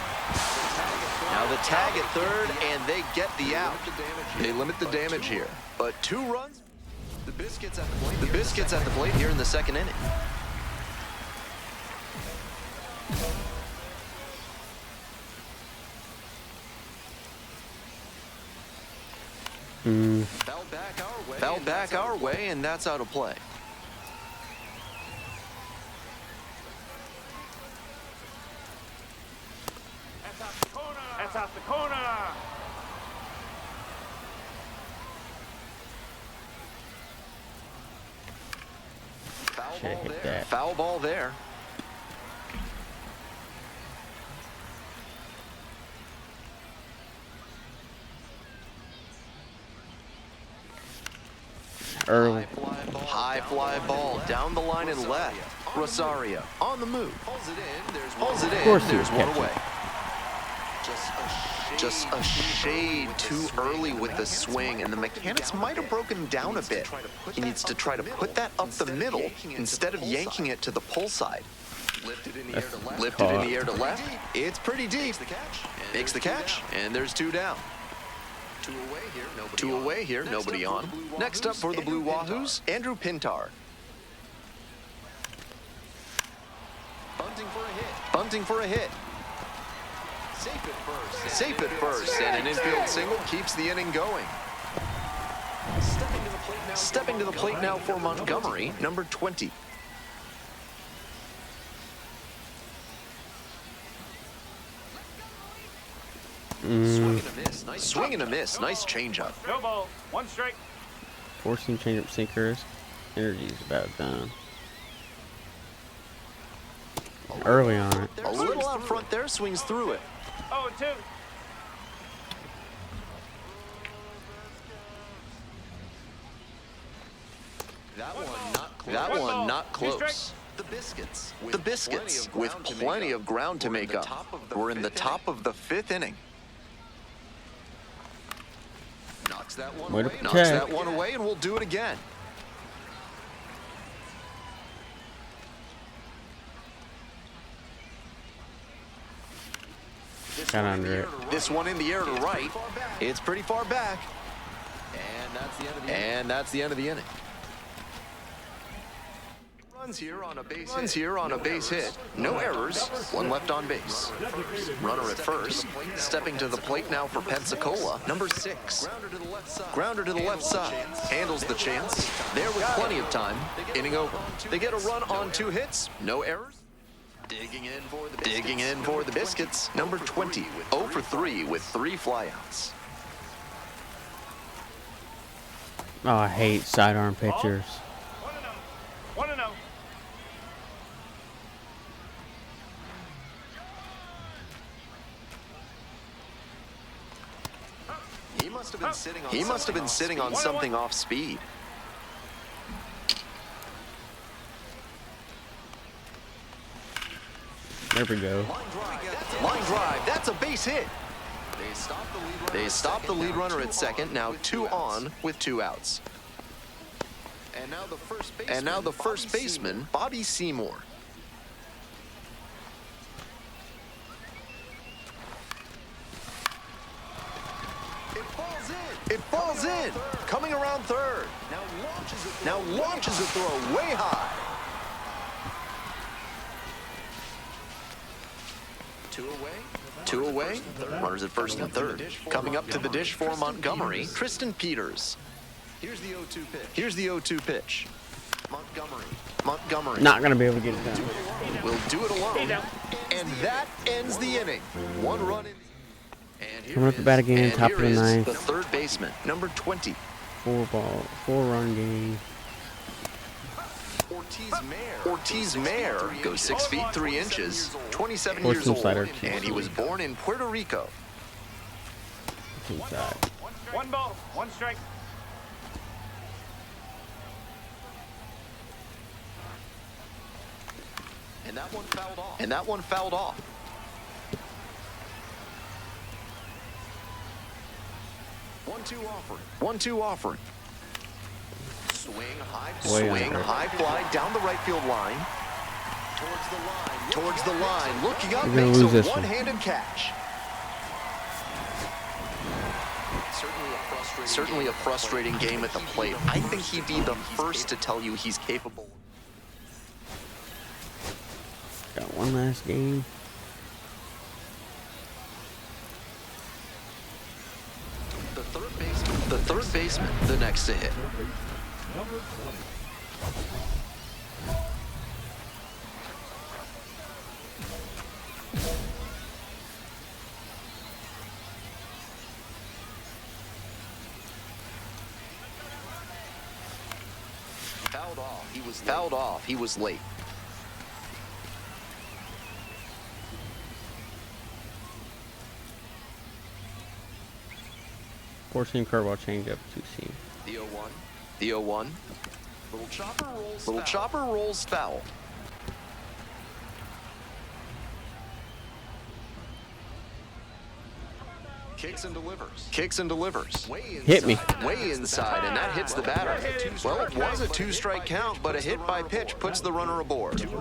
Now the tag at third, and they get the out. They limit the damage here, but 2 runs. The Biscuits at the plate here in the second inning. Foul back our way, and that's out of play. That's out the corner. Should have hit that. Foul ball there. Early. High fly ball down the line and left. Rosario on the move. Pulls it in. Of course There's he one was away. Just a shade too early with the swing, and the mechanics might have broken down a bit. He needs to try to put that up the middle instead of yanking it to the pull side. Lifted in the air to left. It's pretty deep. Makes the catch, and there's two down. Two away here, nobody on. Next up for the Blue Wahoos, Andrew Pintar. Bunting for a hit. Safe at first, and an infield single keeps the inning going. Stepping to the plate now for Montgomery, number 20. Swing and a miss. Nice changeup. No ball. One strike. Forcing changeup sinkers. Energy's about done. Early on it. A little out front there, swings through it. 0-2. That one not close. The Biscuits, with plenty of ground to make up. We're in the top of the 5th inning. Knocks that one away, and we'll do it again. Got under it. This one in the air to right. It's pretty far back. And that's the end of the inning. Runs here on a base hit. No errors. One left on base. Runner at first. Stepping to the plate now for Pensacola, number 6. Grounder to the left side. Handles the chance. There with plenty of time. Inning over. They get a run on 2 hits. No errors. Digging in for the Biscuits, number 20. 0 for 3 with 3 flyouts. Oh, I hate sidearm pitchers. 1-0. He must have been sitting on something off speed. There we go. Line drive. That's a base hit. They stop the lead runner at second. Now 2 on with 2 outs. And now the first baseman, Bobby Seymour. It falls in. Coming around third. Now launches a throw way high. 2 away. Runners at first and third. Coming up to the dish for Montgomery, Tristan Peters. Here's the 0-2 pitch. Montgomery. Not gonna be able to get it done. Will do it alone. And that ends the inning. 1 run in. Coming up the bat again, top of the 9th. The third baseman, number 20. 4-run game. Ortiz Mayer goes 6 feet 3 inches, 27 years old, and he was born in Puerto Rico. Inside. 1 ball, 1 strike. And that one fouled off. One two offering. Swing high fly down the right field line. Towards the line. Looking up, makes a one-handed catch. Certainly a frustrating game at the plate. I think he'd be the first to tell you he's capable. Got one last game. The third baseman, the next to hit. Fouled off. He Fouled off. He was late. Four-seam curveball changeup, two-seam. The 0-1. The 0-1. Little chopper rolls foul. Kicks and delivers. Kicks and delivers. Hit me. Way inside, and that hits the batter. Well, it was a two-strike count, but a hit by pitch puts the runner aboard. 2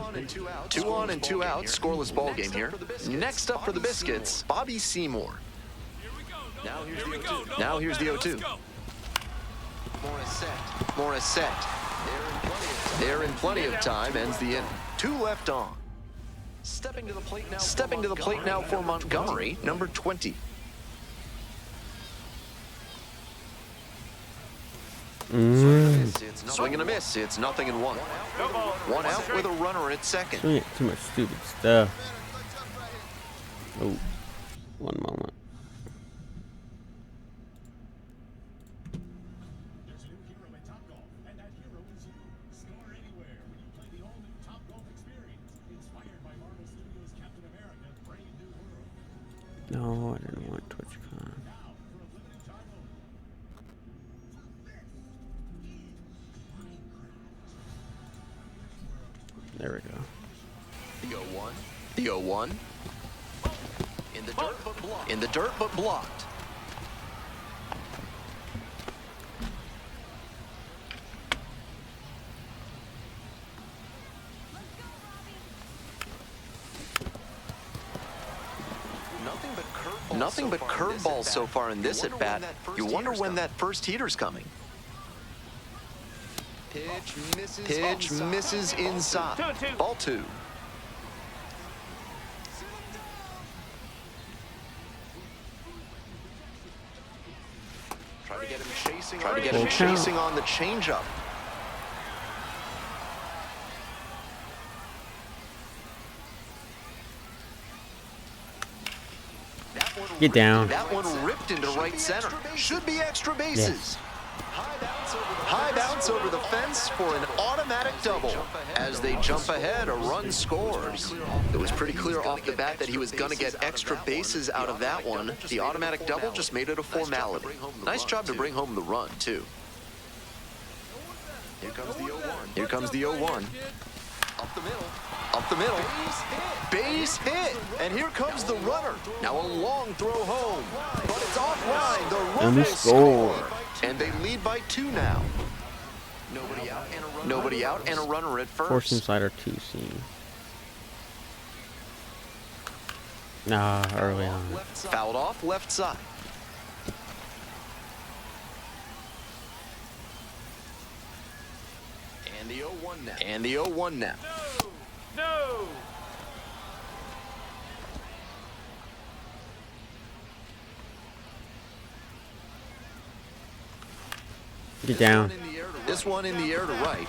on and 2 out. Scoreless ball game here. Next up for the Biscuits, Bobby Seymour. Now here's the 0-2. Morissette. They're in plenty of time. Ends the inning. 2 left on. Stepping to the plate now for Montgomery, number 20. Swing and a miss. It's 0-1. 1 out with a runner at second. Swing it. Too much stupid stuff. Oh, one moment. No, I didn't want TwitchCon. There we go. The 0-1. The 0-1. In the dirt, but blocked. Nothing but curveballs so far in this at-bat. You wonder when that first heater's coming. Pitch misses inside. Ball 2. Try to get him chasing on the changeup. Get down. That one ripped into right center. Should be extra bases. Yes. High bounce over the fence for an automatic double. As they jump ahead, a run scores. It was pretty clear off the bat that he was going to get extra bases out of that one. The automatic double just made it a formality. Nice job to bring home the run, too. Here comes the 0-1. Up the middle. Base hit. And here comes the runner. Now a long throw home. But it's offline. The run will score. And they lead by 2 now. Nobody out and a runner at first. Four-seam slider, two-seam. Nah, early on. Fouled off left side. And the 0-1 now. No! Get down. This one in the air to right.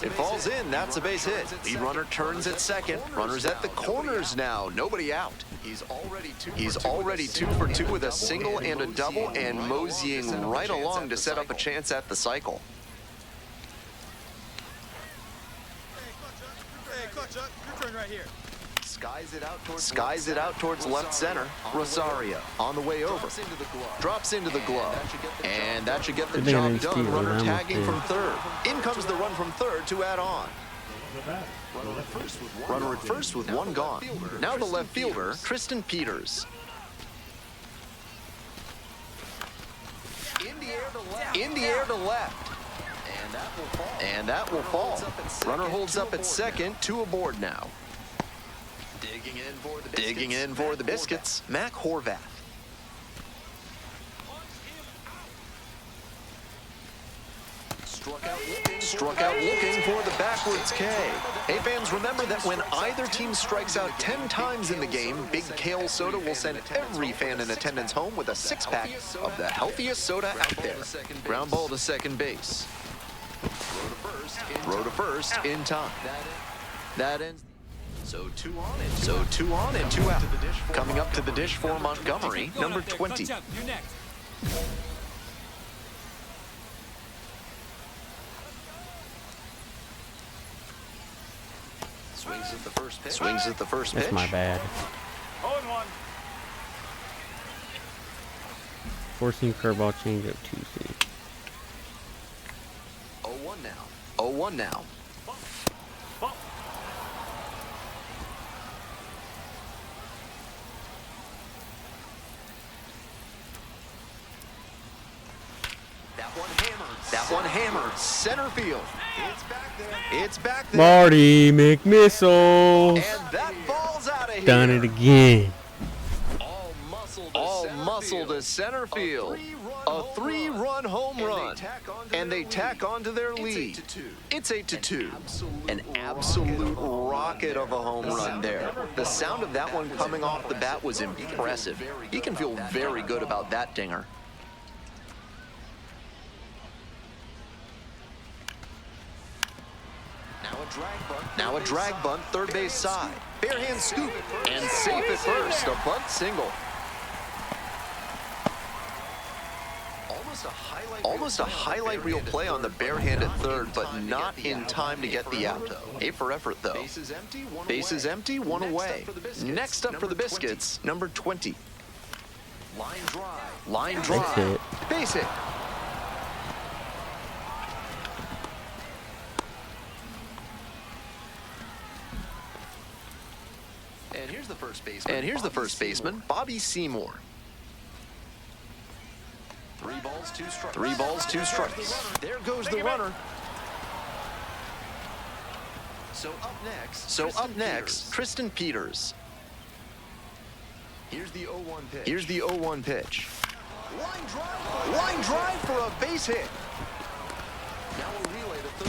It falls in, that's a base hit. Lead runner turns at second. Runner's at the corners now. Nobody out. He's already 2 for 2 with a single and a double, and moseying right along to set up a chance at the cycle. Hey, Clutch up. Your turn right here. Skies it out towards left center. Rosario on the way over. Drops into the glove. And that should get the job done. Runner tagging from third. In comes the run from third to add on. Runner at first with 1 gone. Now the left fielder, Tristan Peters. In the air to left. And that will fall. Runner holds up at second, 2 aboard now. Digging in for the Biscuits, Mac Horvath. Struck out looking for the backwards K. Hey fans, remember that when either team strikes out 10 times in the game, Big Kale Soda will send every fan in attendance home with a 6-pack of the healthiest soda out there. Ground ball to second base. Throw to first in time. That ends. So 2 on and 2 out. Coming up to the dish for Montgomery, number 20. Swings at the first pitch. That's my bad. 0-1. Forcing curveball, changeup, 2-2. 0-1 now. 0-1 now. That one hammered. Center field. It's back there. It's back there. Marty McMissiles. And that ball's out of here. Done it again. All muscle to center field. A 3-run home run. And they tack onto their lead. It's 8-2. An absolute rocket of a home run there. The sound of that one coming off the bat was impressive. He can feel very good about that dinger. Now a drag bunt, third base side. Bare hand scoop and safe at first. A bunt single. Almost a highlight reel play on the bare hand at third, but not in time to get the out. A for effort, though. Bases empty, one away. Next up for the Biscuits, number 20. Line drive. Base hit. And here's the first baseman, Bobby Seymour. 3 balls, 2 strikes. 3 balls, 2 strikes. There goes the runner. So up next, Tristan Peters. Here's the 0-1 pitch. Line drive for a base hit.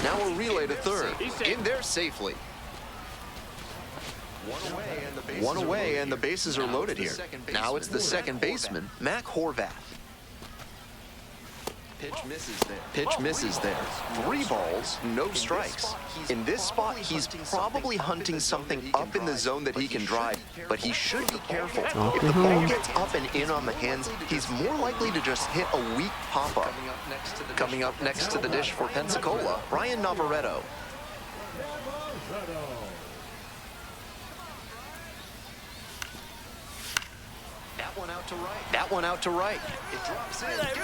Now a relay to third. In there safely. One away and the bases are loaded here. Now it's the second baseman, Mac Horvath. Pitch misses there. 3 balls, no strikes. In this spot, he's probably hunting something up in the zone that he can drive, but he should be careful. If the ball gets up and in on the hands, he's more likely to just hit a weak pop-up. Coming up next to the dish for Pensacola, Brian Navarreto. That one out to right.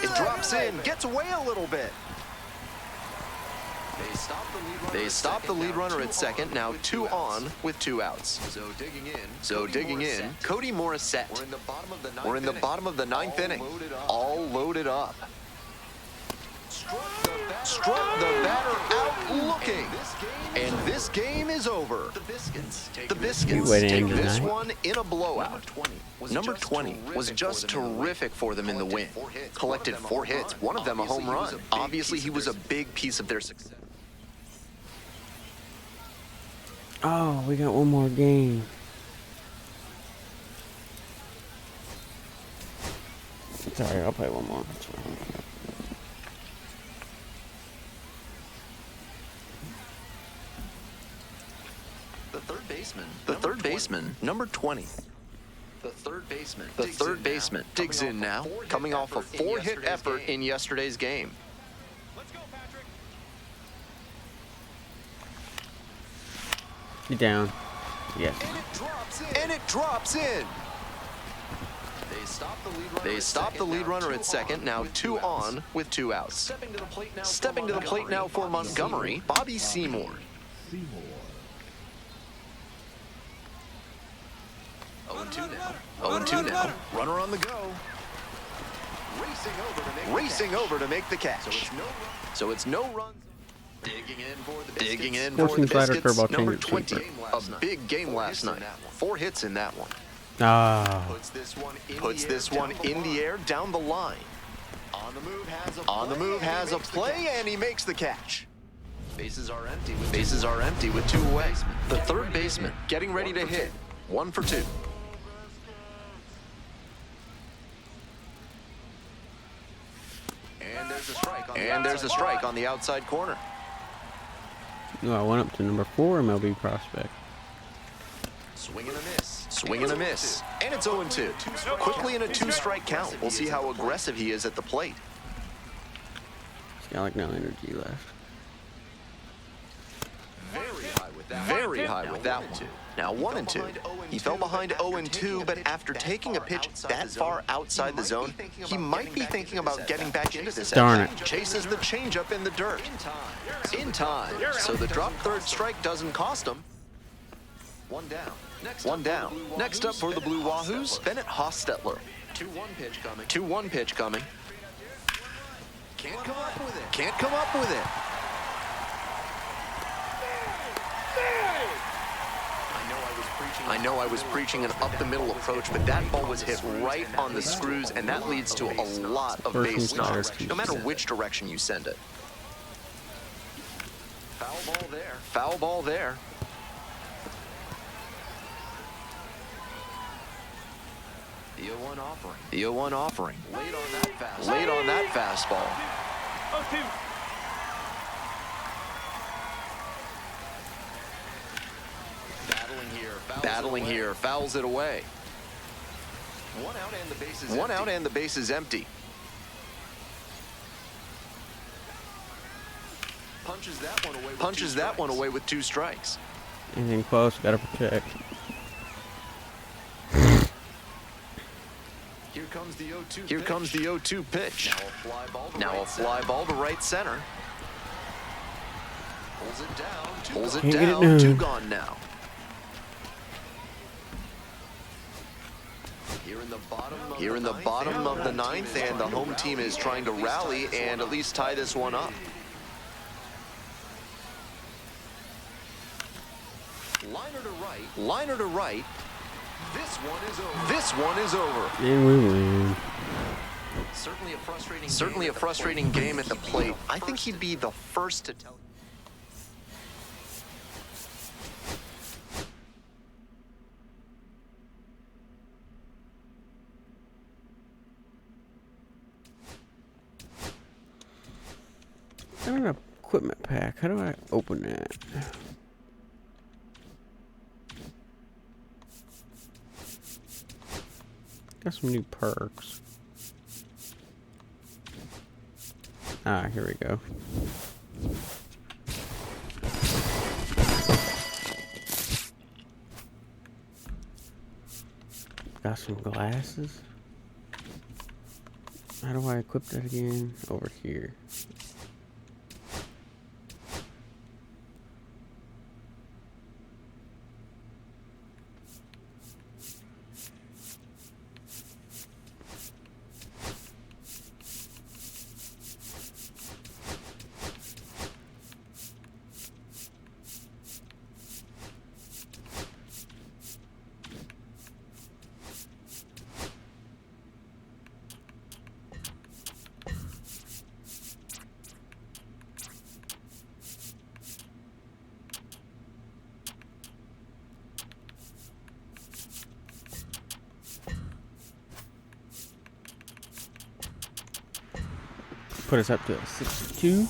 It drops in, gets away a little bit. They stop the lead runner at second, now 2 on with 2 outs. So digging in, Cody Morissette. We're in the bottom of the 9th inning, all loaded up. Struck the batter out looking. And this game is over. The Biscuits take this one in a blowout. Number 20 was just terrific for them in the win. Collected 4 hits, one of them a home run. Obviously, he was a big piece of their success. Oh, we got one more game. Sorry, I'll play one more. That's fine. The third baseman, number 20. The third baseman digs in now, coming off a 4-hit effort in yesterday's game. You down? Yes. And it drops in. They stop the lead runner at second, now 2 on with 2 outs. Stepping to the plate now for Montgomery, Bobby Seymour. 0-2 now. Runner on the go. Racing over to make the catch. So it's no runs. Digging in for the Biscuits, number 20. A big game last night. 4 hits in that one. Puts this one in the air down the line. On the move has a play, and he makes the catch. Bases are empty with 2 away. The third baseman getting ready to hit. 1 for 2. And there's a strike on the outside corner. No, I went up to number 4 MLB prospect. Swing and a miss. And it's 0-2. Quickly in a 2-strike count. We'll see how aggressive he is at the plate. He's got like no energy left. Very high with that one. Now 1-2. He fell behind 0-2, but after taking a pitch that far outside the zone, he might be thinking about getting back into this. Darn it. Chases the changeup in the dirt. In time. So the drop third strike doesn't cost him. One down. Next up for the Blue Wahoos, Bennett Hostetler. 2-1 pitch coming. Can't come up with it. I know I was preaching an up-the-middle approach, but that ball was hit right on the screws, and that leads to a lot of base knocks, no matter which direction you send it. Foul ball there. The 0-1 offering. Late on that fastball. 0-2. Battling here, fouls it away. One out and the base is empty. Punches that one away with 2 strikes. Anything close, gotta protect. Here comes the 0-2 pitch. Now a fly ball to right center. Pulls it down. 2 gone now. Here in the bottom of the 9th, and the home team is trying to rally and at least tie this one up. Liner to right. This one is over. And we win. Certainly a frustrating game at the plate. I think he'd be the first to tell. I got an equipment pack. How do I open that? Got some new perks. Ah, here we go. Got some glasses. How do I equip that again? Over here. Put us up to 62.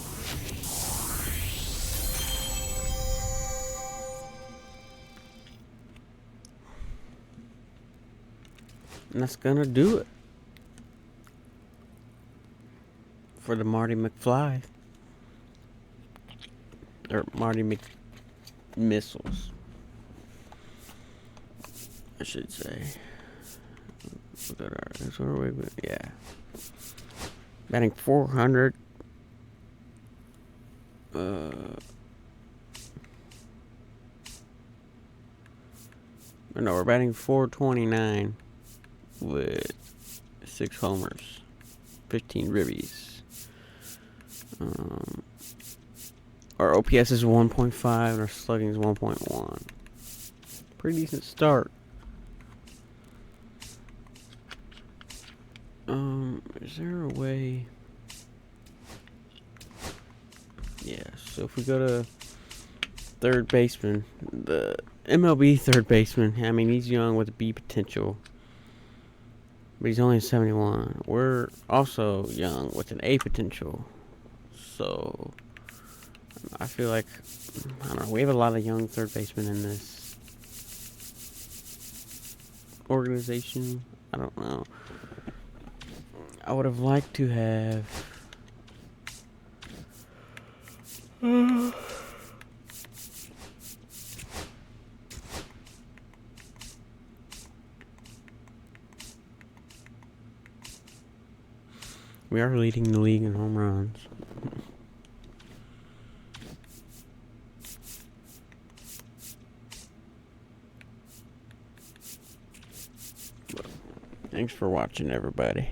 And that's gonna do it for the Marty McFly. Or Marty McMissiles, I should say. Look at our, that's where we went, yeah. Batting 400. No, we're batting 429 with 6 homers, 15 ribbies. Our OPS is 1.5 and our slugging is 1.1. Pretty decent start. Is there a way? Yeah, so if we go to third baseman, the MLB third baseman, I mean, he's young with a B potential, but he's only 71. We're also young with an A potential, so I feel like, I don't know, we have a lot of young third basemen in this organization. I don't know. I would have liked to have We are leading the league in home runs. Thanks for watching, everybody.